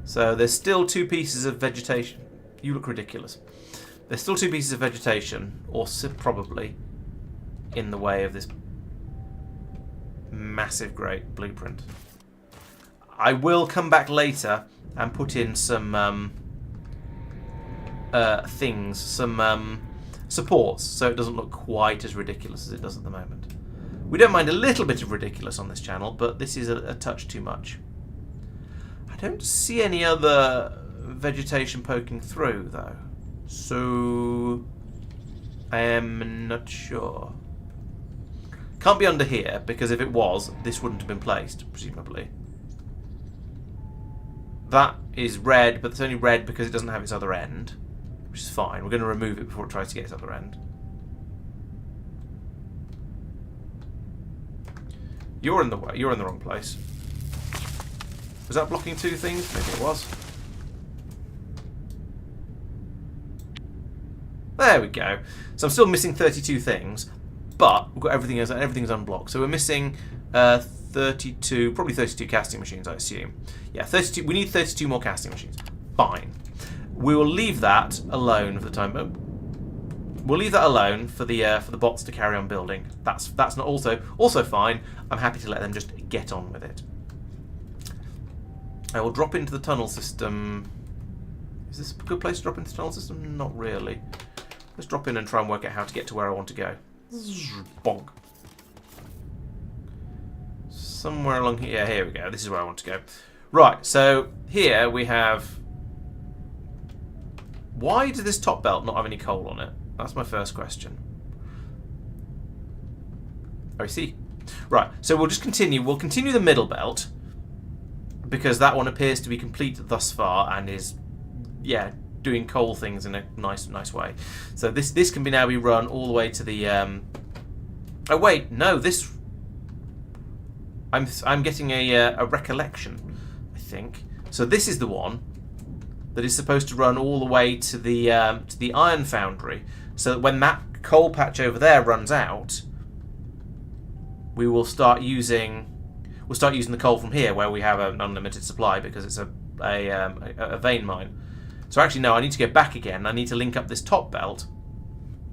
So there's still 2 pieces of vegetation. You look ridiculous. There's still 2 pieces of vegetation, or probably, in the way of this massive, great blueprint. I will come back later and put in some things, some supports, so it doesn't look quite as ridiculous as it does at the moment. We don't mind a little bit of ridiculous on this channel, but this is a touch too much. I don't see any other vegetation poking through, though, so I am not sure. Can't be under here, because if it was, this wouldn't have been placed, presumably. That is red, but it's only red because it doesn't have its other end, which is fine. We're going to remove it before it tries to get its other end. You're in the way. You're in the wrong place. Was that blocking 2 things? Maybe it was. There we go. So I'm still missing 32 things, but we've got everything's unblocked. So we're missing 32, probably 32 casting machines, I assume. Yeah, 32. We need 32 more casting machines. Fine. We will leave that alone for the time. We'll leave that alone for the bots to carry on building. That's not also fine. I'm happy to let them just get on with it. I will drop into the tunnel system. Is this a good place to drop into the tunnel system? Not really. Let's drop in and try and work out how to get to where I want to go. Bonk. Somewhere along here. Yeah, here we go. This is where I want to go. Right, so here we have... Why does this top belt not have any coal on it? That's my first question. Oh, I see. Right, so we'll just continue. We'll continue the middle belt, because that one appears to be complete thus far and is, yeah, doing coal things in a nice way. So this can now be run all the way to the... Oh, wait, no, this... I'm getting a recollection, I think. So this is the one that is supposed to run all the way to the iron foundry, so that when that coal patch over there runs out, we will start using the coal from here, where we have an unlimited supply because it's a vein mine. So actually, no, I need to go back again. I need to link up this top belt,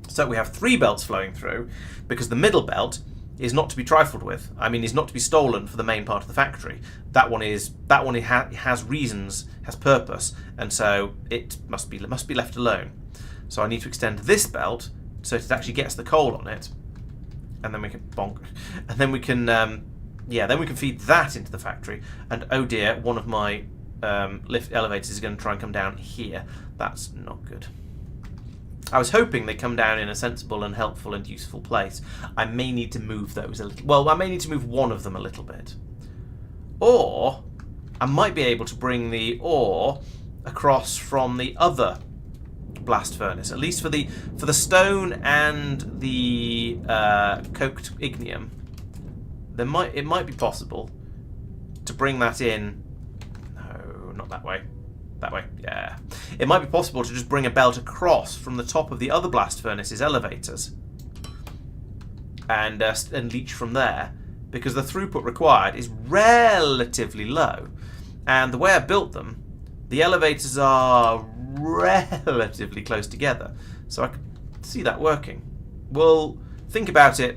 so we have 3 belts flowing through, because the middle belt is not to be trifled with. I mean, is not to be stolen for the main part of the factory. That one has reasons, has purpose, and so it must be left alone. So I need to extend this belt so it actually gets the coal on it, and then we can bonk, and then we can then we can feed that into the factory. And oh dear, one of my lift elevators is going to try and come down here. That's not good. I was hoping they'd come down in a sensible and helpful and useful place. I may need to move those a little. Well, I may need to move one of them a little bit. Or I might be able to bring the ore across from the other blast furnace, at least for the stone and the coked ignium. It might be possible to bring that in. No, not that way. That way, yeah. It might be possible to just bring a belt across from the top of the other blast furnace's elevators and leach from there, because the throughput required is relatively low. And the way I built them, the elevators are relatively close together. So I can see that working. We'll think about it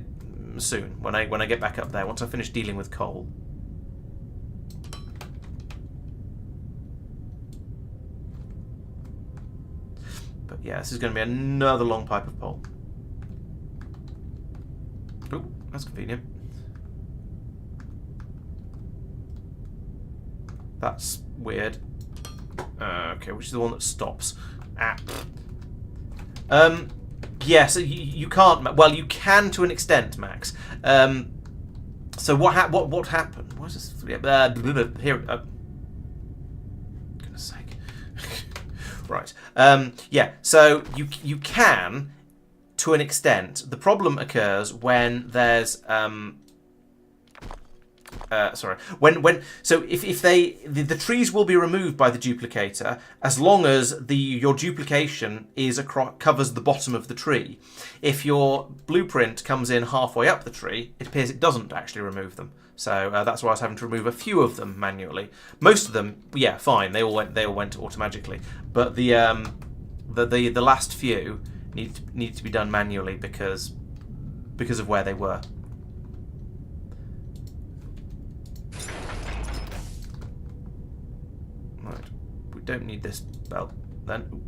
soon when I get back up there, once I finish dealing with coal. But yeah, this is going to be another long pipe of pole. Oh, that's convenient. That's weird. Okay, which is the one that stops? Yeah, so you can't. Well, you can to an extent, Max. So what happened? What is this? Here. Goodness sake. Right. Yeah. So you can to an extent. The problem occurs when there's so if the trees will be removed by the duplicator as long as your duplication covers the bottom of the tree. If your blueprint comes in halfway up the tree, it appears it doesn't actually remove them. So that's why I was having to remove a few of them manually. Most of them, yeah, fine. They all went automatically, but the last few need to be done manually because of where they were. Don't need this belt then.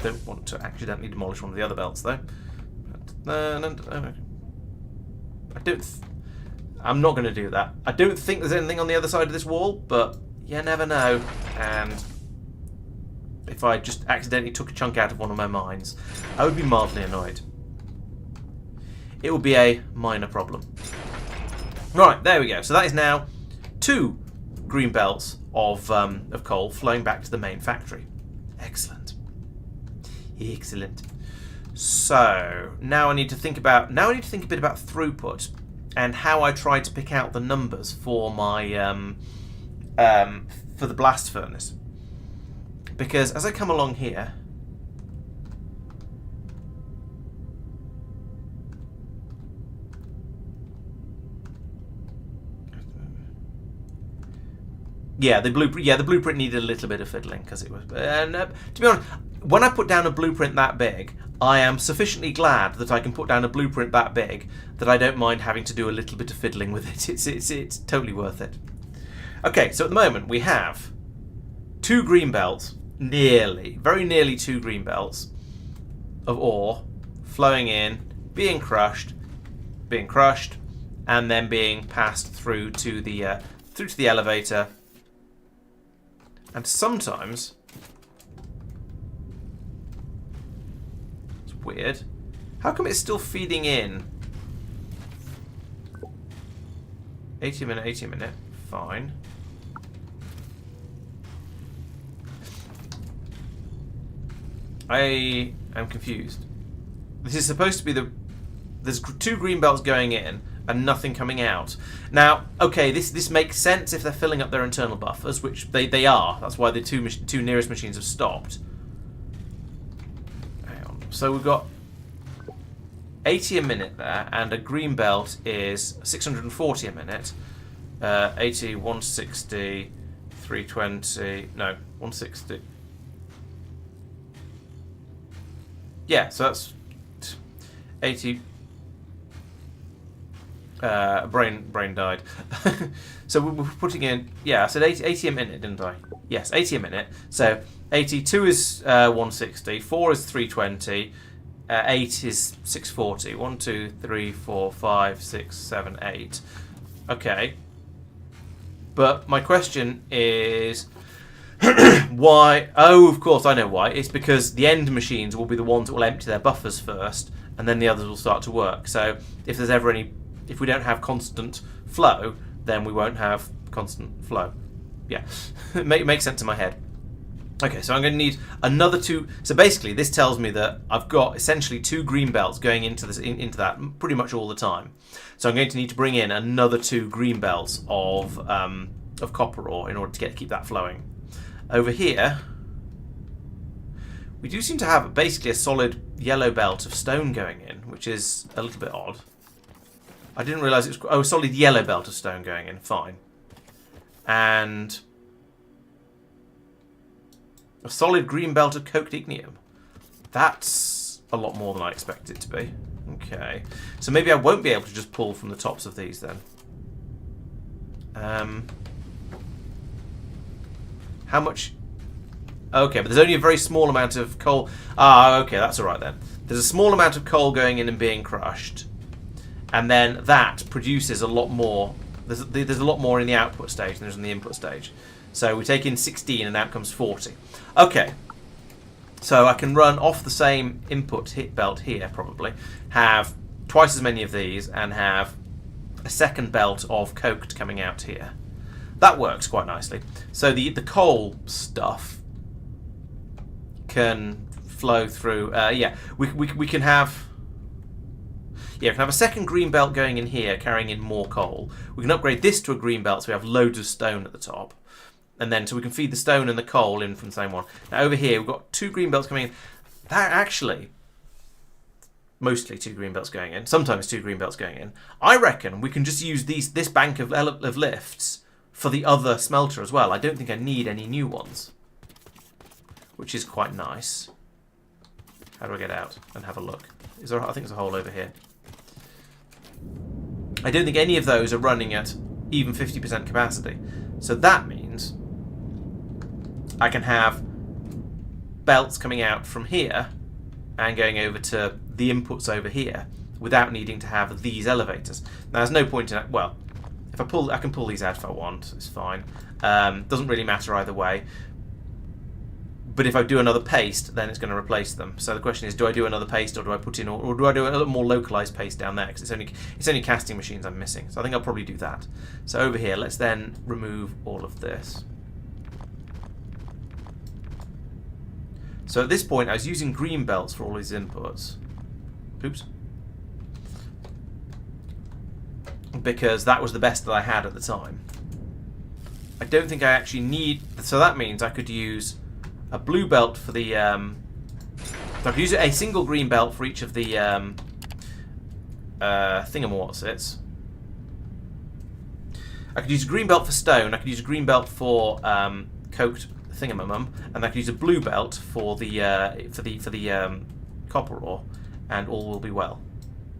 Don't want to accidentally demolish one of the other belts though. I'm not going to do that. I don't think there's anything on the other side of this wall, but you never know. And if I just accidentally took a chunk out of one of my mines, I would be mildly annoyed. It would be a minor problem. Right, there we go. So that is now 2 green belts of coal flowing back to the main factory. Excellent. Excellent. So now I need to think a bit about throughput and how I try to pick out the numbers for my for the blast furnace. Because as I come along here, yeah, the blueprint needed a little bit of fiddling because it was. And to be honest, when I put down a blueprint that big, I am sufficiently glad that I can put down a blueprint that big that I don't mind having to do a little bit of fiddling with it. It's totally worth it. Okay, so at the moment we have 2 green belts, very nearly 2 green belts of ore flowing in, being crushed, and then being passed through to the elevator. And sometimes, it's weird. How come it's still feeding in? 80 a minute, fine. I am confused. This is supposed to be there's 2 green belts going in and nothing coming out. Now, okay, this makes sense if they're filling up their internal buffers, which they are. That's why the two nearest machines have stopped. Hang on. So we've got 80 a minute there, and a green belt is 640 a minute. 80, 160, 320, no, 160. Yeah, so that's 80. Brain died. So we're putting in, yeah, I said 80 a minute, didn't I? Yes, 80 a minute. So 82 is 160, 4 is 320, 8 is 640. 1, 2, 3, 4, 5, 6, 7, 8. Okay. But my question is why? Oh, of course, I know why. It's because the end machines will be the ones that will empty their buffers first, and then the others will start to work. So if there's ever if we don't have constant flow, then we won't have constant flow. Yeah, it makes sense in my head. Okay, so I'm going to need another 2. So basically, this tells me that I've got essentially 2 green belts going into that pretty much all the time. So I'm going to need to bring in another 2 green belts of copper ore in order to keep that flowing. Over here, we do seem to have basically a solid yellow belt of stone going in, which is a little bit odd. I didn't realise it was... Oh, a solid yellow belt of stone going in. Fine. And a solid green belt of coked ignium. That's a lot more than I expected it to be. Okay. So maybe I won't be able to just pull from the tops of these then. How much? Okay, but there's only a very small amount of coal. Ah, okay, that's alright then. There's a small amount of coal going in and being crushed. And then that produces a lot more. There's a lot more in the output stage than there's in the input stage. So we take in 16 and out comes 40. Okay. So I can run off the same input hit belt here, probably. Have twice as many of these and have a second belt of coked coming out here. That works quite nicely. So the coal stuff can flow through. Yeah, we can have. Yeah, we can have a second green belt going in here, carrying in more coal. We can upgrade this to a green belt, so we have loads of stone at the top, and then so we can feed the stone and the coal in from the same one. Now over here we've got 2 green belts coming in. That actually. Mostly 2 green belts going in. Sometimes 2 green belts going in. I reckon we can just use this bank of lifts for the other smelter as well. I don't think I need any new ones, which is quite nice. How do I get out and have a look? I think there's a hole over here. I don't think any of those are running at even 50% capacity. So that means I can have belts coming out from here and going over to the inputs over here without needing to have these elevators. Now there's no point in it. Well, if I can pull these out if I want. It's fine. Doesn't really matter either way. But if I do another paste, then it's going to replace them. So the question is, do I do another paste, or do I put in, or do I do a little more localized paste down there? Because it's only casting machines I'm missing. So I think I'll probably do that. So over here, let's then remove all of this. So at this point, I was using green belts for all these inputs. Oops. Because that was the best that I had at the time. I don't think I actually need. So that means I could use a blue belt for the. So I could use a single green belt for each of the thingamawhatsits. I could use a green belt for stone. I could use a green belt for coked thingamamum, and I could use a blue belt for the copper ore, and all will be well.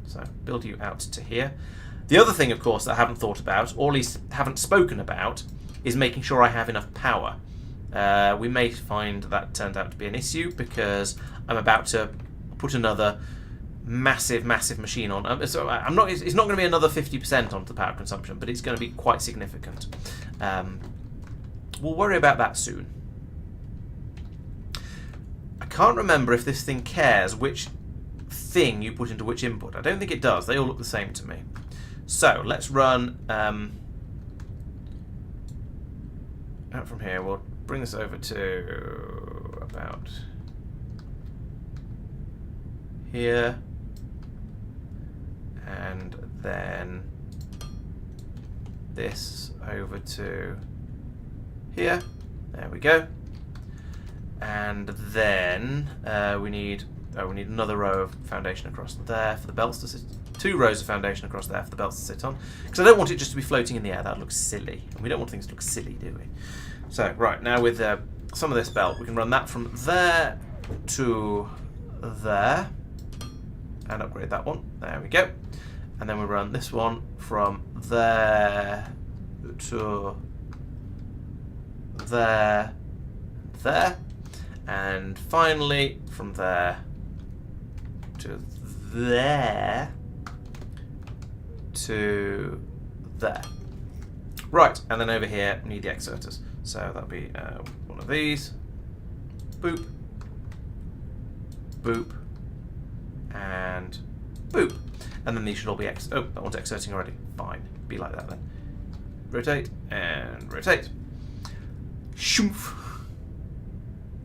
So build you out to here. The other thing, of course, that I haven't thought about, or at least haven't spoken about, is making sure I have enough power. We may find that turned out to be an issue because I'm about to put another massive machine on. So I'm not. It's not going to be another 50% onto the power consumption, but it's going to be quite significant. We'll worry about that soon. I can't remember if this thing cares which thing you put into which input. I don't think it does. They all look the same to me. So let's run out from here. We'll bring this over to about here, and then this over to here. There we go. And then we need another row of foundation across there for the belts to sit. 2 rows of foundation across there for the belts to sit on, because I don't want it just to be floating in the air. That looks silly, and we don't want things to look silly, do we? So right now with some of this belt, we can run that from there to there and upgrade that one. There we go. And then we run this one from there to there, and finally from there to there to there. Right, and then over here we need the exerters. So that'll be one of these. Boop. Boop. And boop. And then these should all be oh, that one's exerting already. Fine. Be like that then. Rotate and rotate. Shoof.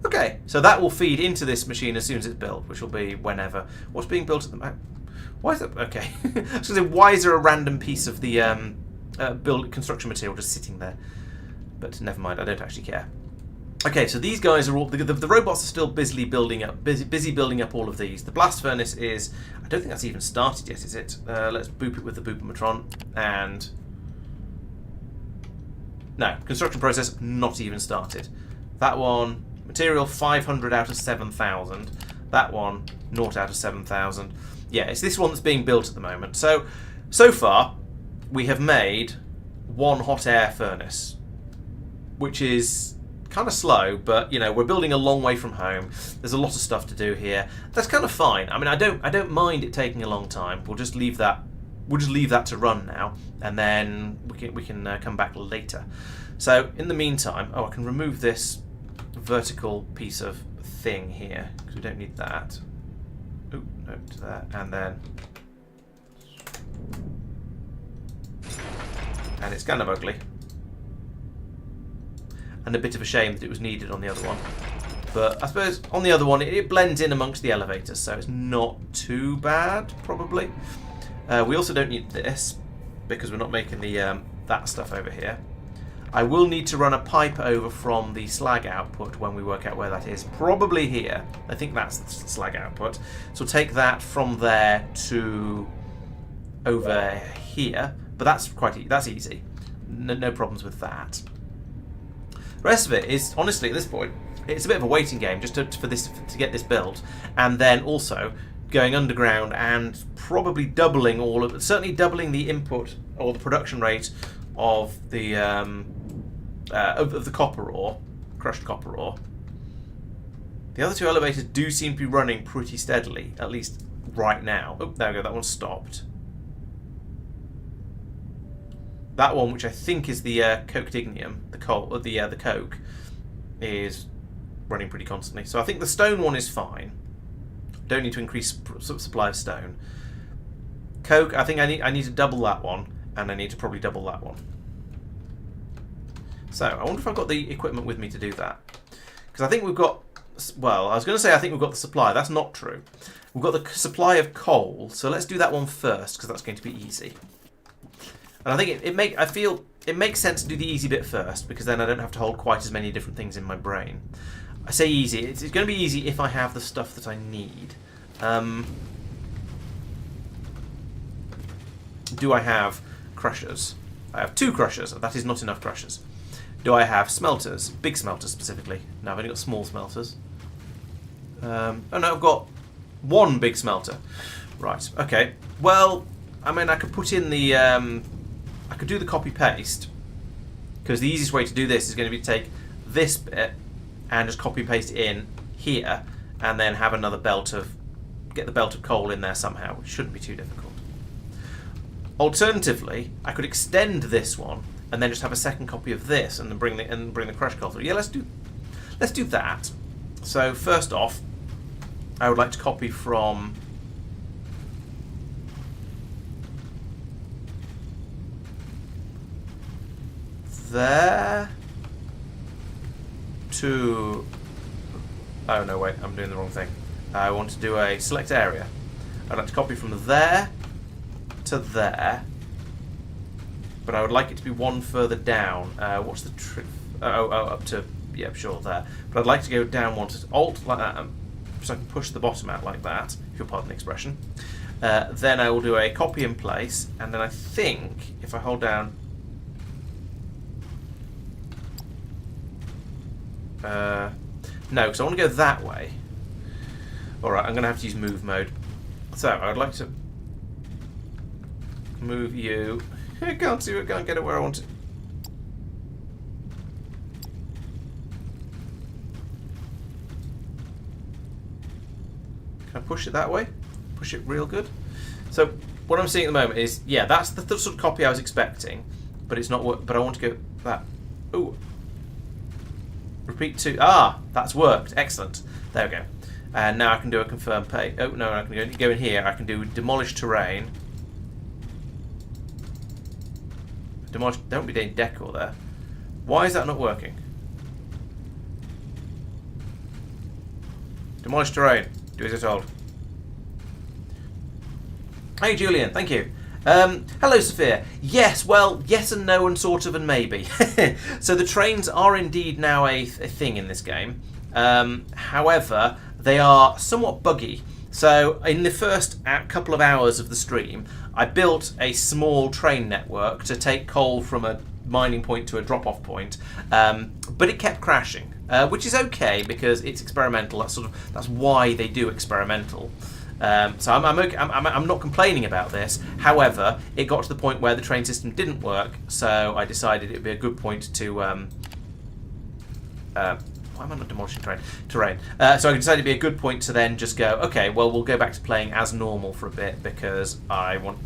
Okay, so that will feed into this machine as soon as it's built, which will be whenever. What's being built at the moment? Why is that? Okay. I was going to say, why is there a random piece of the construction material just sitting there? But never mind, I don't actually care. Okay, so these guys are all the robots are still busy building up all of these. The blast furnace is, I don't think that's even started yet, is it? Let's boop it with the boopometron, and no, construction process not even started. That one, material 500 out of 7,000. That one, 0 out of 7,000. Yeah, it's this one that's being built at the moment. So far, we have made one hot air furnace, which is kind of slow, but you know, we're building a long way from home. There's a lot of stuff to do here. That's kind of fine. I mean, I don't mind it taking a long time. We'll just leave that to run now, and then we can come back later. So in the meantime, I can remove this vertical piece of thing here because we don't need that. Oh, no, to that, and then, and it's kind of ugly. And a bit of a shame that it was needed on the other one. But I suppose on the other one, it blends in amongst the elevators, so it's not too bad, probably. We also don't need this, because we're not making the that stuff over here. I will need to run a pipe over from the slag output when we work out where that is. Probably here. I think that's the slag output. So take that from there to over here. But that's easy. No problems with that. The rest of it is, honestly, at this point, it's a bit of a waiting game just to get this built, and then also going underground and probably certainly doubling the input or the production rate of the copper ore, crushed copper ore. The other two elevators do seem to be running pretty steadily, at least right now. Oh, there we go. That one's stopped. That one, which I think is the coke-dignium, the coke, is running pretty constantly. So I think the stone one is fine. Don't need to increase supply of stone. Coke, I think I need to double that one, and I need to probably double that one. So I wonder if I've got the equipment with me to do that, because I think we've got. Well, I was going to say I think we've got the supply. That's not true. We've got the supply of coal, so let's do that one first, because that's going to be easy. And I think I feel it makes sense to do the easy bit first, because then I don't have to hold quite as many different things in my brain. I say easy. It's going to be easy if I have the stuff that I need. Do I have crushers? I have 2 crushers. That is not enough crushers. Do I have smelters? Big smelters specifically. No, I've only got small smelters. Oh no, I've got 1 big smelter. Right. Okay. Well, I mean, I could put in the. I could do the copy paste, because the easiest way to do this is going to be to take this bit and just copy paste it in here, and then have another get the belt of coal in there somehow, which shouldn't be too difficult. Alternatively, I could extend this one and then just have a second copy of this, and then bring the crushed coal through. Yeah, let's do that. So first off, I would like to copy from there to. Oh no, wait, I'm doing the wrong thing. I want to do a select area. I'd like to copy from there to there, but I would like it to be one further down. What's the trick? Up to, yeah, sure, there. But I'd like to go down one to alt like that, so I can push the bottom out like that, if you'll pardon the expression. Then I will do a copy in place, and then I think if I hold down. No, because I want to go that way. Alright, I'm going to have to use move mode. So, I would like to move you. I can't see it, can't get it where I want it. Can I push it that way? Push it real good? So, what I'm seeing at the moment is, yeah, that's the sort of copy I was expecting, but it's not. But I want to go that. Ooh. Repeat 2. Ah, that's worked. Excellent. There we go. And now I can do a confirm pay. Oh no, I can go in here. I can do demolish terrain. Demolish. Don't be doing decor there. Why is that not working? Demolish terrain. Do as you're told. Hey Julian, thank you. Hello Sophia. Yes, well, yes and no and sort of and maybe. So the trains are indeed now a thing in this game. However, they are somewhat buggy. So in the first couple of hours of the stream, I built a small train network to take coal from a mining point to a drop-off point, but it kept crashing. which is okay because it's experimental. That's why they do experimental. So I'm not complaining about this. However, it got to the point where the train system didn't work, so I decided it would be a good point to. Why am I not demolishing terrain? So I decided it'd be a good point to then just go. Okay, well we'll go back to playing as normal for a bit because I want.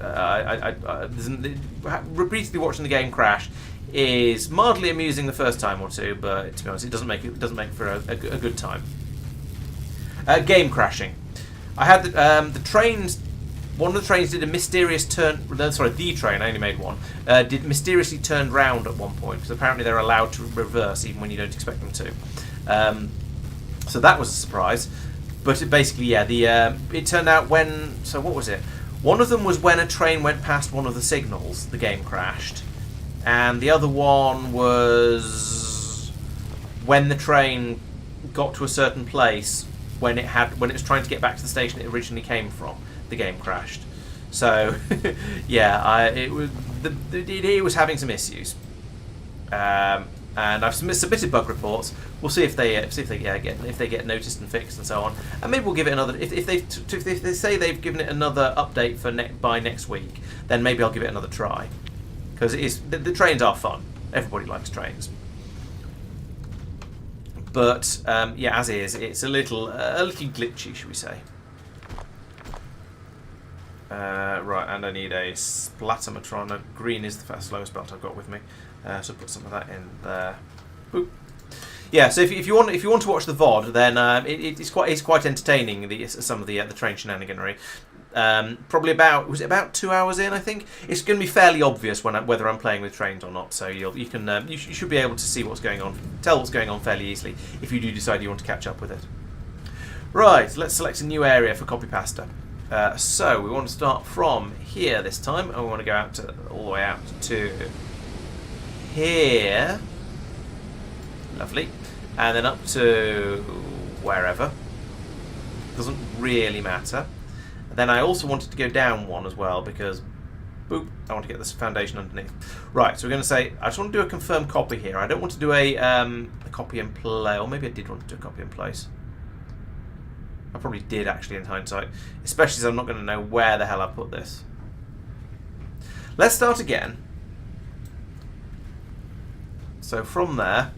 Repeatedly watching the game crash is mildly amusing the first time or two, but to be honest, it doesn't make for a good time. Game crashing. I had the trains. One of the trains did a mysterious turn. Sorry, the train. I only made one. Did mysteriously turn round at one point because apparently they're allowed to reverse even when you don't expect them to. So that was a surprise. But basically, yeah. It turned out when. So what was it? One of them was when a train went past one of the signals. The game crashed, and the other one was when the train got to a certain place. When it was trying to get back to the station it originally came from, the game crashed. So, yeah, it was having some issues, and I've submitted bug reports. We'll see if they get noticed and fixed and so on, and maybe we'll give it another. If they say they've given it another update for by next week, then maybe I'll give it another try, because the trains are fun. Everybody likes trains. But yeah, as is, it's a little glitchy, should we say? Right, and I need a splatometron. Green is the slowest belt I've got with me, so put some of that in there. Boop. Yeah, so if you want to watch the VOD, then it's quite entertaining. Some of the train shenaniganry. Probably about 2 hours in, I think. It's going to be fairly obvious whether I'm playing with trains or not. So you should be able to see what's going on, tell what's going on fairly easily if you do decide you want to catch up with it. Right, let's select a new area for copy pasta. So we want to start from here this time, and we want to go all the way out to here. Lovely, and then up to wherever. Doesn't really matter. Then I also wanted to go down one as well because, boop, I want to get this foundation underneath. Right, so we're going to say, I just want to do a confirm copy here. I don't want to do a copy and play, or maybe I did want to do a copy and place. I probably did actually in hindsight, especially as I'm not going to know where the hell I put this. Let's start again. So from there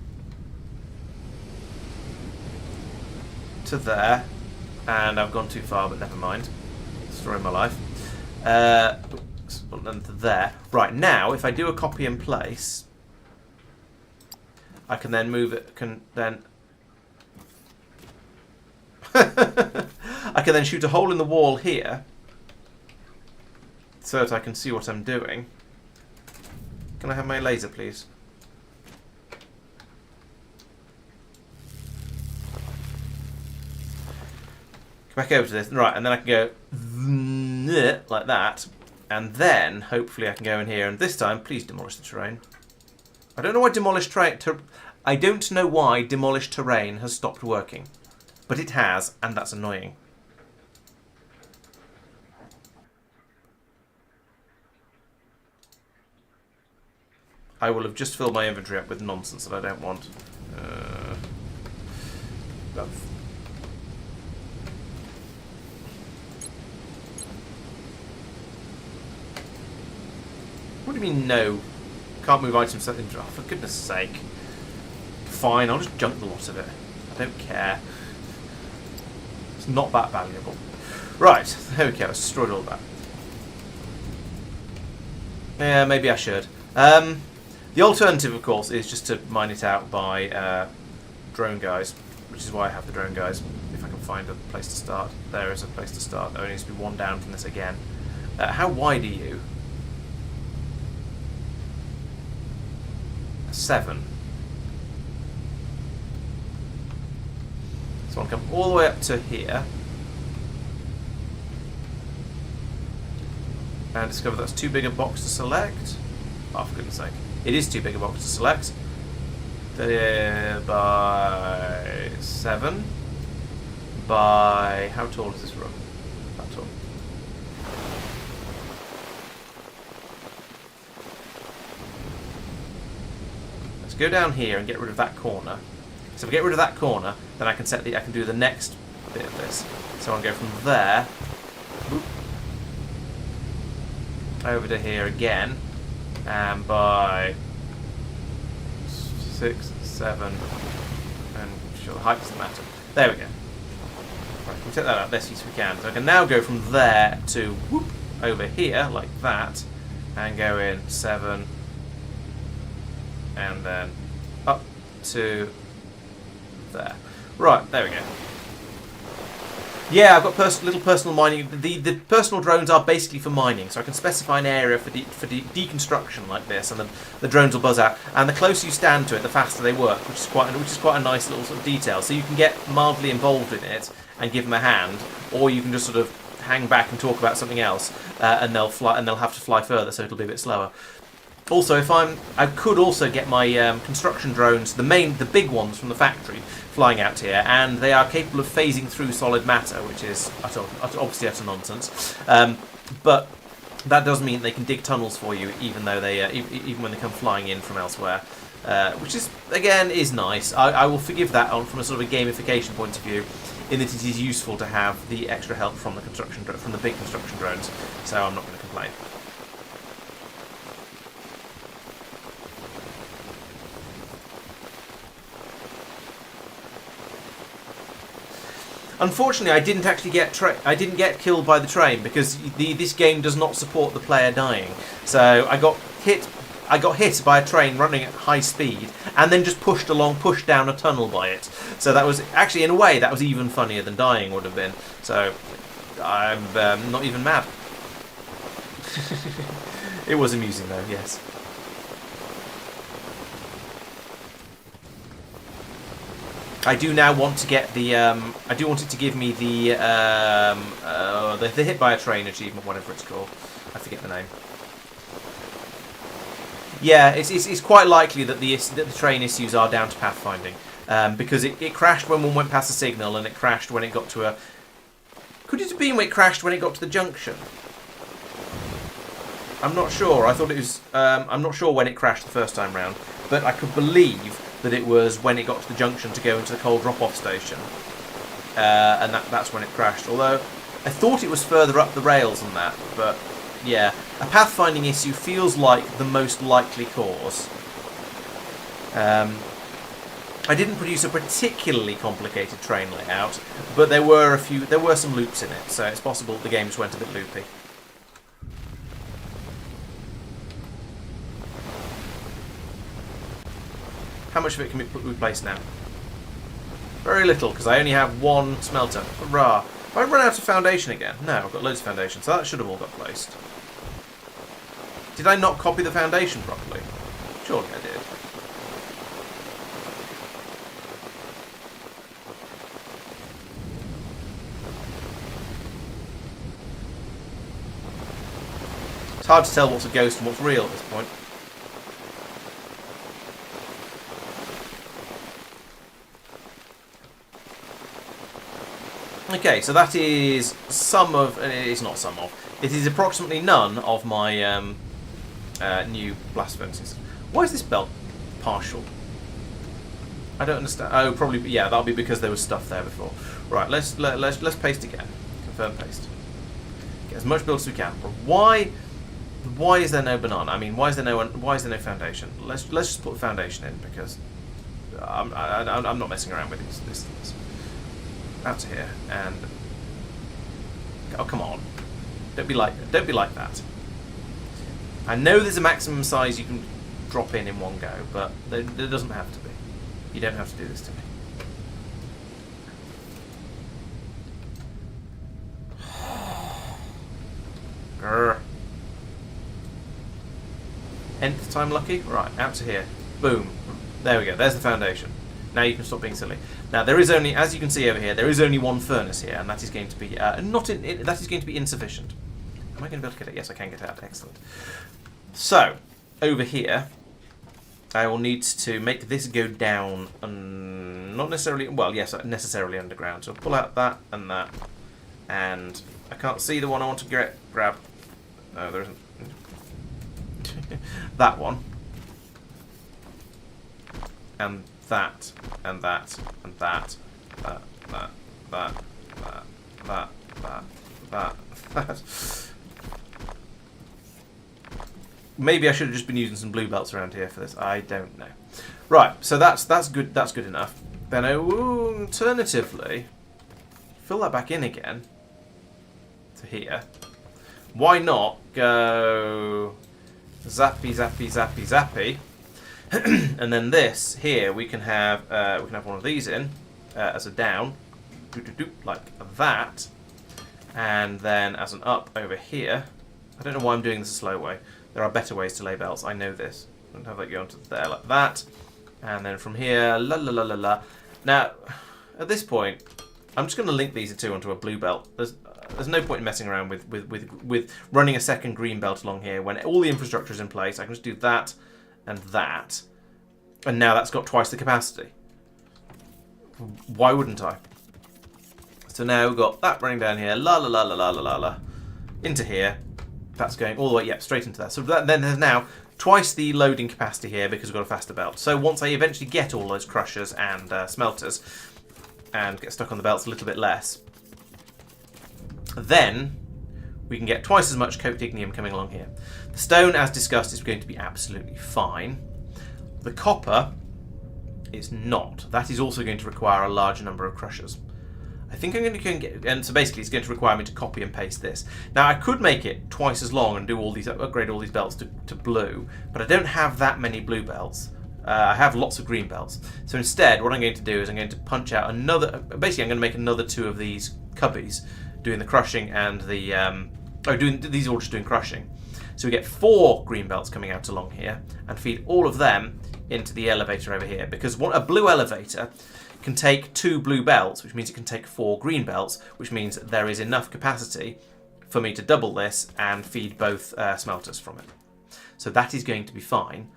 to there, and I've gone too far, but never mind. Story of my life. And to there. Right, now if I do a copy and place, I can then move it. I can then shoot a hole in the wall here, so that I can see what I'm doing. Can I have my laser, please? Back over to this, right, and then I can go like that, and then hopefully I can go in here, and this time, please demolish the terrain. I don't know why demolish terrain has stopped working, but it has, and that's annoying. I will have just filled my inventory up with nonsense that I don't want. What do you mean, no? Can't move items. Oh, for goodness sake. Fine, I'll just junk the lot of it. I don't care. It's not that valuable. Right, there we go. I destroyed all that. Yeah, maybe I should. The alternative, of course, is just to mine it out by drone guys, which is why I have the drone guys. If I can find a place to start. There is a place to start. There only needs to be one down from this again. How wide are you? 7. So I'll come all the way up to here and discover that's too big a box to select. Oh, for goodness sake. It is too big a box to select. By 7. By... how tall is this room? That tall. Let's go down here and get rid of that corner. So if I get rid of that corner, then I can do the next bit of this. So I'll go from there, whoop, over to here again, and by 6, 7, and sure, the height doesn't matter. There we go. Right, we'll take that out best as we can. So I can now go from there to whoop, over here like that, and go in 7, and then up to there. Right, there we go. Yeah, I've got little personal mining. The personal drones are basically for mining, so I can specify an area for deconstruction like this, and then the drones will buzz out. And the closer you stand to it, the faster they work, which is quite a nice little sort of detail. So you can get mildly involved in it and give them a hand, or you can just sort of hang back and talk about something else, and they'll fly, and they'll have to fly further, so it'll be a bit slower. Also, I could also get my construction drones, the big ones from the factory, flying out here, and they are capable of phasing through solid matter, which is obviously utter nonsense. But that does mean they can dig tunnels for you, even though even when they come flying in from elsewhere, which is again is nice. I will forgive that from a sort of a gamification point of view, in that it is useful to have the extra help from the big construction drones. So I'm not going to complain. Unfortunately, I didn't actually get killed by the train, because this game does not support the player dying. So I got hit by a train running at high speed, and then just pushed down a tunnel by it. So that was actually, in a way, that was even funnier than dying would have been. So I'm not even mad. It was amusing though, yes. I do now want to get the. I do want it to give me the hit by a train achievement, whatever it's called. I forget the name. Yeah, it's quite likely that the train issues are down to pathfinding, because it crashed when one went past the signal, and it crashed when it got to a. Could it have been when it crashed when it got to the junction? I'm not sure. I thought it was. I'm not sure when it crashed the first time round, but I could believe that it was when it got to the junction to go into the coal drop-off station, and that's when it crashed. Although I thought it was further up the rails than that, but yeah, a pathfinding issue feels like the most likely cause. I didn't produce a particularly complicated train layout, but there were some loops in it, so it's possible the game just went a bit loopy. How much of it can be replaced now? Very little, because I only have one smelter. Hurrah! Have I run out of foundation again? No, I've got loads of foundation, so that should have all got placed. Did I not copy the foundation properly? Surely I did. It's hard to tell what's a ghost and what's real at this point. Okay, so that is it's not some of, it is approximately none of my new blast furnaces. Why is this belt partial? I don't understand. Oh, probably, yeah, that'll be because there was stuff there before. Right, let's paste again. Confirm paste. Get as much build as we can. But why is there no banana? I mean, why is there no foundation? Let's just put the foundation in, because I'm not messing around with these things. Out to here, and oh, come on, don't be like that. I know there's a maximum size you can drop in one go, but there doesn't have to be. You don't have to do this to me. Grr. Nth time lucky? Right, out to here. Boom. There we go. There's the foundation. Now you can stop being silly. Now there is only, as you can see over here, there is only one furnace here, and that is going to be that is going to be insufficient. Am I going to be able to get it? Yes, I can get out. Excellent. So over here, I will need to make this go down, not necessarily. Well, yes, necessarily underground. So I'll pull out that, and I can't see the one I want to grab. No, there isn't. That one. And that, and that, and that, that, that. Maybe I should have just been using some blue belts around here for this. I don't know. Right, so that's good. That's good enough. Then alternatively, fill that back in again to here. Why not go zappy, zappy, zappy, zappy, and then this here we can have one of these in as a down, like that, and then as an up over here. I don't know why I'm doing this a slow way. There are better ways to lay belts. I know this. I'm gonna have that go onto there like that, and then from here, la la la la la. Now, at this point, I'm just going to link these two onto a blue belt. There's no point in messing around with running a second green belt along here when all the infrastructure is in place. I can just do that, and now that's got twice the capacity. Why wouldn't I? So now we've got that running down here, la la la la la la la, into here. That's going all the way, yeah, straight into that. So then there's now twice the loading capacity here because we've got a faster belt. So once I eventually get all those crushers and smelters and get stuck on the belts a little bit less, then we can get twice as much coated ignium coming along here. The stone, as discussed, is going to be absolutely fine. The copper is not. That is also going to require a large number of crushers. I think I'm going to get, and so basically it's going to require me to copy and paste this. Now I could make it twice as long and do all these, upgrade all these belts to blue, but I don't have that many blue belts. I have lots of green belts. So instead, what I'm going to do is I'm going to punch out another, basically I'm going to make another 2 of these cubbies, doing the crushing and the, these are all just doing crushing. So we get 4 green belts coming out along here and feed all of them into the elevator over here, because a blue elevator can take 2 blue belts, which means it can take 4 green belts, which means that there is enough capacity for me to double this and feed both smelters from it. So that is going to be fine,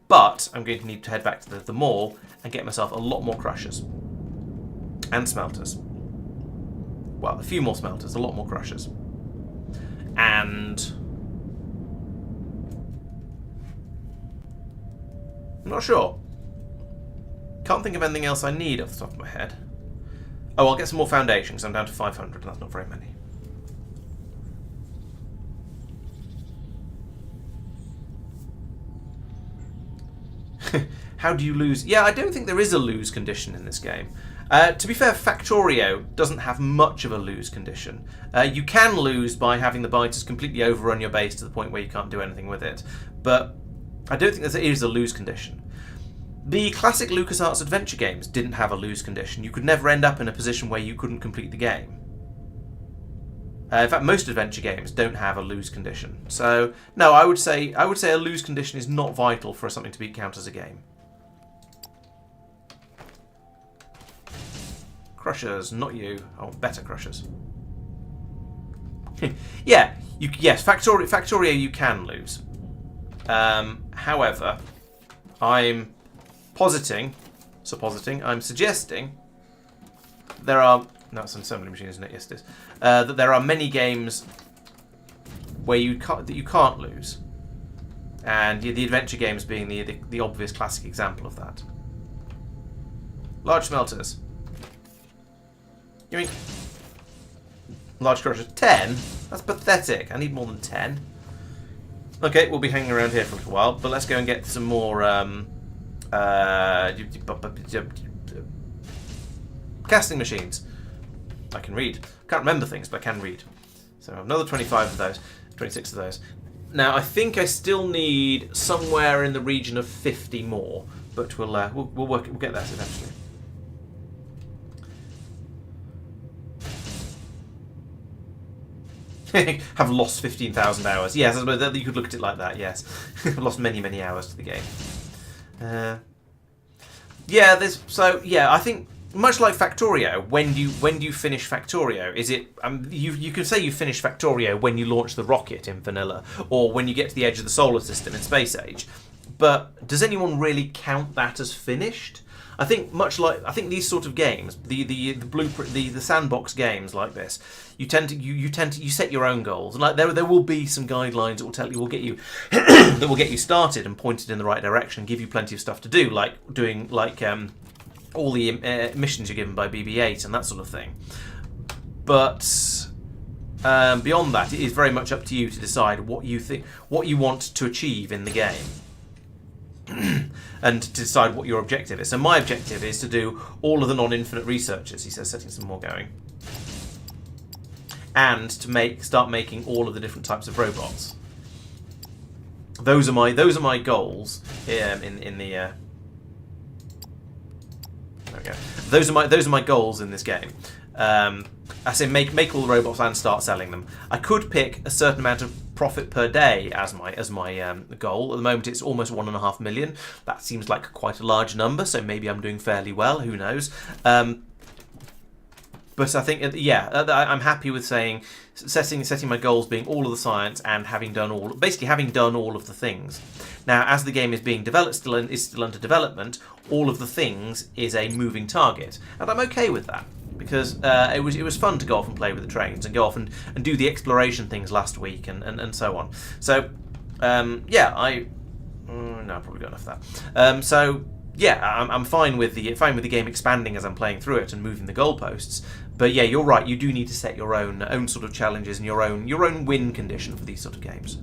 but I'm going to need to head back to the mall and get myself a lot more crushers and smelters. Well, a few more smelters, a lot more crushers. And I'm not sure. Can't think of anything else I need off the top of my head. Oh, I'll get some more foundation because I'm down to 500 and that's not very many. How do you lose? Yeah, I don't think there is a lose condition in this game. To be fair, Factorio doesn't have much of a lose condition. You can lose by having the biters completely overrun your base to the point where you can't do anything with it, but I don't think there is a lose condition. The classic LucasArts adventure games didn't have a lose condition. You could never end up in a position where you couldn't complete the game. In fact, most adventure games don't have a lose condition. So, no, I would say a lose condition is not vital for something to be counted as a game. Crushers, not you. Oh, better crushers. Yeah, yes, Factorio you can lose. However, I'm suggesting there are, no, it's an assembly machine, isn't it? Yes, it is. That there are many games where you can't lose, and the adventure games being the obvious classic example of that. Large smelters. You mean large crushers? 10? That's pathetic. I need more than 10. Okay, we'll be hanging around here for a little while, but let's go and get some more casting machines. I can read. Can't remember things, but I can read. So another 25 of those, 26 of those. Now I think I still need somewhere in the region of 50 more, but we'll get that eventually. Have lost 15,000 hours. Yes, I suppose you could look at it like that. Yes, I've lost many hours to the game. I think much like Factorio, when you finish Factorio, is it you can say you finish Factorio when you launch the rocket in vanilla, or when you get to the edge of the solar system in Space Age. But does anyone really count that as finished? I think these sort of games, the blueprint, the sandbox games like this, you tend to set your own goals, and like there will be some guidelines that will get you that will get you started and pointed in the right direction, give you plenty of stuff to do, like doing all the missions you're given by BB-8 and that sort of thing. But beyond that, it is very much up to you to decide what you want to achieve in the game. And to decide what your objective is. So my objective is to do all of the non-infinite researchers, he says, setting some more going. And to start making all of the different types of robots. Those are my goals in the there we go. Those are my goals in this game. I say make all the robots and start selling them. I could pick a certain amount of profit per day as my goal. At the moment, it's almost 1.5 million. That seems like quite a large number, so maybe I'm doing fairly well. Who knows? But I think, I'm happy with setting my goals being all of the science and having done all of the things. Now, as the game is being developed, is still under development, all of the things is a moving target, and I'm okay with that. Because it was fun to go off and play with the trains and go off and do the exploration things last week and so on. So no, I've probably got enough of that. I'm fine with the game expanding as I'm playing through it and moving the goalposts. But yeah, you're right. You do need to set your own sort of challenges and your own win condition for these sort of games.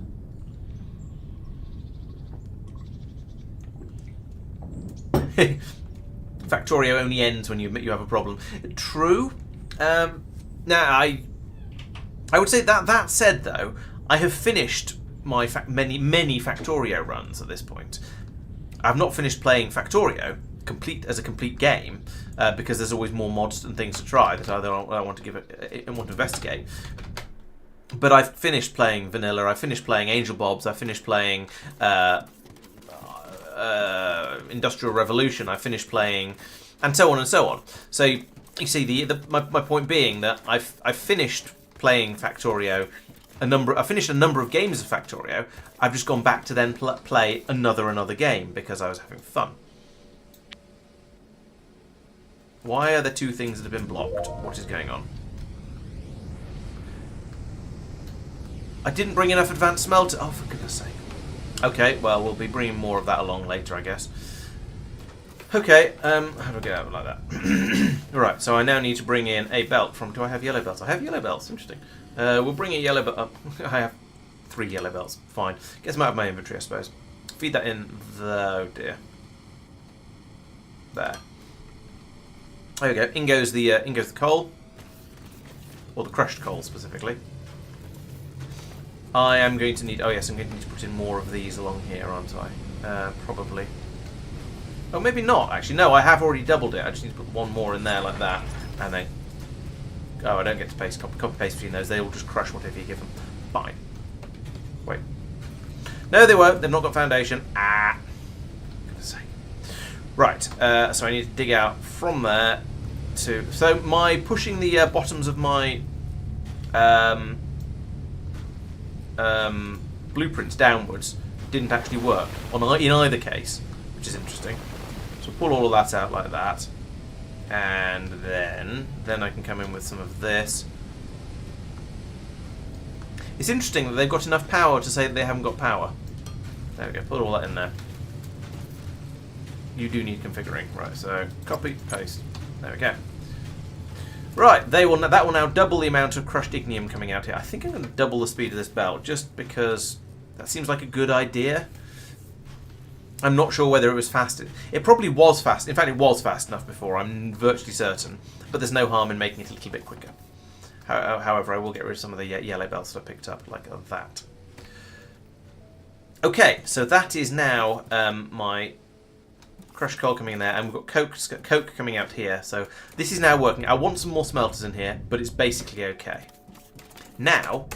Factorio only ends when you admit you have a problem. True. Now, I would say that said, though, I have finished my many Factorio runs at this point. I've not finished playing Factorio as a complete game because there's always more mods and things to try that I want to investigate. But I've finished playing Vanilla. I've finished playing Angel Bobs. I've finished playing Industrial Revolution. I finished playing, and so on and so on. So you see, my point being that I've finished playing Factorio. I finished a number of games of Factorio. I've just gone back to then play another game because I was having fun. Why are there two things that have been blocked? What is going on? I didn't bring enough advanced smelter. Oh, for goodness sake. Okay, well, we'll be bringing more of that along later, I guess. Okay, how do I get out like that? Right, so I now need to bring in a belt from... Do I have yellow belts? I have yellow belts. Interesting. We'll bring a yellow belt up. I have 3 yellow belts. Fine. Get them out of my inventory, I suppose. Feed that in. Oh, dear. There. There we go. In goes the coal. Or the crushed coal, specifically. I am going to need... Oh, yes, I'm going to need to put in more of these along here, aren't I? Probably. Oh, maybe not, actually. No, I have already doubled it. I just need to put one more in there like that. And then... Oh, I don't get to copy-paste between those. They all just crush whatever you give them. Fine. Wait. No, they won't. They've not got foundation. Ah! For goodness sake. Right. So I need to dig out from there to... So my pushing the bottoms of my... blueprints downwards didn't actually work in either case, which is interesting. So pull all of that out like that, and then I can come in with some of this. It's interesting that they've got enough power to say that they haven't got power. There we go, put all that in there. You do need configuring, right? So copy, paste. There we go. Right, that will now double the amount of crushed ignium coming out here. I think I'm going to double the speed of this belt, just because that seems like a good idea. I'm not sure whether it was fast. It probably was fast. In fact, it was fast enough before, I'm virtually certain. But there's no harm in making it a little bit quicker. However, I will get rid of some of the yellow belts that I picked up, like that. Okay, so that is now my... crushed coal coming in there, and we've got coke coming out here. So this is now working. I want some more smelters in here, but it's basically okay. Now,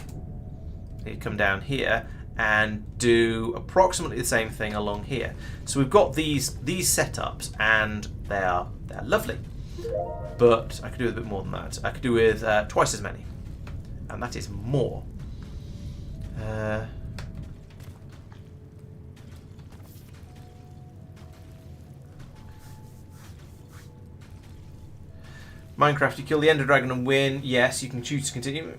you come down here and do approximately the same thing along here. So we've got these setups, and they're lovely. But I could do with a bit more than that. I could do with twice as many, and that is more. Minecraft, you kill the Ender Dragon and win. Yes, you can choose to continue.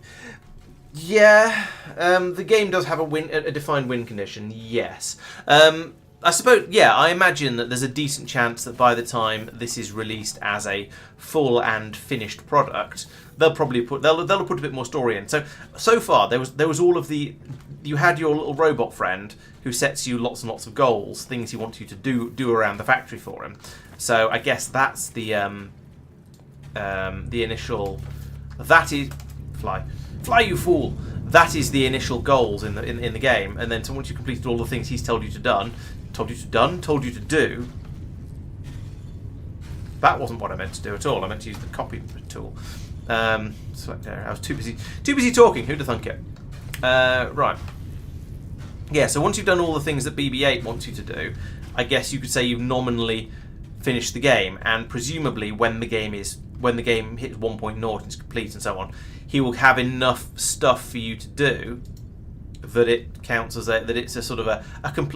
Yeah, the game does have a defined win condition. Yes, I suppose. Yeah, I imagine that there's a decent chance that by the time this is released as a full and finished product, they'll probably put a bit more story in. So far there was all of the. You had your little robot friend who sets you lots and lots of goals, things he wants you to do around the factory for him. So I guess that's the initial. That is fly you fool. That is the initial goals in the game, and then once you've completed all the things he's told you to do. That wasn't what I meant to do at all. I meant to use the copy tool. Select area. I was too busy talking. Who'd have thunk it? Right. Yeah. So once you've done all the things that BB-8 wants you to do, I guess you could say you've nominally finished the game, and presumably when the game hits 1.0 and it's complete and so on, he will have enough stuff for you to do that it counts as that it's a sort of a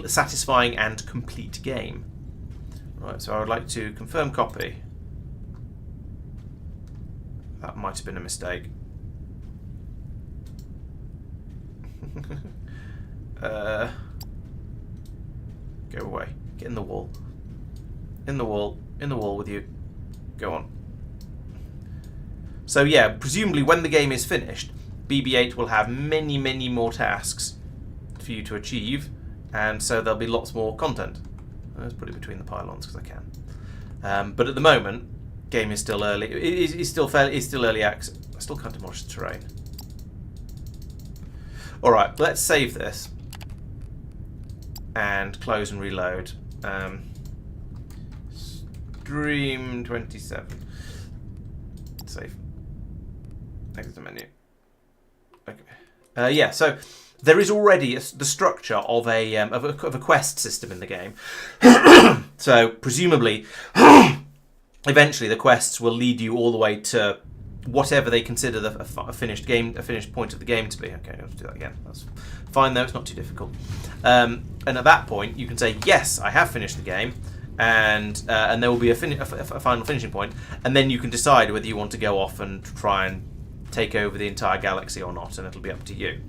satisfying and complete game. Right, so I would like to confirm copy. That might have been a mistake. Go away. Get in the wall. In the wall. In the wall with you. Go on. So yeah, presumably when the game is finished, BB-8 will have many, many more tasks for you to achieve, and so there'll be lots more content. Let's put it between the pylons because I can. But at the moment, game is still early. It's still early access. I still can't demolish the terrain. All right, let's save this and close and reload. Stream 27. Save. Exit the menu. Okay. Yeah. So there is already the structure of a quest system in the game. So presumably, eventually the quests will lead you all the way to whatever they consider a finished point of the game to be. Okay, let's do that again. That's fine though. It's not too difficult. And at that point, you can say, yes, I have finished the game. And there will be a final finishing point, and then you can decide whether you want to go off and try and take over the entire galaxy or not, and it'll be up to you.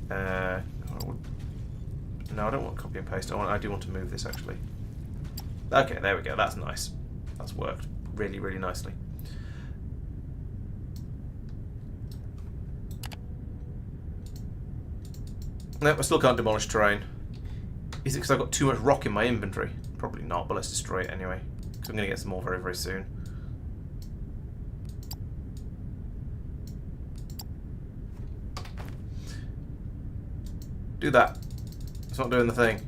No, I don't want copy and paste. I do want to move this actually. Okay, there we go. That's nice. That's worked really, really nicely. No, I still can't demolish terrain. Is it because I've got too much rock in my inventory? Probably not, but let's destroy it anyway. Because I'm going to get some more very, very soon. Do that. It's not doing the thing.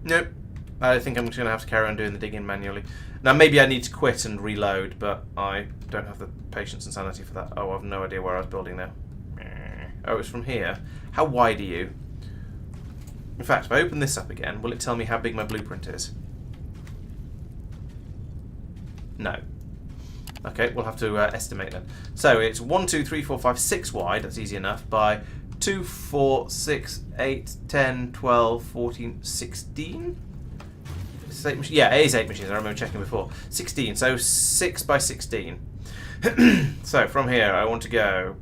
Nope. I think I'm just going to have to carry on doing the digging manually. Now, maybe I need to quit and reload, but I don't have the patience and sanity for that. Oh, I have no idea where I was building now. Oh, it's from here. How wide are you? In fact, if I open this up again, will it tell me how big my blueprint is? No. Okay, we'll have to estimate then. So it's 1, 2, 3, 4, 5, 6 wide. That's easy enough. By 2, 4, 6, 8, 10, 12, 14, 16? Yeah, it is 8 machines. I remember checking before. 16. So 6 by 16. So from here, I want to go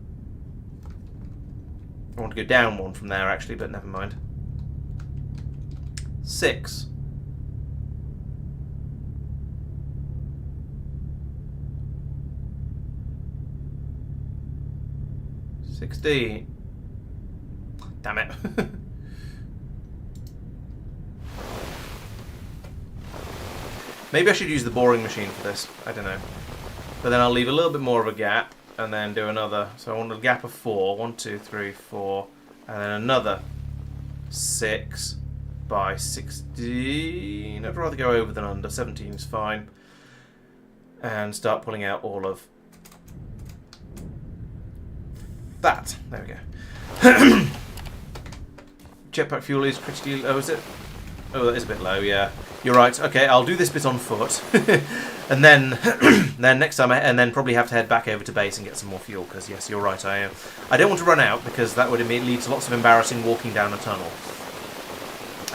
down one from there, actually, but never mind. 6. $16. Damn it. Maybe I should use the boring machine for this. I don't know. But then I'll leave a little bit more of a gap and then do another. So I want a gap of 4. 1, 2, 3, 4. And then another 6 by 16. I'd rather go over than under. 17 is fine. And start pulling out all of that. There we go. Jetpack fuel is critically low, is it? Oh, that is a bit low, yeah. You're right. Okay, I'll do this bit on foot. And then next time, and then probably have to head back over to base and get some more fuel, because yes, you're right, I don't want to run out, because that would lead to lots of embarrassing walking down a tunnel.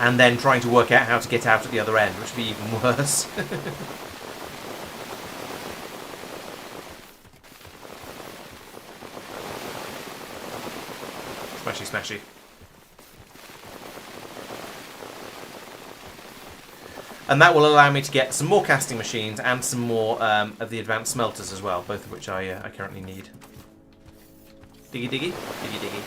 and then trying to work out how to get out at the other end, which would be even worse. Smashy, smashy. And that will allow me to get some more casting machines and some more of the advanced smelters as well, both of which I currently need. Diggy, diggy, diggy, diggy.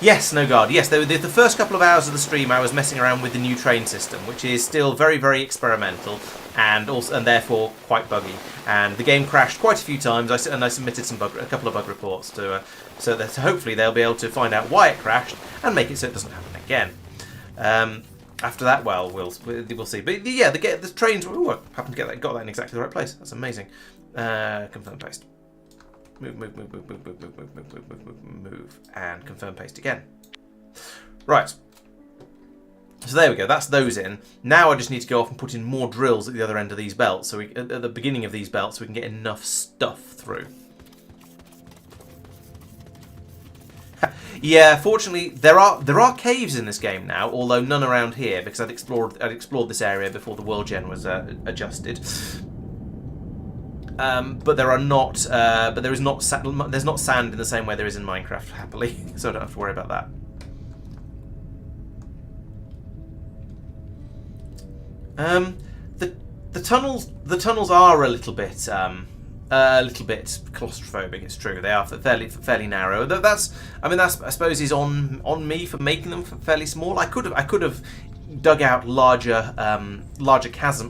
Yes, no guard. Yes, the first couple of hours of the stream I was messing around with the new train system, which is still very, very experimental and therefore quite buggy. And the game crashed quite a few times. I submitted a couple of bug reports so that hopefully they'll be able to find out why it crashed and make it so it doesn't happen again. After that, well, we'll see. But yeah, the trains. Ooh, I happened to got that in exactly the right place. That's amazing. Confirm paste. Move, and confirm paste again. Right. So there we go. That's those in. Now I just need to go off and put in more drills at the other end of these belts, so at the beginning of these belts, so we can get enough stuff through. Yeah, fortunately there are caves in this game now, although none around here because I'd explored this area before the world gen was adjusted. But there are not. But there is not. There's not sand in the same way there is in Minecraft, happily. So I don't have to worry about that. The tunnels are a little bit claustrophobic. It's true. They are fairly narrow. I suppose is on me for making them fairly small. I could have dug out larger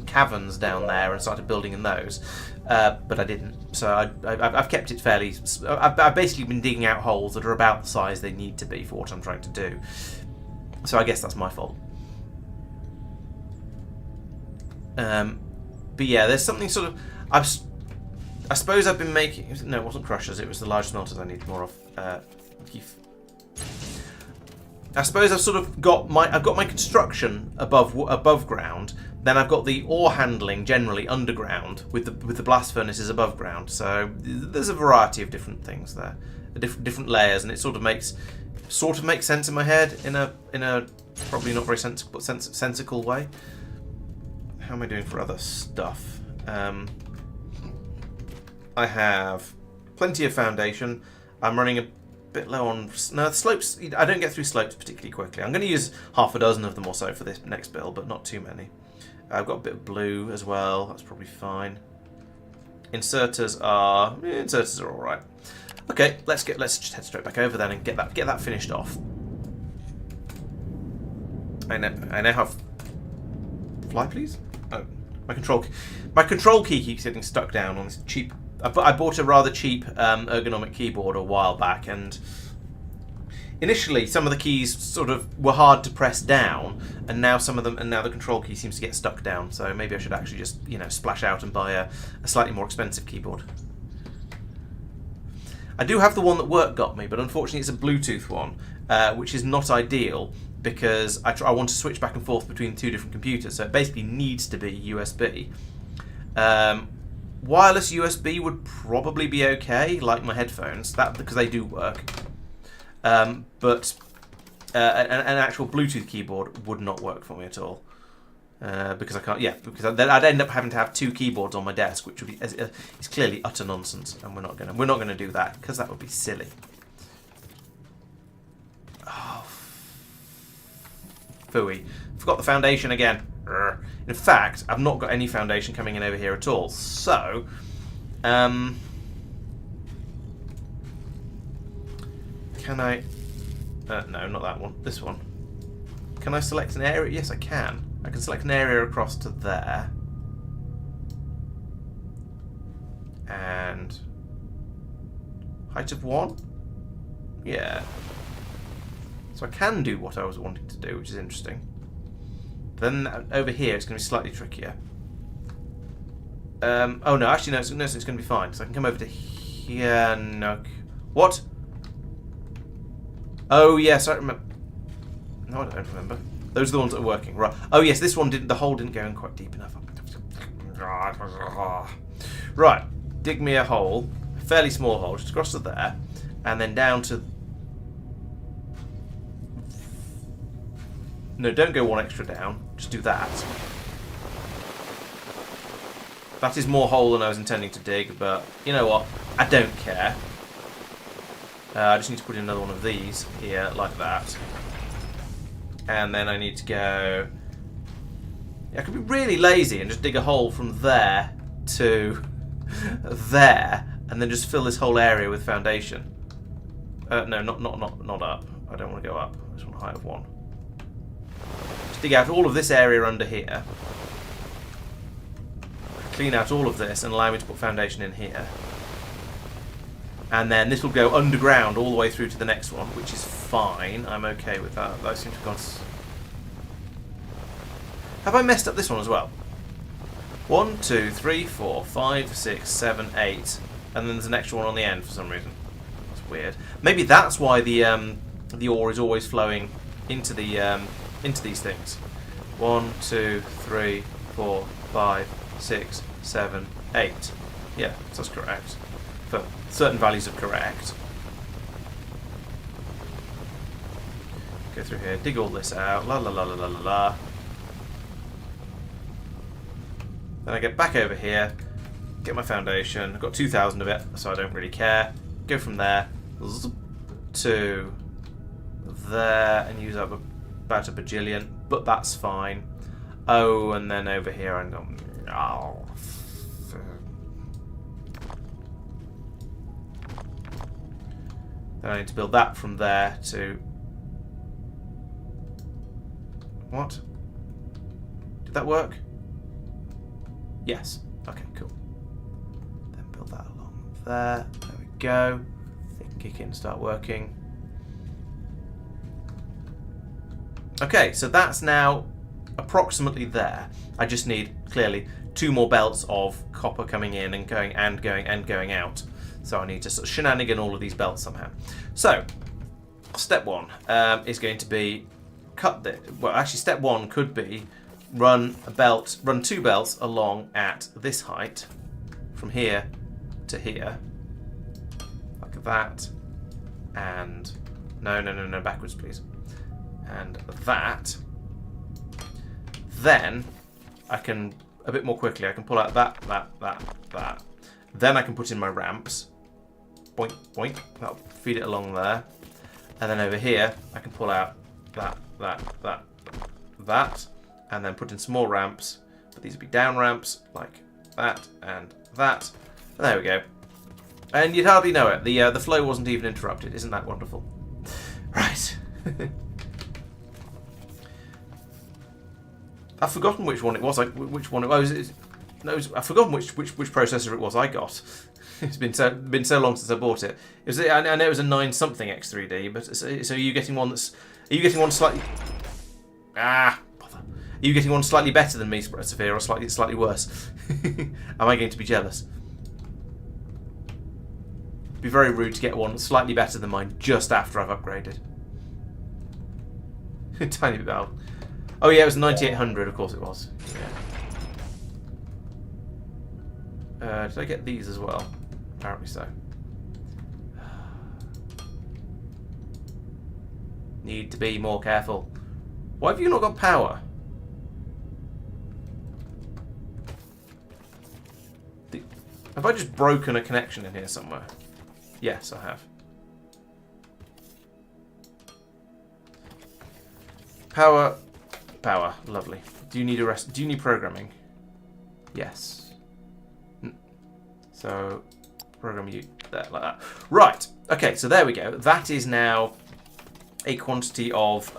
caverns down there and started building in those. But I didn't, so I've kept it fairly. I've basically been digging out holes that are about the size they need to be for what I'm trying to do. So I guess that's my fault. But yeah, there's something sort of. I suppose I've been making. No, it wasn't crushers. It was the large smelters I need more of. I suppose I've sort of got my construction above ground. Then I've got the ore handling generally underground with the blast furnaces above ground. So there's a variety of different things there, different layers, and it sort of makes sense in my head in a probably not very sensical way. How am I doing for other stuff? I have plenty of foundation. I'm running a bit low on slopes. I don't get through slopes particularly quickly. I'm going to use half a dozen of them or so for this next build, but not too many. I've got a bit of blue as well. That's probably fine. Inserters are all right. Okay, let's just head straight back over then and get that finished off. I now have fly, please. Oh, my control key keeps getting stuck down on this cheap. I bought a rather cheap ergonomic keyboard a while back, and initially some of the keys sort of were hard to press down, and now the control key seems to get stuck down. So maybe I should actually just splash out and buy a slightly more expensive keyboard. I do have the one that work got me, but unfortunately it's a Bluetooth one, which is not ideal because I want to switch back and forth between two different computers, so it basically needs to be USB. Wireless USB would probably be okay, like my headphones, because they do work. But an actual Bluetooth keyboard would not work for me at all. Because I can't. Yeah, because I'd end up having to have two keyboards on my desk, which would be is clearly utter nonsense, and we're not gonna do that because that would be silly. Oh, phooey! Forgot the foundation again. In fact, I've not got any foundation coming in over here at all. So, can I? No, not that one. This one. Can I select an area? Yes, I can. I can select an area across to there. And height of 1? Yeah. So I can do what I was wanting to do, which is interesting. Then over here it's going to be slightly trickier. Oh no, actually no, it's going to be fine. So I can come over to here. No. What? Oh yes, I remember. No, I don't remember. Those are the ones that are working. Right. Oh yes, this one didn't. The hole didn't go in quite deep enough. Right. Dig me a hole, a fairly small hole, just across to there, and then down to No, don't go one extra down. Just do that. That is more hole than I was intending to dig, but you know what? I don't care. I just need to put in another one of these here, like that. And then I need to go... I could be really lazy and just dig a hole from there to there, and then just fill this whole area with foundation. No, not up. I don't want to go up. I just want a height of 1. Just dig out all of this area under here. Clean out all of this and allow me to put foundation in here. And then this will go underground all the way through to the next one, which is fine. I'm okay with that. Those seem to have gone... Have I messed up this one as well? 1, 2, 3, 4, 5, 6, 7, 8. And then there's an extra one on the end for some reason. That's weird. Maybe that's why the ore is always flowing into the into these things. 1, 2, 3, 4, 5, 6, 7, 8. Yeah, that's correct. For certain values are correct. Go through here, dig all this out, la la la la la la la. Then I get back over here, get my foundation. I've got 2,000 of it, so I don't really care. Go from there to there and use up about a bajillion, but that's fine. Oh, and then over here I'm going... Oh. Then I need to build that from there to... What? Did that work? Yes. Okay, cool. Then build that along there. There we go. They can kick in and start working. Okay, so that's now approximately there. I just need, clearly, 2 more belts of copper coming in and going out. So I need to sort of shenanigan all of these belts somehow. So, step 1 is going to be cut the... Well, actually, step 1 could be run 2 belts along at this height, from here to here, like that, and no, backwards, please, and that. Then I can a bit more quickly. I can pull out that. Then I can put in my ramps. Boink, boink. That'll feed it along there. And then over here, I can pull out that. And then put in some more ramps. But these would be down ramps, like that and that. And there we go. And you'd hardly know it. The flow wasn't even interrupted. Isn't that wonderful? Right. I've forgotten which one it was. Which one it was. No, I've forgotten which processor it was I got. It's been so long since I bought it. I know it was a 9 something X3D, but so are you getting one that's? Are you getting one slightly? Bother. Are you getting one slightly better than me, Sophia, or slightly worse? Am I going to be jealous? It'd be very rude to get one slightly better than mine just after I've upgraded. Tiny bit better. Oh yeah, it was 9800. Of course it was. Yeah. Did I get these as well? Apparently so. Need to be more careful. Why have you not got power? Have I just broken a connection in here somewhere? Yes, I have. Power. Lovely. Do you need a rest? Do you need programming? Yes. So, program you there, like that. Right. Okay, so there we go. That is now a quantity of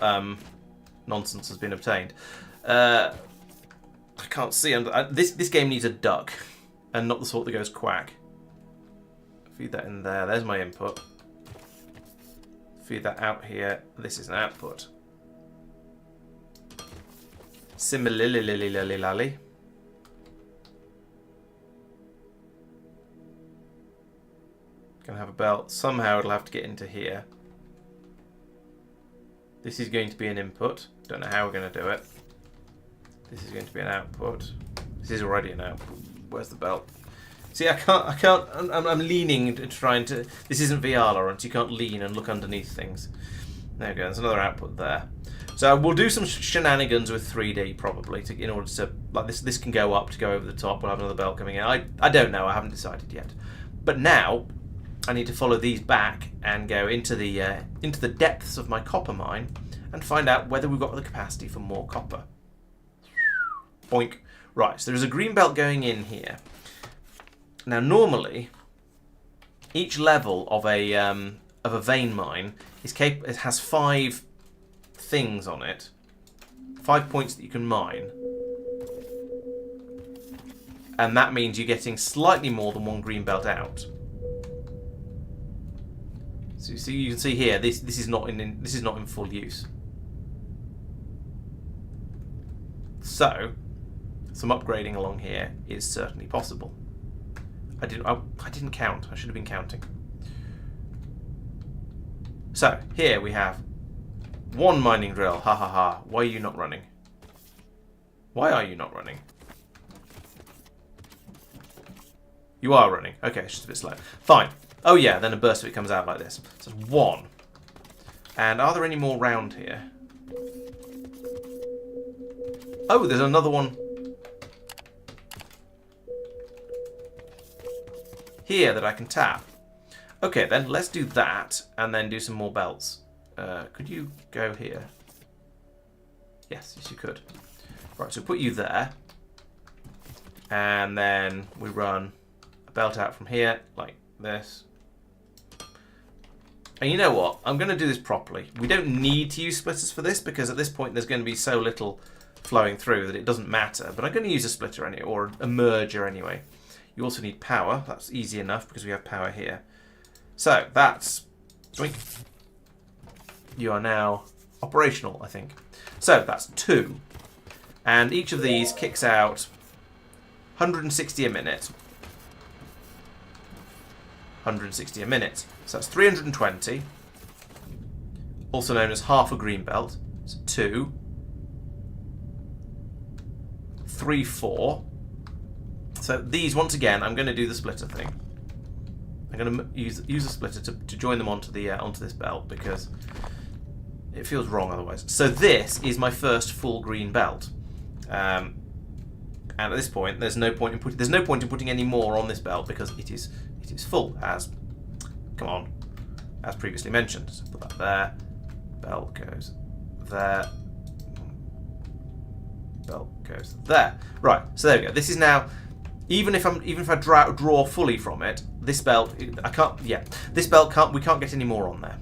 nonsense has been obtained. I can't see under this game needs a duck, and not the sort that goes quack. Feed that in there. There's my input. Feed that out here. This is an output. Similarly. Gonna have a belt. Somehow it'll have to get into here. This is going to be an input. Don't know how we're going to do it. This is going to be an output. This is already an output. Where's the belt? See, I can't. I'm leaning and trying to. This isn't VR, Laurence. You can't lean and look underneath things. There we go. There's another output there. So we'll do some shenanigans with 3D probably in order to, like, this can go up to go over the top. We'll have another belt coming in. I don't know. I haven't decided yet. But now I need to follow these back and go into the depths of my copper mine and find out whether we've got the capacity for more copper. Boink. Right, so there's a green belt going in here. Now normally, each level of a vein mine it has 5 things on it, 5 points that you can mine, and that means you're getting slightly more than 1 green belt out. So you can see here, this is not in full use. So some upgrading along here is certainly possible. I didn't count. I should have been counting. So here we have 1 mining drill. Ha ha ha. Why are you not running? Why are you not running? You are running. Okay, it's just a bit slow. Fine. Oh yeah, then a burst of it comes out like this. So 1. And are there any more round here? Oh, there's another one here that I can tap. Okay, then let's do that and then do some more belts. Could you go here? Yes, you could. Right, so put you there. And then we run a belt out from here, like this. And you know what? I'm going to do this properly. We don't need to use splitters for this because at this point there's going to be so little flowing through that it doesn't matter. But I'm going to use a splitter anyway, or a merger anyway. You also need power. That's easy enough because we have power here. So that's... Doink. You are now operational, I think. So that's 2. And each of these kicks out 160 a minute. 160 a minute. So that's 320. Also known as half a green belt. So 2. 3, 4. So these, once again, I'm going to do the splitter thing. I'm going to use a splitter to join them onto this belt because it feels wrong otherwise. So this is my first full green belt, and at this point, there's no point in putting any more on this belt because it is full as previously mentioned. So put that there. Belt goes there. Belt goes there. Right. So there we go. This is now. Even if I draw fully from it, this belt I can't. Yeah, this belt we can't get any more on there.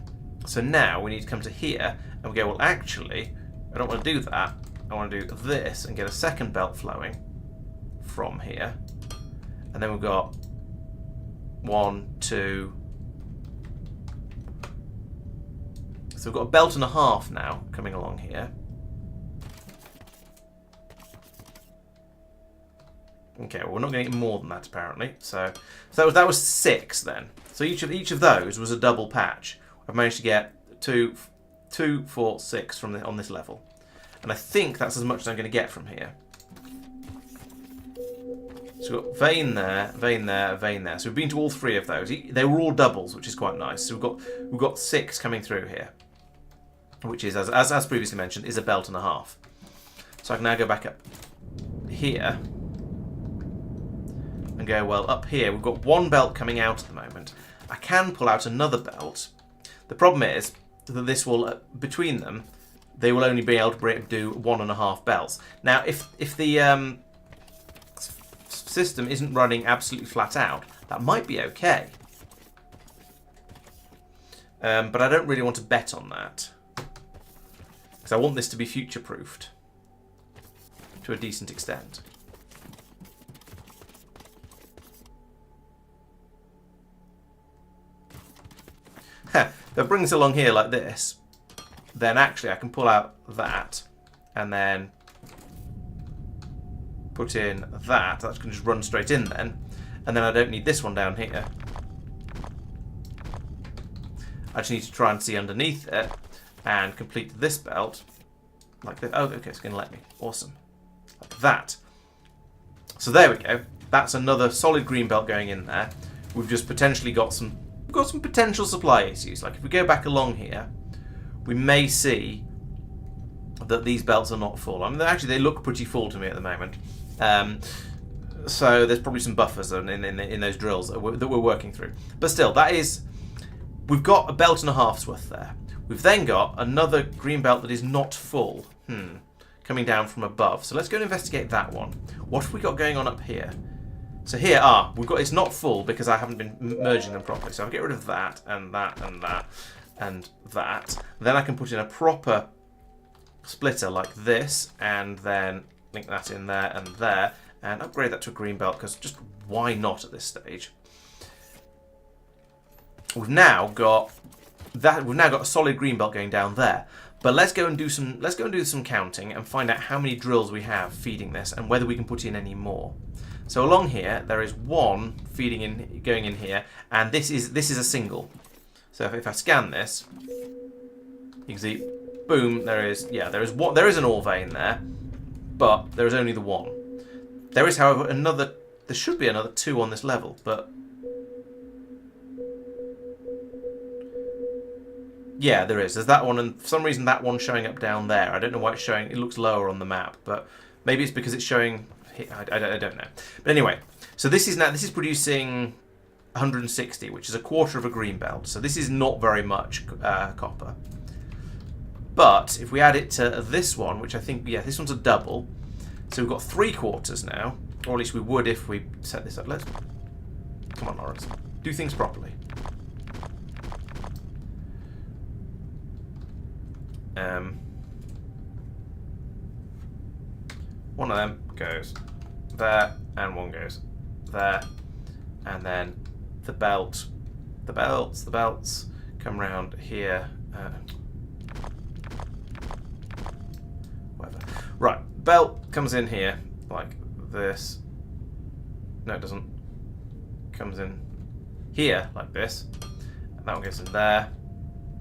So now we need to come to here and we go. Well, actually, I don't want to do that. I want to do this and get a second belt flowing from here, and then we've got 1, 2. So we've got a belt and a half now coming along here. Okay, well, we're not going to get more than that apparently. So that was 6 then. So each of those was a double patch. I've managed to get 2, 4, 6 on this level, and I think that's as much as I'm going to get from here. So we've got vein there, vein there, vein there. So we've been to all 3 of those. They were all doubles, which is quite nice. So we've got 6 coming through here, which is as previously mentioned is a belt and a half. So I can now go back up here. And go, well, up here we've got 1 belt coming out at the moment. I can pull out another belt. The problem is that this will, between them, they will only be able to do 1.5 belts. Now, if the system isn't running absolutely flat out, that might be okay. But I don't really want to bet on that because I want this to be future-proofed to a decent extent. If it brings along here like this, then actually I can pull out that and then put in that. That can just run straight in then. And then I don't need this one down here. I just need to try and see underneath it and complete this belt like this. Oh, okay, it's going to let me. Awesome. Like that. So there we go. That's another solid green belt going in there. We've just potentially got some potential supply issues. Like if we go back along here, we may see that these belts are not full. I mean, actually, they look pretty full to me at the moment. So there's probably some buffers in those drills that we're working through. But still, that is... We've got a belt and a half's worth there. We've then got another green belt that is not full. Coming down from above. So let's go and investigate that one. What have we got going on up here? So here, we've got, it's not full because I haven't been merging them properly. So I'll get rid of that and that and that and that. Then I can put in a proper splitter like this and then link that in there and upgrade that to a green belt because just why not at this stage? We've now got that. We've now got a solid green belt going down there. But let's go and do some counting and find out how many drills we have feeding this and whether we can put in any more. So along here there is one feeding in, going in here, and this is a single. So if I scan this, you can see, boom, there is an ore vein there, but there is only the one. There is, however, there should be another two on this level, but yeah, there is. There's that one, and for some reason that one's showing up down there. I don't know why it's showing. It looks lower on the map, but maybe it's because it's showing. I don't know. But anyway, so this is producing 160, which is a quarter of a green belt. So this is not very much copper. But if we add it to this one, which I think, yeah, this one's a double. So we've got 3/4 now, or at least we would if we set this up. Come on, Laurence, do things properly. One of them goes there, and one goes there, and then the belts come round here. Whatever. Right, belt comes in here like this. No, it doesn't. Comes in here like this. And that one goes in there.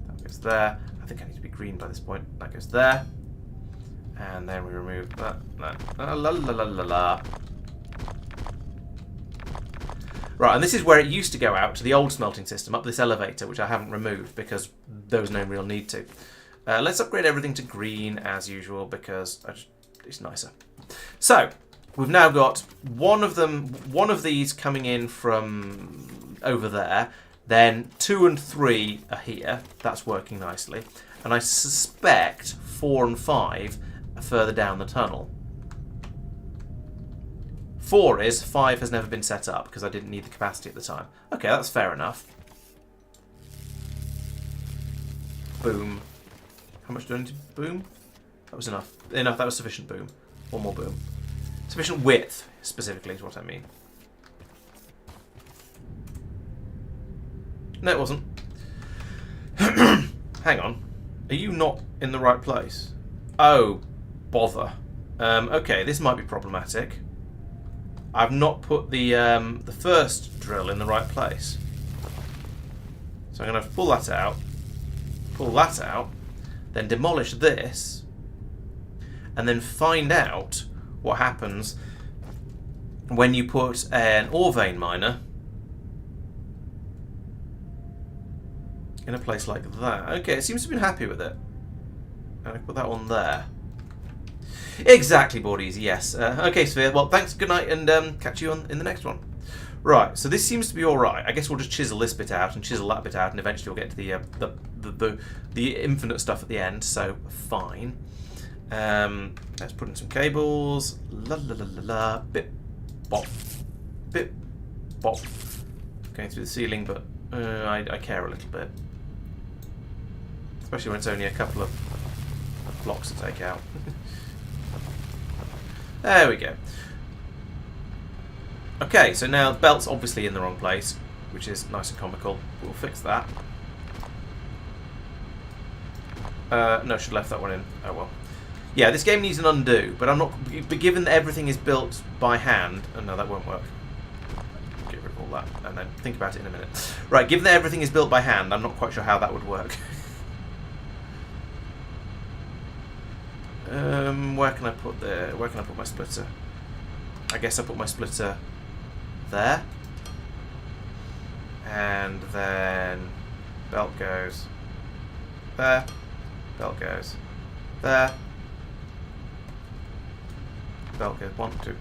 That one goes there. I think I need to be green by this point. That goes there. And then we remove that. La la la la la la. Right, and this is where it used to go out to the old smelting system, up this elevator, which I haven't removed because there was no real need to. Let's upgrade everything to green as usual because it's nicer. So we've now got one of these coming in from over there. Then 2 and 3 are here. That's working nicely. And I suspect 4 and 5 are further down the tunnel. 4 is, 5 has never been set up because I didn't need the capacity at the time. Okay, that's fair enough. Boom. How much do I need to boom? That was enough. Enough, that was sufficient boom. One more boom. Sufficient width, specifically, is what I mean. No, it wasn't. Hang on. Are you not in the right place? Oh, bother. Okay, this might be problematic. I've not put the first drill in the right place. So I'm going to pull that out, then demolish this, and then find out what happens when you put an ore vein miner in a place like that. Okay, it seems to have been happy with it. And I put that one there. Exactly, boardies, yes. Okay, Sphere, well, thanks, good night, and catch you in the next one. Right, so this seems to be alright. I guess we'll just chisel this bit out and chisel that bit out, and eventually we'll get to the infinite stuff at the end, so fine. Let's put in some cables. La la la la la. Bip, bop. Bip, bop. Going through the ceiling, but I care a little bit. Especially when it's only a couple of blocks to take out. There we go. Okay, so now the belt's obviously in the wrong place, which is nice and comical. We'll fix that. No, should have left that one in. Oh well. Yeah, this game needs an undo, but I'm not. But given that everything is built by hand, oh no, that won't work. Get rid of all that, and then think about it in a minute. Right, given that everything is built by hand, I'm not quite sure how that would work. Where can I put my splitter? I guess I put my splitter there, and then belt goes there, belt goes there, belt goes 1, 2,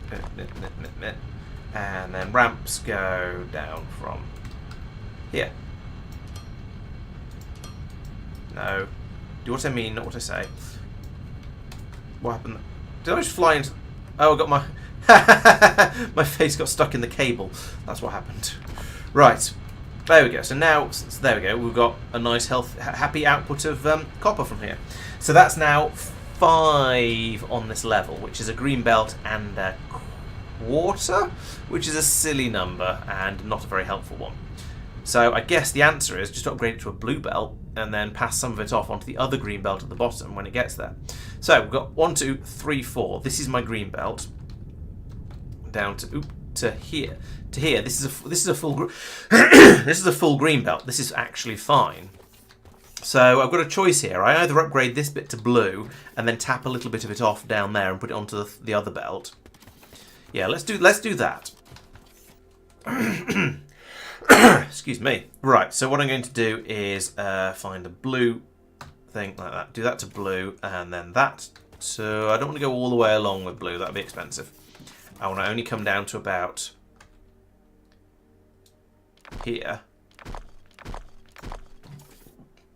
and then ramps go down from here. No. Do what I mean, not what I say. What happened? Did I just fly into... Oh, I got my... my face got stuck in the cable. That's what happened. Right. There we go. So now, there we go. We've got a nice, happy output of copper from here. So that's now 5 on this level, which is a green belt and a quarter, which is a silly number and not a very helpful one. So I guess the answer is just to upgrade it to a blue belt and then pass some of it off onto the other green belt at the bottom when it gets there. So we've got 1, 2, 3, 4. This is my green belt. Down to here. To here. This is a full this is a full green belt. This is actually fine. So I've got a choice here. I either upgrade this bit to blue and then tap a little bit of it off down there and put it onto the other belt. Yeah, let's do that. Excuse me. Right, so what I'm going to do is find a blue thing like that. Do that to blue, and then that. So I don't want to go all the way along with blue. That'd be expensive. I want to only come down to about here.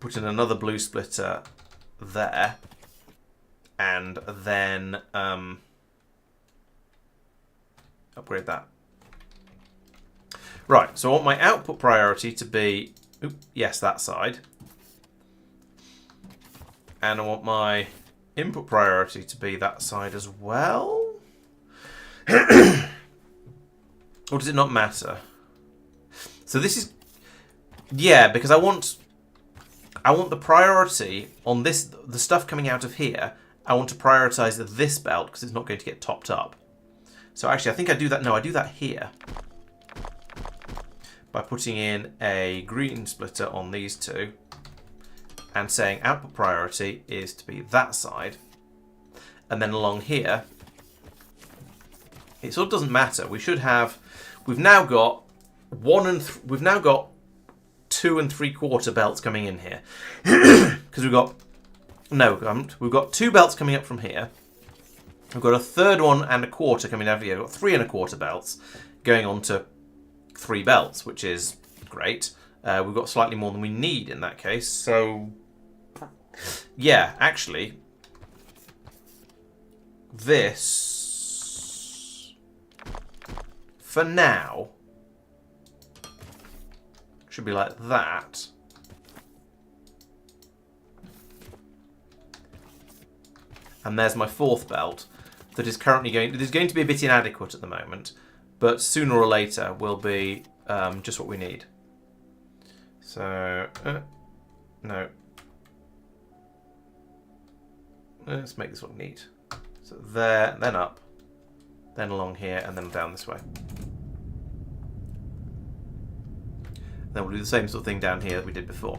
Put in another blue splitter there, and then upgrade that. Right, so I want my output priority to be, yes, that side. And I want my input priority to be that side as well. Or does it not matter? So this is, yeah, because I want the priority on this, the stuff coming out of here, I want to prioritize this belt because it's not going to get topped up. So actually, I think I do that, no, I do that here. By putting in a green splitter on these two and saying output priority is to be that side, and then along here it sort of doesn't matter. We should have, we've now got 2 3/4 belts coming in here because we've got we've got 2 belts coming up from here. We've got a third 1 1/4 coming down here. We've got 3 1/4 belts going on to 3 belts, which is great. We've got slightly more than we need in that case. So, yeah, actually, this, for now, should be like that. And there's my 4th belt that is currently going to be a bit inadequate at the moment, but sooner or later will be just what we need. So, no. Let's make this look neat. So there, then up, then along here, and then down this way. Then we'll do the same sort of thing down here that we did before.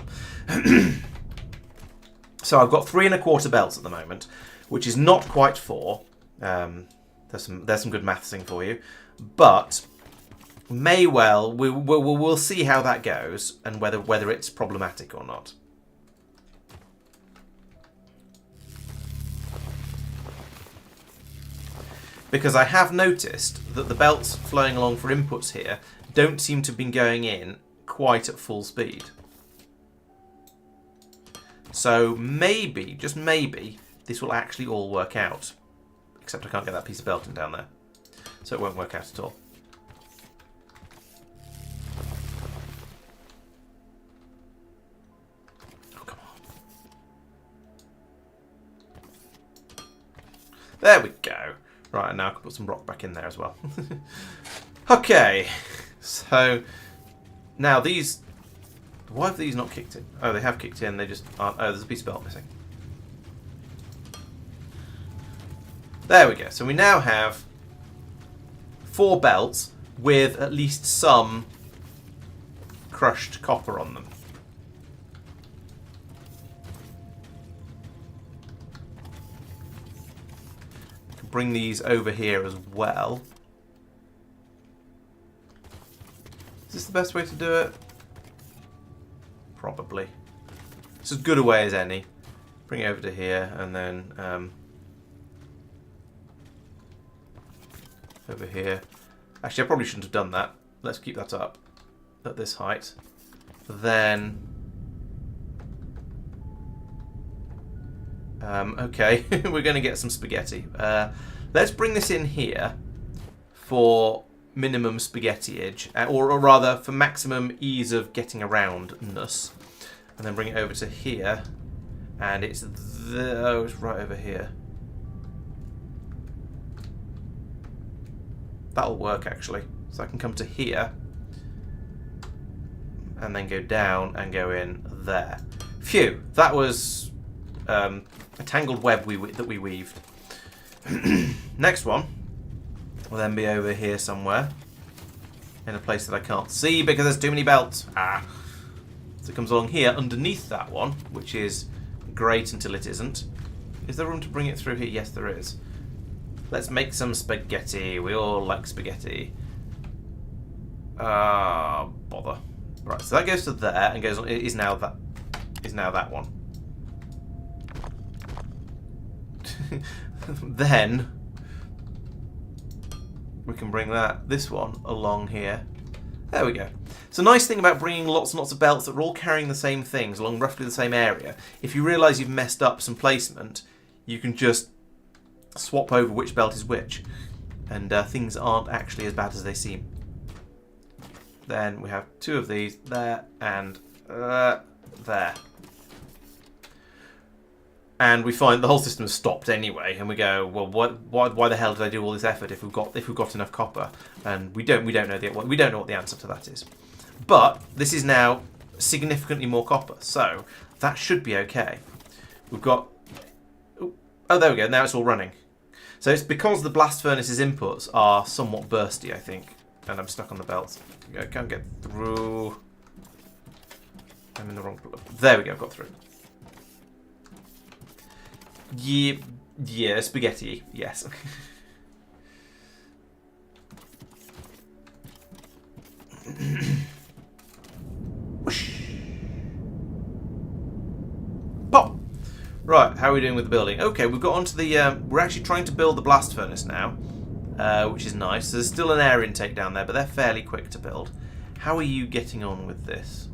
So I've got 3 1/4 belts at the moment, which is not quite 4. There's some good mathsing for you, but we'll see how that goes and whether it's problematic or not. Because I have noticed that the belts flowing along for inputs here don't seem to have been going in quite at full speed. So maybe, just maybe, this will actually all work out. Except I can't get that piece of belting down there. So it won't work out at all. Oh, come on. There we go. Right, now I can put some rock back in there as well. Okay. So, now these... Why have these not kicked in? Oh, they have kicked in. They just aren't... Oh, there's a piece of belt missing. There we go. So we now have 4 belts with at least some crushed copper on them. I can bring these over here as well. Is this the best way to do it? Probably. It's as good a way as any. Bring it over to here and then... over here. Actually, I probably shouldn't have done that. Let's keep that up at this height. Then... okay, we're going to get some spaghetti. Let's bring this in here for minimum spaghetti-age, or rather for maximum ease of getting around-ness. And then bring it over to here, and it's it's right over here. That'll work actually. So I can come to here, and then go down and go in there. Phew, that was a tangled web that we weaved. Next one will then be over here somewhere, in a place that I can't see because there's too many belts. Ah. So it comes along here underneath that one, which is great until it isn't. Is there room to bring it through here? Yes, there is. Let's make some spaghetti. We all like spaghetti. Bother. Right, so that goes to there and goes on. It is now that one. Then we can bring this one along here. There we go. So nice thing about bringing lots and lots of belts that are all carrying the same things along roughly the same area. If you realise you've messed up some placement, you can just swap over which belt is which, and things aren't actually as bad as they seem. Then we have two of these there and there. And we find the whole system has stopped anyway, and we go, well, why the hell did I do all this effort if we've got enough copper? And we don't know what the answer to that is. But this is now significantly more copper, so that should be okay. We've got, oh, there we go. Now it's all running. So it's because the blast furnace's inputs are somewhat bursty, I think, and I'm stuck on the belt. I can't get through. I'm in the wrong. There we go. I've got through. Yeah, spaghetti, yes. Whoosh. Pop! Right, how are we doing with the building? Okay, we've got onto the... we're actually trying to build the blast furnace now, which is nice. There's still an air intake down there, but they're fairly quick to build. How are you getting on with this?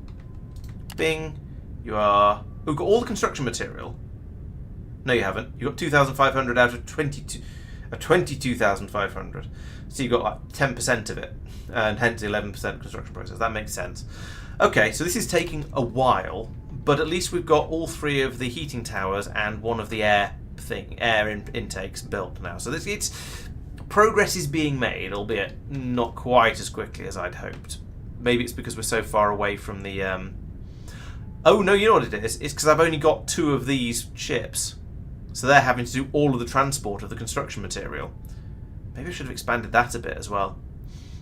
Bing. You are... We've got all the construction material. No, you haven't. You've got 2,500 out of 22,500. So you've got like 10% of it, and hence 11% construction process. That makes sense. Okay, so this is taking a while, but at least we've got all three of the heating towers and one of the air intakes built now. So progress is being made, albeit not quite as quickly as I'd hoped. Maybe it's because we're so far away from the... Oh, no, you know what it is? It's because I've only got two of these ships. So they're having to do all of the transport of the construction material. Maybe I should have expanded that a bit as well.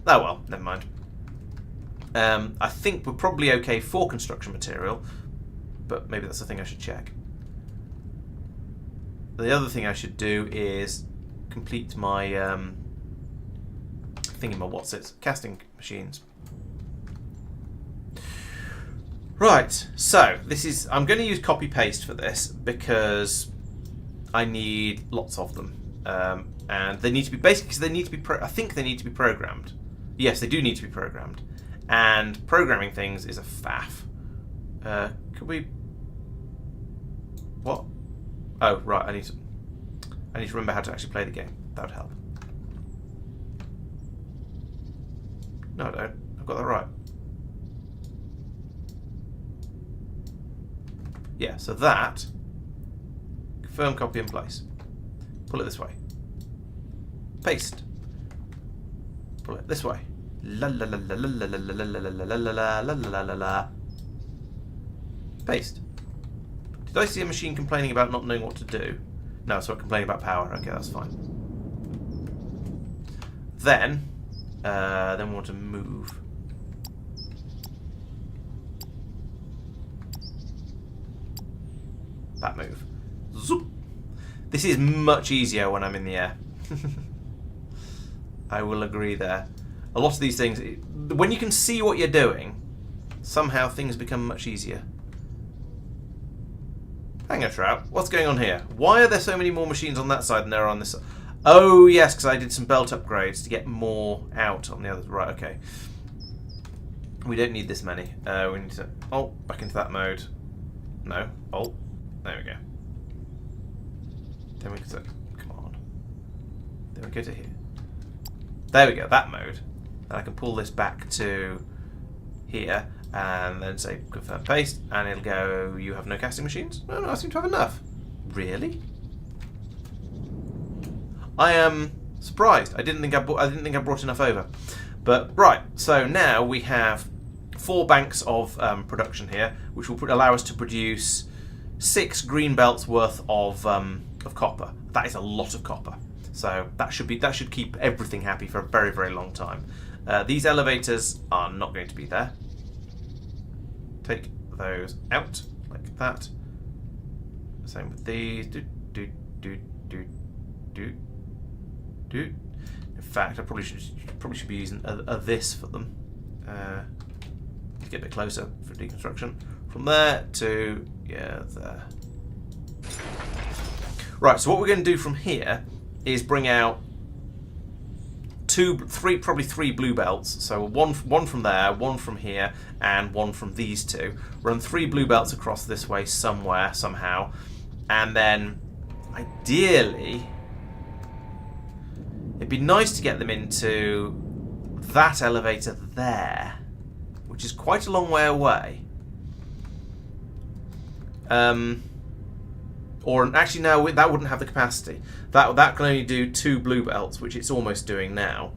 Oh well, never mind. I think we're probably okay for construction material, but maybe that's the thing I should check. The other thing I should do is complete my casting machines. Right, so I'm going to use copy paste for this because I need lots of them, and they need to be I think they need to be programmed. Yes, they do need to be programmed, and programming things is a faff. Could we? What? Oh, right. I need to remember how to actually play the game. That would help. No, I don't. I've got that right. Yeah. So that. Confirm, copy, and place. Pull it this way. Paste. Pull it this way. La la la la la la la la la la la la la la la la. Paste. Did I see a machine complaining about not knowing what to do? No, it's not complaining about power. Okay, that's fine. Then we want to move. That move. Zoop. This is much easier when I'm in the air. I will agree there. A lot of these things, when you can see what you're doing, somehow things become much easier. Hang on, Trout. What's going on here? Why are there so many more machines on that side than there are on this side? Oh, yes, because I did some belt upgrades to get more out on the other... Right, okay. We don't need this many. We need to... Oh, back into that mode. No. Oh, there we go. Then we can say... Come on. Then we go to here. There we go, that mode. And I can pull this back to here and then say confirm paste, and it'll go, you have no casting machines? No, I seem to have enough. Really? I am surprised. I didn't think I brought enough over. But right, so now we have 4 banks of production here, which will allow us to produce 6 green belts worth of copper. That is a lot of copper. So that should keep everything happy for a very, very long time. These elevators are not going to be there. Take those out like that. Same with these. In fact, I probably should be using this for them. To get a bit closer for deconstruction. From there to there. Right. So what we're going to do from here is bring out probably three blue belts. So one from there, one from here, and one from these two. Run 3 blue belts across this way somewhere, somehow, and then ideally it'd be nice to get them into that elevator there, which is quite a long way away. Or actually, no, that wouldn't have the capacity. That can only do 2 blue belts, which it's almost doing now.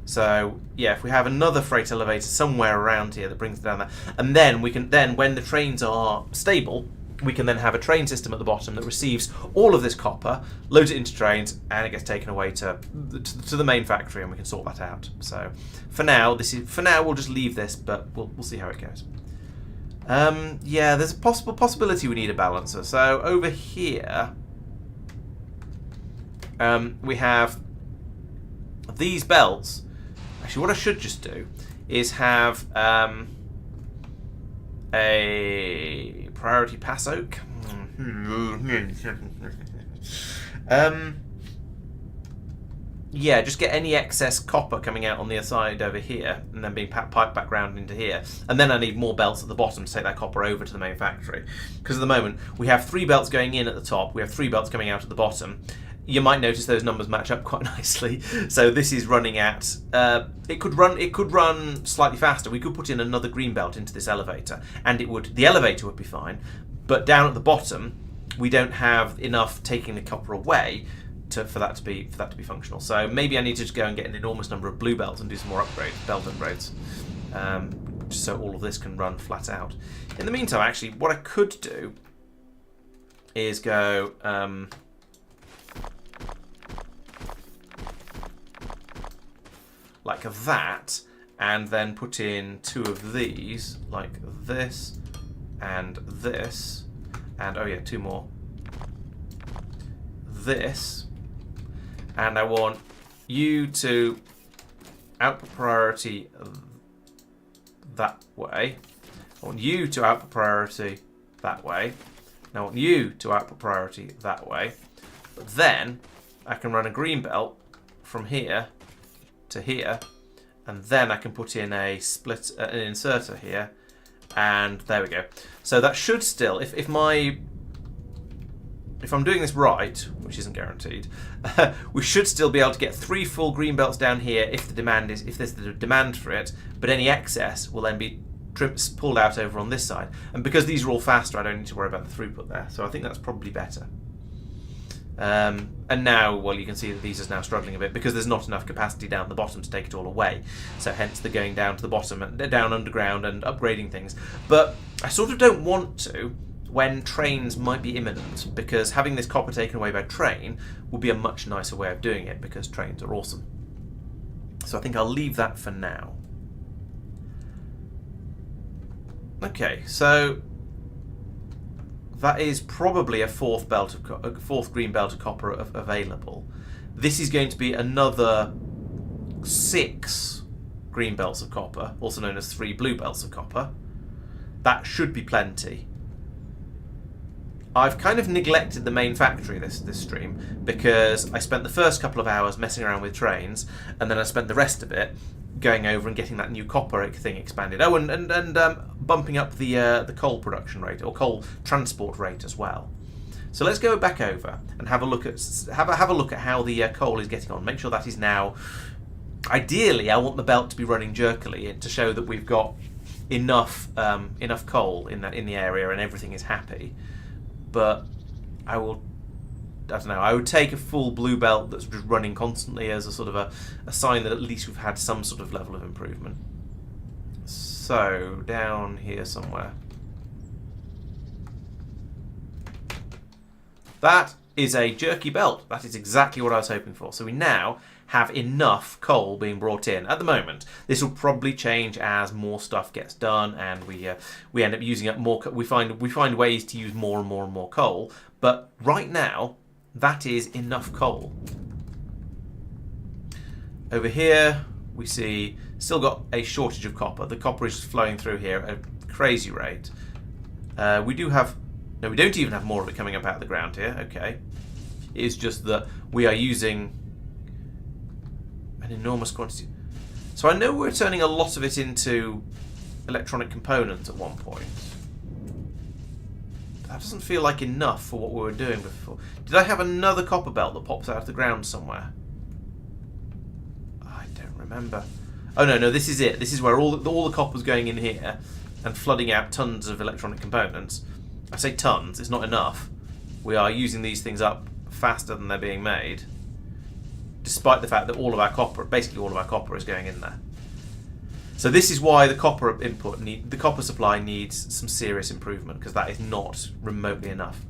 So yeah, if we have another freight elevator somewhere around here that brings it down there, and then we can when the trains are stable, we can then have a train system at the bottom that receives all of this copper, loads it into trains, and it gets taken away to the main factory, and we can sort that out. So for now, we'll just leave this, but we'll see how it goes. Yeah, there's a possibility we need a balancer. So over here, we have these belts. Actually, what I should just do is have a priority pass oak. Yeah, just get any excess copper coming out on the side over here and then being piped back round into here. And then I need more belts at the bottom to take that copper over to the main factory. Because at the moment, we have 3 belts going in at the top, we have 3 belts coming out at the bottom. You might notice those numbers match up quite nicely. So this is running at... it could run slightly faster. We could put in another green belt into this elevator, and the elevator would be fine. But down at the bottom, we don't have enough taking the copper away for that to be functional. So maybe I need to just go and get an enormous number of blue belts and do some more belt upgrades, just so all of this can run flat out. In the meantime, actually, what I could do is go like that, and then put in 2 of these, like this and this, and oh yeah, 2 more. This. And I want you to output priority that way. I want you to output priority that way. And I want you to output priority that way. But then I can run a green belt from here to here, and then I can put in a split, an inserter here, and there we go. So that should still, if I'm doing this right, which isn't guaranteed, we should still be able to get 3 full green belts down here if there's the demand for it, but any excess will then be pulled out over on this side. And because these are all faster, I don't need to worry about the throughput there. So I think that's probably better. And now, well, you can see that these are now struggling a bit because there's not enough capacity down the bottom to take it all away. So hence they're going down to the bottom and they're down underground and upgrading things. But I sort of don't want to when trains might be imminent, because having this copper taken away by train will be a much nicer way of doing it, because trains are awesome. So I think I'll leave that for now. Okay, so that is probably a 4th green belt of copper available. This is going to be another 6 green belts of copper, also known as 3 blue belts of copper. That should be plenty. I've kind of neglected the main factory this stream because I spent the first couple of hours messing around with trains, and then I spent the rest of it going over and getting that new copper thing expanded. Oh, and bumping up the coal production rate, or coal transport rate as well. So let's go back over and have a look at how the coal is getting on. Make sure that is now. Ideally, I want the belt to be running jerkily to show that we've got enough coal in the area and everything is happy. But I don't know, I would take a full blue belt that's just running constantly as a sort of a sign that at least we've had some sort of level of improvement. So, down here somewhere. That is a jerky belt. That is exactly what I was hoping for. So we now have enough coal being brought in at the moment. This will probably change as more stuff gets done, and we end up using up more. We find ways to use more and more and more coal. But right now, that is enough coal. Over here, we see still got a shortage of copper. The copper is flowing through here at a crazy rate. We do have. No, we don't even have more of it coming up out of the ground here. Okay, it's just that we are using an enormous quantity. So I know we're turning a lot of it into electronic components at one point. That doesn't feel like enough for what we were doing before. Did I have another copper belt that pops out of the ground somewhere? I don't remember. Oh no, this is it. This is where all the copper's going in here and flooding out tons of electronic components. I say tons, it's not enough. We are using these things up faster than they're being made, despite the fact that basically all of our copper is going in there. So this is why the copper the copper supply needs some serious improvement, because that is not remotely enough.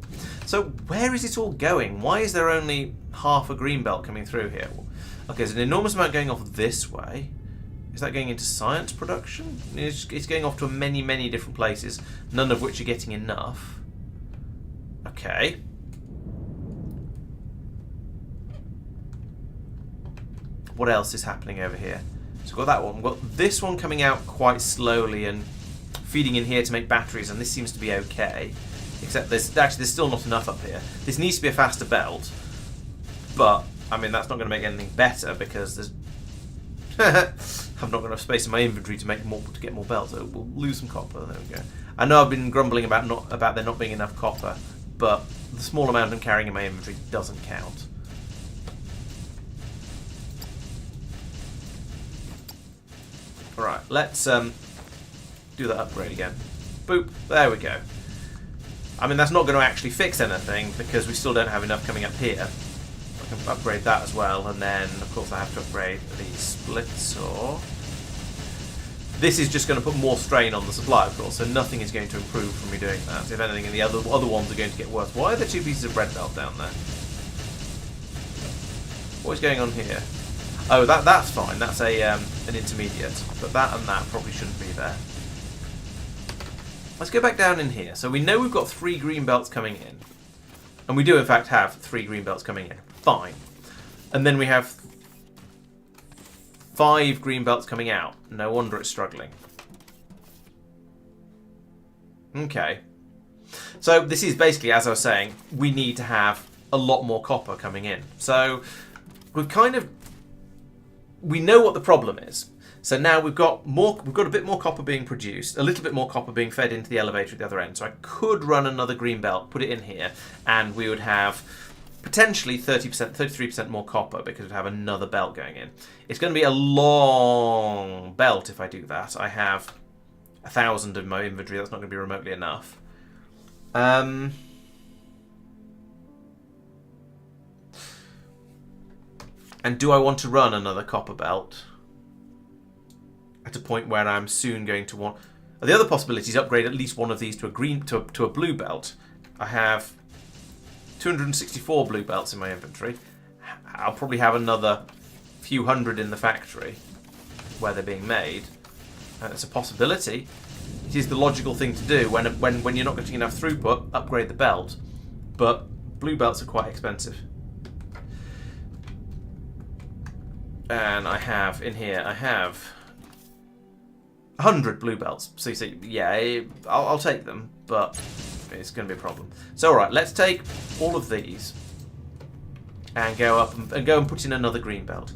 So where is it all going? Why is there only half a green belt coming through here? Okay, there's an enormous amount going off this way. Is that going into science production? It's going off to many, many different places, none of which are getting enough. Okay. What else is happening over here? So we've got that one. We've got this one coming out quite slowly and feeding in here to make batteries, and this seems to be okay. Except there's still not enough up here. This needs to be a faster belt, but I mean that's not going to make anything better because there's I've not got enough space in my inventory to get more belts. So we'll lose some copper. There we go. I know I've been grumbling about there not being enough copper, but the small amount I'm carrying in my inventory doesn't count. Alright, let's do that upgrade again. Boop, there we go. I mean, that's not going to actually fix anything because we still don't have enough coming up here. I can upgrade that as well, and then, of course, I have to upgrade the split saw. This is just going to put more strain on the supply, of course, so nothing is going to improve from me doing that. If anything, the other ones are going to get worse. Why are there two pieces of red belt down there? What is going on here? Oh, that's fine. That's an intermediate, but that and that probably shouldn't be there. Let's go back down in here. So we know we've got 3 green belts coming in, and we do in fact have 3 green belts coming in. Fine. And then we have 5 green belts coming out. No wonder it's struggling. Okay. So this is basically, as I was saying, we need to have a lot more copper coming in. So we know what the problem is. So now we've got a bit more copper being produced, a little bit more copper being fed into the elevator at the other end. So I could run another green belt, put it in here, and we would have potentially 30%, 33% more copper because we'd have another belt going in. It's going to be a long belt if I do that. I have 1,000 in my inventory. That's not going to be remotely enough. And do I want to run another copper belt at a point where I'm soon going to want... The other possibility is upgrade at least one of these to a blue belt. I have 264 blue belts in my inventory. I'll probably have another few hundred in the factory where they're being made. It's a possibility. It is the logical thing to do when you're not getting enough throughput. Upgrade the belt, but blue belts are quite expensive. And I have in here 100 blue belts. So you say, yeah, I'll take them, but It's going to be a problem. So, all right, let's take all of these and go up and go and put in another green belt.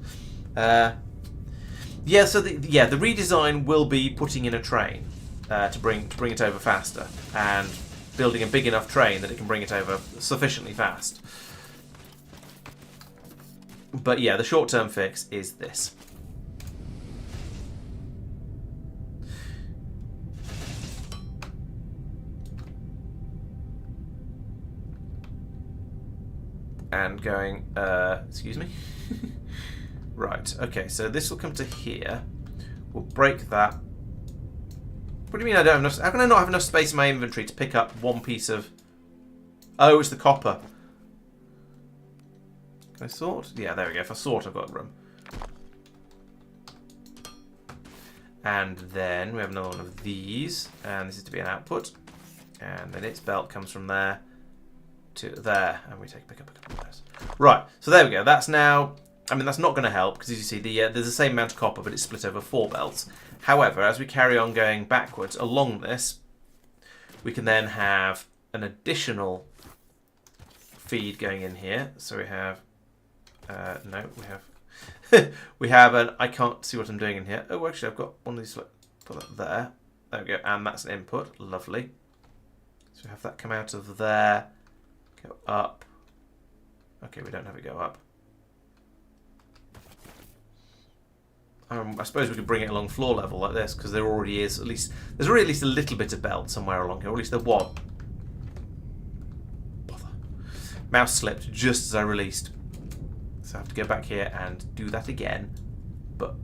Yeah, so the redesign will be putting in a train to bring it over faster, and building a big enough train that it can bring it over sufficiently fast. But yeah, the short-term fix is this. And going, excuse me? Right, okay, so this will come to here. We'll break that. What do you mean I don't have enough? How can I not have enough space in my inventory to pick up one piece of... Oh, it's the copper. Can I sort? Yeah, there we go. If I sort, I've got room. And then we have another one of these. And this is to be an output. And then its belt comes from there to there. And we pick up a couple of those. Right, so there we go. That's now... I mean, that's not going to help, because as you see, there's the same amount of copper, but it's split over 4 belts. However, as we carry on going backwards along this, we can then have an additional feed going in here. So we have... no, we have... we have an... I can't see what I'm doing in here. Oh, actually, I've got one of these... Put that there. There we go. And that's an input. Lovely. So we have that come out of there. Go up. Okay, we don't have it go up. I suppose we could bring it along floor level like this, because there already is there's already at least a little bit of belt somewhere along here, or at least there was. Bother. Mouse slipped just as I released, so I have to go back here and do that again, but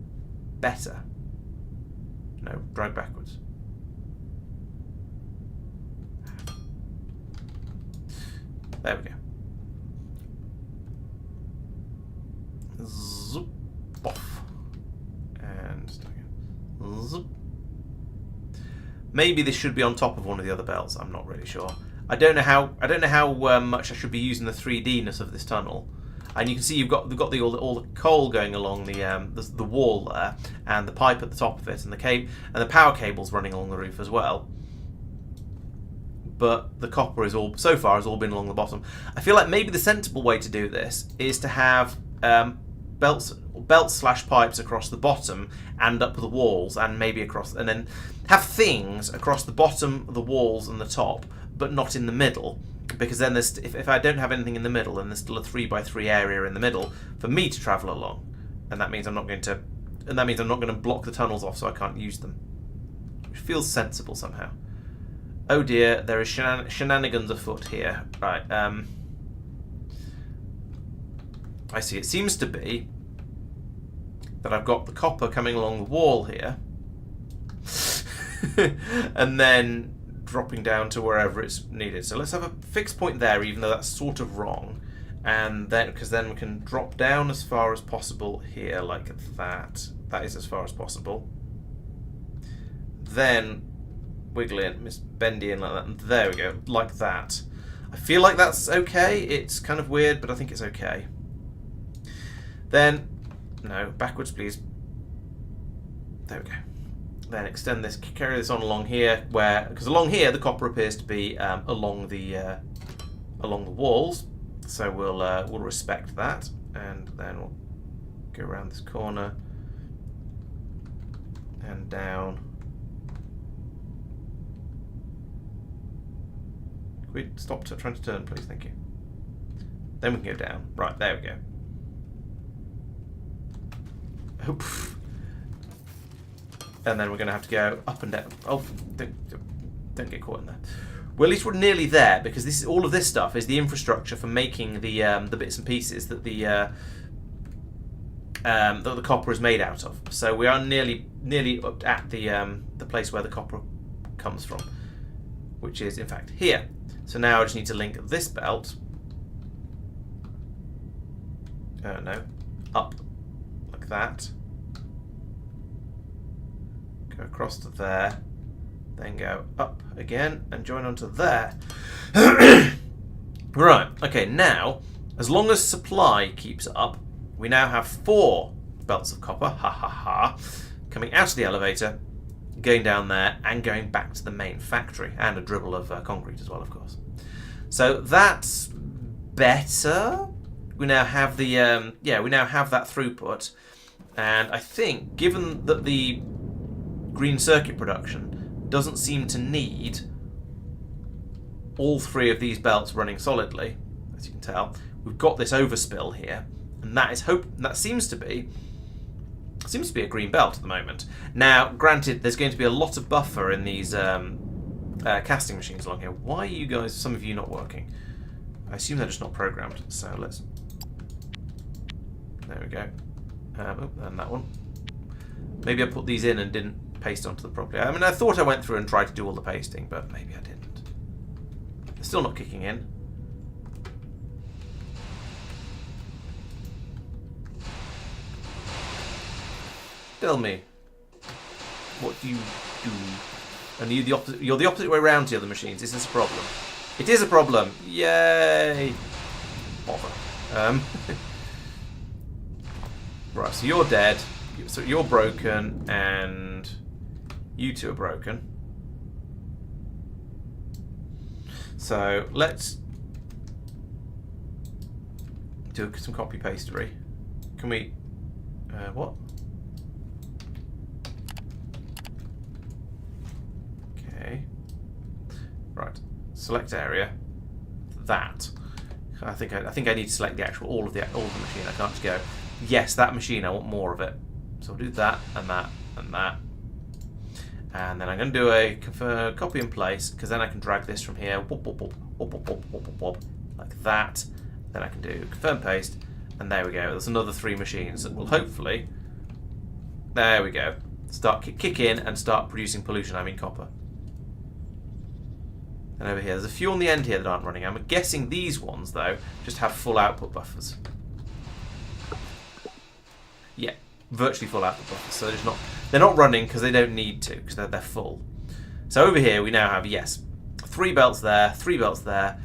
better. No, drag backwards. There we go. Zoop off. Maybe this should be on top of one of the other belts. I'm not really sure. I don't know how much I should be using the 3D-ness of this tunnel. And you can see we've got all the coal going along the wall there, and the pipe at the top of it, and the power cables running along the roof as well. But the copper is all so far has all been along the bottom. I feel like maybe the sensible way to do this is to have belts/pipes across the bottom and up the walls, and maybe across, and then have things across the bottom, the walls, and the top, but not in the middle, because then there's if I don't have anything in the middle, then there's still a 3x3 area in the middle for me to travel along, and that means I'm not going to block the tunnels off, so I can't use them, which feels sensible somehow. Oh dear, there is shenanigans afoot here. Right. I see. It seems to be that I've got the copper coming along the wall here and then dropping down to wherever it's needed. So let's have a fixed point there, even though that's sort of wrong. And then, because then we can drop down as far as possible here, like that. That is as far as possible. Then wiggle in, bend in like that. And there we go, like that. I feel like that's okay. It's kind of weird, but I think it's okay. Then, no, backwards please. There we go. Then extend this, carry this on along here, because along here the copper appears to be along the walls. So we'll respect that, and then we'll go around this corner and down. Can we stop trying to turn, please? Thank you. Then we can go down. Right, there we go. And then we're going to have to go up and down. Oh, don't get caught in there. Well, at least we're nearly there, because all of this stuff is the infrastructure for making the bits and pieces that the copper is made out of. So we are nearly up at the place where the copper comes from, which is in fact here. So now I just need to link this belt. No, up. That, go across to there, then go up again and join onto there. Right, okay, now as long as supply keeps up, we now have 4 belts of copper, ha ha ha, coming out of the elevator, going down there and going back to the main factory, and a dribble of concrete as well, of course. So that's better. We now have the we now have that throughput, and I think given that the green circuit production doesn't seem to need all three of these belts running solidly, as you can tell, we've got this overspill here, and that seems to be a green belt at the moment. Now, granted, there's going to be a lot of buffer in these casting machines along here. Why are you guys, some of you, not working? I assume they're just not programmed. So let's. There we go. And that one. Maybe I put these in and didn't paste onto the properly. I mean, I thought I went through and tried to do all the pasting, but maybe I didn't. They're still not kicking in. Tell me, what do you do? And you're the opposite way around to the other machines. Is this a problem? It is a problem. Yay! Bother. Right, so you're dead. So you're broken, and you two are broken. So let's do some copy pastery. Can we? What? Okay. Right. Select area. That. I think I need to select the actual all of the machine. I can't just go. Yes, that machine. I want more of it. So I'll do that and that and that. And then I'm going to do a copy and place, because then I can drag this from here, like that. Then I can do confirm paste, and there we go. There's another 3 machines that will hopefully, there we go, start kick in and start producing pollution. I mean copper. And over here, there's a few on the end here that aren't running. I'm guessing these ones though just have full output buffers. Yeah, virtually full output buffers. So they're not running because they don't need to, because they're full. So over here we now have, yes, 3 belts there, 3 belts there,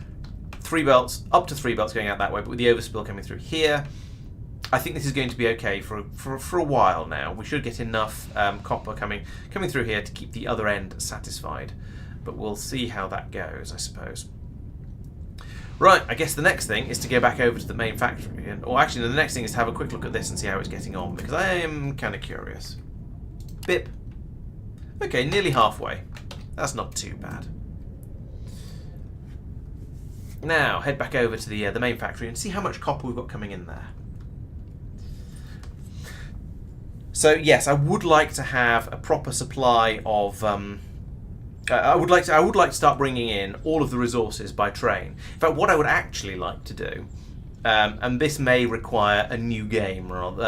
3 belts, up to 3 belts going out that way, but with the overspill coming through here. I think this is going to be okay for a while now. We should get enough copper coming through here to keep the other end satisfied. But we'll see how that goes, I suppose. Right, I guess the next thing is to go back over to the main factory. Or actually, the next thing is to have a quick look at this and see how it's getting on, because I am kind of curious. Bip. Okay, nearly halfway. That's not too bad. Now, head back over to the main factory and see how much copper we've got coming in there. So, yes, I would like to have a proper supply of... I would like to start bringing in all of the resources by train. In fact, what I would actually like to do, and this may require a new game,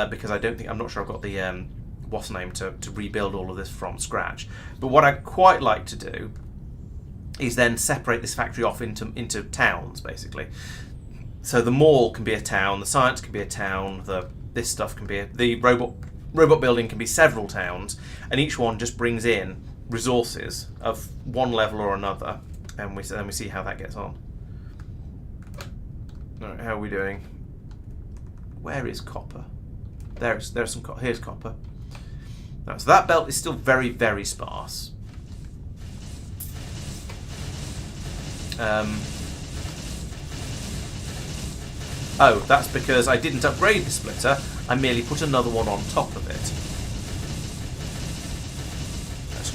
because I'm not sure I've got the what's name to rebuild all of this from scratch. But what I'd quite like to do is then separate this factory off into towns, basically. So the mall can be a town, the science can be a town, this stuff can be the robot building can be several towns, and each one just brings in resources of one level or another, and then we see how that gets on. Alright, how are we doing? Where is copper? There's some copper. Here's copper. Right, so that belt is still very, very sparse. Oh, that's because I didn't upgrade the splitter. I merely put another one on top of it.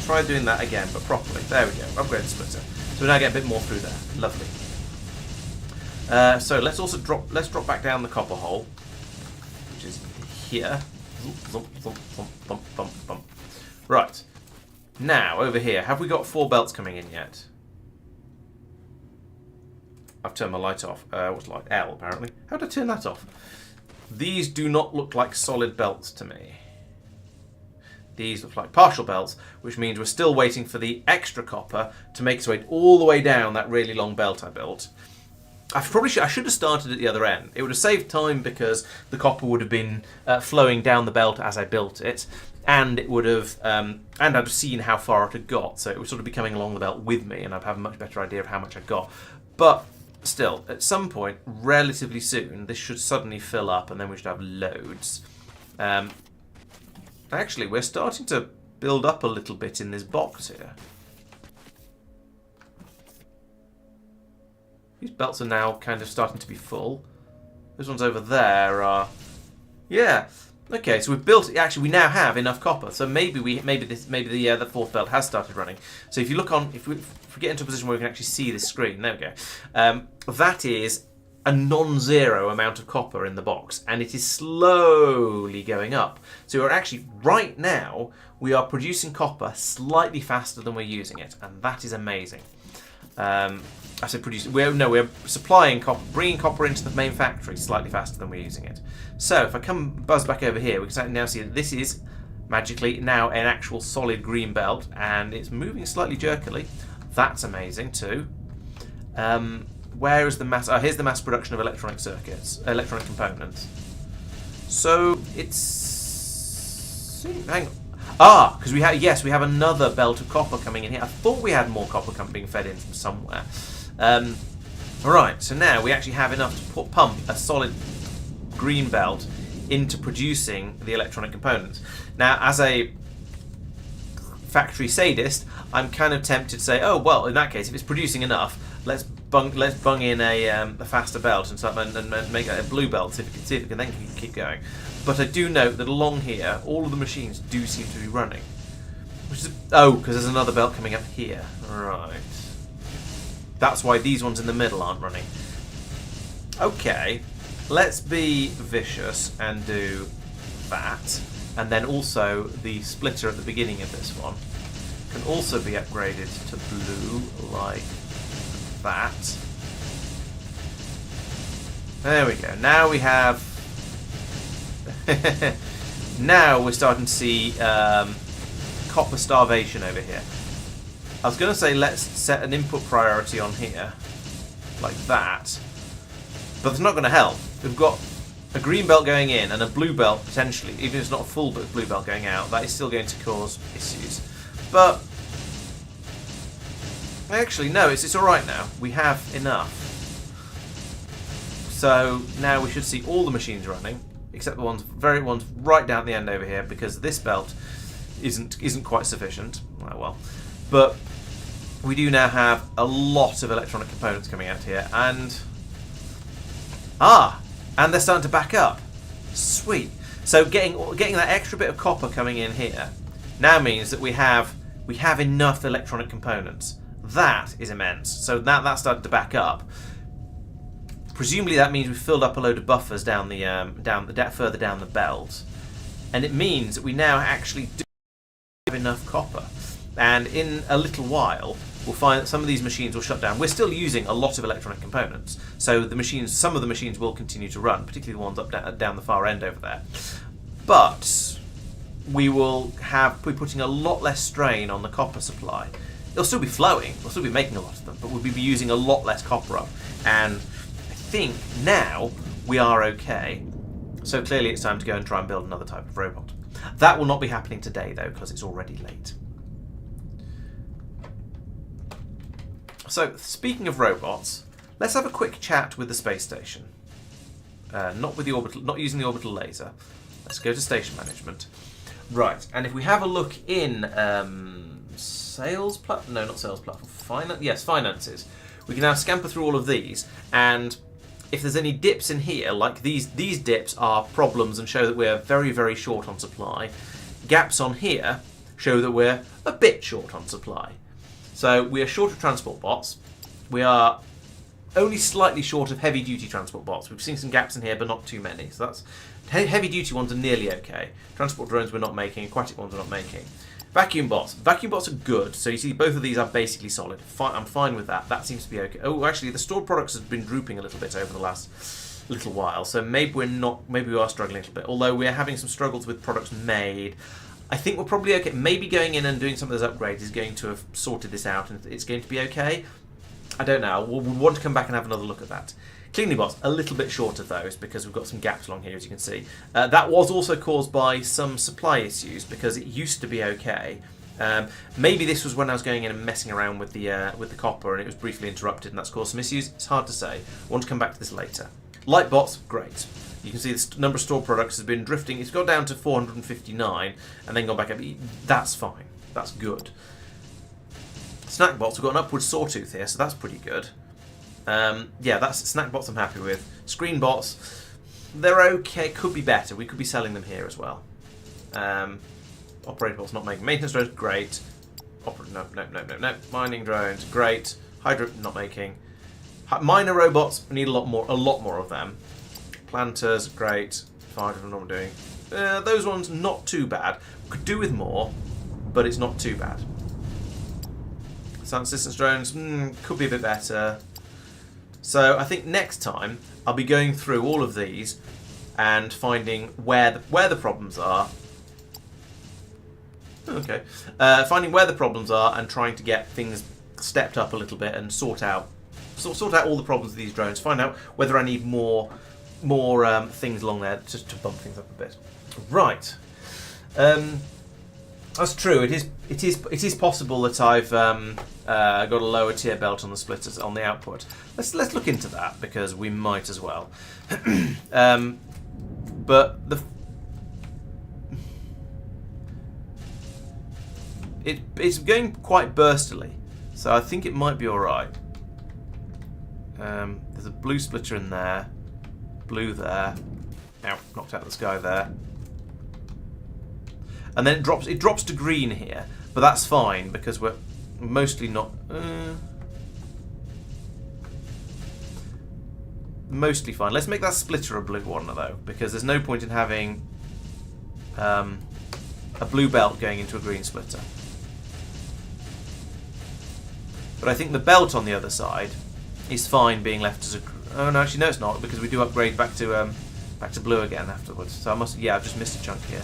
Try doing that again, but properly. There we go. Upgrade the splitter. So we now get a bit more through there. Lovely. So let's also drop back down the copper hole, which is here. Right. Now over here, have we got 4 belts coming in yet? I've turned my light off. What's light? L apparently. How did I turn that off? These do not look like solid belts to me. These look like partial belts, which means we're still waiting for the extra copper to make its way all the way down that really long belt I built. I should have started at the other end. It would have saved time because the copper would have been flowing down the belt as I built it, and it would have, and I'd have seen how far it had got. So it would sort of be coming along the belt with me, and I'd have a much better idea of how much I got. But still, at some point, relatively soon, this should suddenly fill up, and then we should have loads. Actually, we're starting to build up a little bit in this box here. These belts are now kind of starting to be full. Those ones over there are... Yeah. Okay, so we've built... Actually, we now have enough copper. So maybe the fourth belt has started running. So if you look on... If we get into a position where we can actually see this screen... There we go. That is a non-zero amount of copper in the box. And it is slowly going up. So we're actually... Right now, we are producing copper slightly faster than we're using it. And that is amazing. I said producing. We're supplying copper, bringing copper into the main factory slightly faster than we're using it. So if I come buzz back over here, we can now see that this is magically now an actual solid green belt, and it's moving slightly jerkily. That's amazing too. Where is the mass? Oh, here's the mass production of electronic circuits, electronic components. So it's hang on. Ah, because we have another belt of copper coming in here. I thought we had more copper being fed in from somewhere. Right, so now we actually have enough to pump a solid green belt into producing the electronic components. Now, as a factory sadist, I'm kind of tempted to say, oh well, in that case, if it's producing enough, let's bung in a faster belt and make it a blue belt, see if it can then keep going. But I do note that along here, all of the machines do seem to be running. Which is because there's another belt coming up here. Right. That's why these ones in the middle aren't running. Okay, let's be vicious and do that. And then also the splitter at the beginning of this one can also be upgraded to blue like that. There we go. Now we have... now we're starting to see copper starvation over here. I was going to say let's set an input priority on here, like that, but it's not going to help. We've got a green belt going in and a blue belt potentially, even if it's not a full blue belt going out, that is still going to cause issues. But actually, no, it's alright now. We have enough. So now we should see all the machines running, except the ones right down at the end over here, because this belt isn't quite sufficient. Oh well. But we do now have a lot of electronic components coming out here, and they're starting to back up. Sweet. So getting that extra bit of copper coming in here now means that we have enough electronic components. That is immense. So that's started to back up. Presumably that means we've filled up a load of buffers down further down the belt, and it means that we now actually do have enough copper. And in a little while, we'll find that some of these machines will shut down. We're still using a lot of electronic components, so some of the machines will continue to run, particularly the ones up down the far end over there. But we will be putting a lot less strain on the copper supply. It'll still be flowing, we'll still be making a lot of them, but we'll be using a lot less copper up. And I think now we are okay. So clearly it's time to go and try and build another type of robot. That will not be happening today though, because it's already late. So, speaking of robots, let's have a quick chat with the space station. Not using the orbital laser. Let's go to station management. Right, and if we have a look in finances. We can now scamper through all of these, and if there's any dips in here, like these dips are problems and show that we're very, very short on supply. Gaps on here show that we're a bit short on supply. So we are short of transport bots. We are only slightly short of heavy-duty transport bots. We've seen some gaps in here, but not too many. So that's heavy-duty ones are nearly okay. Transport drones we're not making. Aquatic ones we're not making. Vacuum bots. Vacuum bots are good. So you see both of these are basically solid. I'm fine with that. That seems to be okay. Oh, actually, the stored products has been drooping a little bit over the last little while. So maybe we are struggling a little bit. Although we're having some struggles with products made. I think we're probably okay. Maybe going in and doing some of those upgrades is going to have sorted this out and it's going to be okay. I don't know. We'll want to come back and have another look at that. Cleaning bots, a little bit short of those because we've got some gaps along here, as you can see. That was also caused by some supply issues because it used to be okay. Maybe this was when I was going in and messing around with the copper and it was briefly interrupted and that's caused some issues. It's hard to say. I want to come back to this later. Light bots, great. You can see the number of stored products has been drifting. It's gone down to 459 and then gone back up. That's fine. That's good. Snack bots, we've got an upward sawtooth here, so that's pretty good. Yeah, that's snack bots I'm happy with. Screen bots, they're okay. Could be better. We could be selling them here as well. Operator bots not making. Maintenance drones, great. No. Mining drones, great. Hydro, not making. Miner robots, we need a lot more of them. Planters, great. Fire, not doing. Those ones, not too bad. Could do with more, but it's not too bad. Sound assistance drones, could be a bit better. So I think next time I'll be going through all of these and finding where the problems are. Okay, finding where the problems are and trying to get things stepped up a little bit and sort out all the problems with these drones. Find out whether I need more things along there just to bump things up a bit. Right. That's true. It is possible that I've got a lower tier belt on the splitters on the output. Let's look into that because we might as well. But it's going quite burstily, so I think it might be all right. There's a blue splitter in there, blue there. Ow, knocked out the sky there. And then it drops to green here, but that's fine because we're mostly not mostly fine. Let's make that splitter a blue one though, because there's no point in having a blue belt going into a green splitter. But I think the belt on the other side is fine being left as a. Oh no, actually no, it's not, because we do upgrade back to blue again afterwards. So I've just missed a chunk here.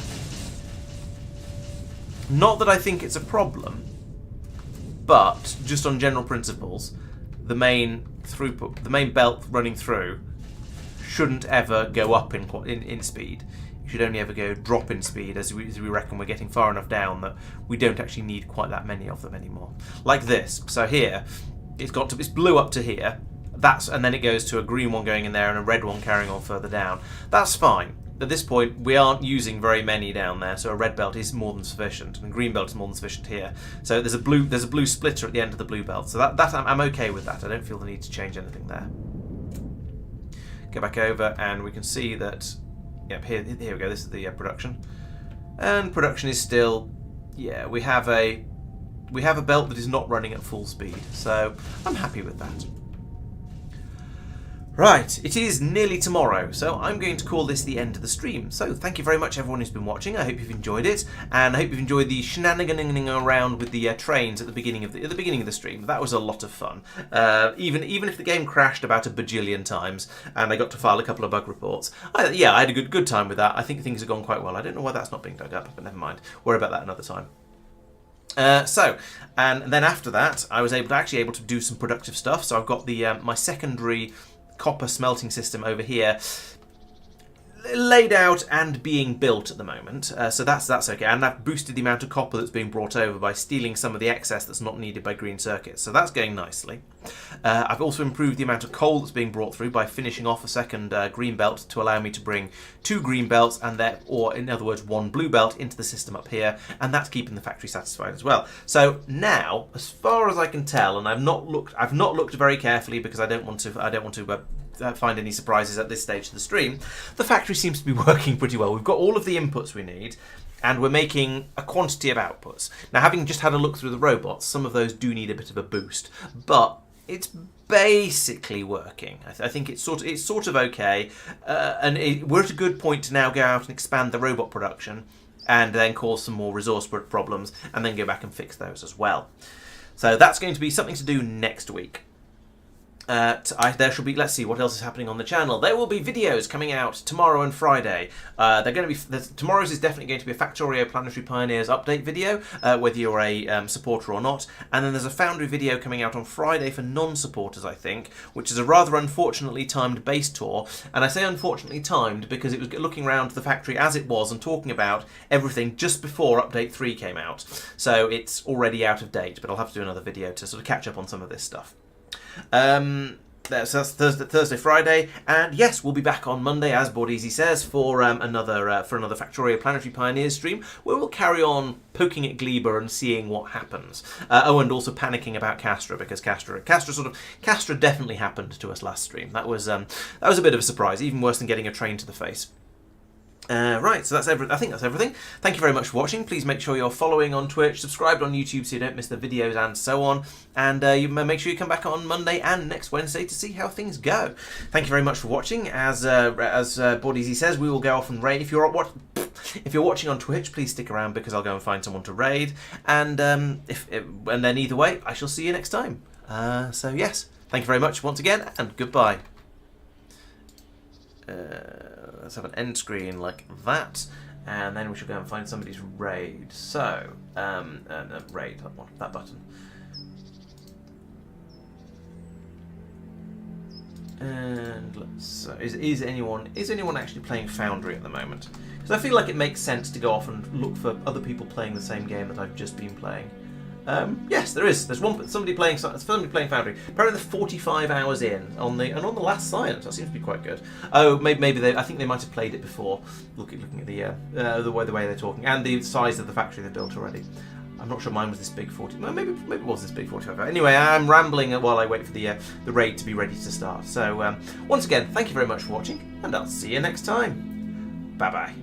Not that I think it's a problem, but just on general principles, the main throughput, the main belt running through, shouldn't ever go up in speed. It should only ever drop in speed as we reckon we're getting far enough down that we don't actually need quite that many of them anymore. Like this. So here, it's blue up to here. And then it goes to a green one going in there and a red one carrying on further down. That's fine. At this point, we aren't using very many down there, so a red belt is more than sufficient, and a green belt is more than sufficient here. So there's a blue splitter at the end of the blue belt. So that I'm okay with that. I don't feel the need to change anything there. Go back over, and we can see that. Yep, here we go. This is the production, and production is still. Yeah, we have a belt that is not running at full speed, so I'm happy with that. Right, it is nearly tomorrow, so I'm going to call this the end of the stream. So thank you very much everyone who's been watching. I hope you've enjoyed it, and I hope you've enjoyed the shenaniganing around with the trains at the beginning of the stream. That was a lot of fun. Even if the game crashed about a bajillion times, and I got to file a couple of bug reports. I had a good time with that. I think things have gone quite well. I don't know why that's not being dug up, but never mind. Worry about that another time. And then after that, I was able to do some productive stuff. So I've got the my secondary copper smelting system over here laid out and being built at the moment, so that's okay. And I've boosted the amount of copper that's being brought over by stealing some of the excess that's not needed by green circuits, so that's going nicely. I've also improved the amount of coal that's being brought through by finishing off a second green belt to allow me to bring 2 green belts or in other words 1 blue belt into the system up here, and that's keeping the factory satisfied as well. So now, as far as I can tell, and I've not looked very carefully because I don't want to find any surprises at this stage of the stream, the factory seems to be working pretty well. We've got all of the inputs we need, and we're making a quantity of outputs. Now, having just had a look through the robots, some of those do need a bit of a boost, but it's basically working. I think it's sort of okay, and we're at a good point to now go out and expand the robot production, and then cause some more resource problems, and then go back and fix those as well. So that's going to be something to do next week. There shall be. Let's see what else is happening on the channel. There will be videos coming out tomorrow and Friday. Tomorrow's is definitely going to be a Factorio Planetary Pioneers update video, whether you're a supporter or not. And then there's a Foundry video coming out on Friday for non-supporters, I think, which is a rather unfortunately timed base tour. And I say unfortunately timed because it was looking around the factory as it was and talking about everything just before Update 3 came out. So it's already out of date, but I'll have to do another video to sort of catch up on some of this stuff. so that's Thursday, Friday, and yes, we'll be back on Monday, as Board Easy says, for another Factorio Planetary Pioneers stream, where we'll carry on poking at Gleba and seeing what happens. And also panicking about Castra, because Castra definitely happened to us last stream. That was a bit of a surprise, even worse than getting a train to the face. Right, so I think that's everything. Thank you very much for watching. Please make sure you're following on Twitch, subscribed on YouTube so you don't miss the videos and so on. And you make sure you come back on Monday and next Wednesday to see how things go. Thank you very much for watching. As Board Easy says, we will go off and raid. If you're watching on Twitch, please stick around because I'll go and find someone to raid. And and then either way, I shall see you next time. So yes, thank you very much once again, and goodbye. Let's have an end screen like that, and then we should go and find somebody's raid. So, raid, that button. And let's. Is anyone actually playing Foundry at the moment? Because I feel like it makes sense to go off and look for other people playing the same game that I've just been playing. Yes, there is. There's somebody playing Foundry. Apparently, they're 45 hours in on the last science. That seems to be quite good. Oh, maybe I think they might have played it before. Looking at the way they're talking and the size of the factory they built already. I'm not sure mine was this big 40. Well, maybe it was this big 45. Anyway, I'm rambling while I wait for the raid to be ready to start. So once again, thank you very much for watching, and I'll see you next time. Bye bye.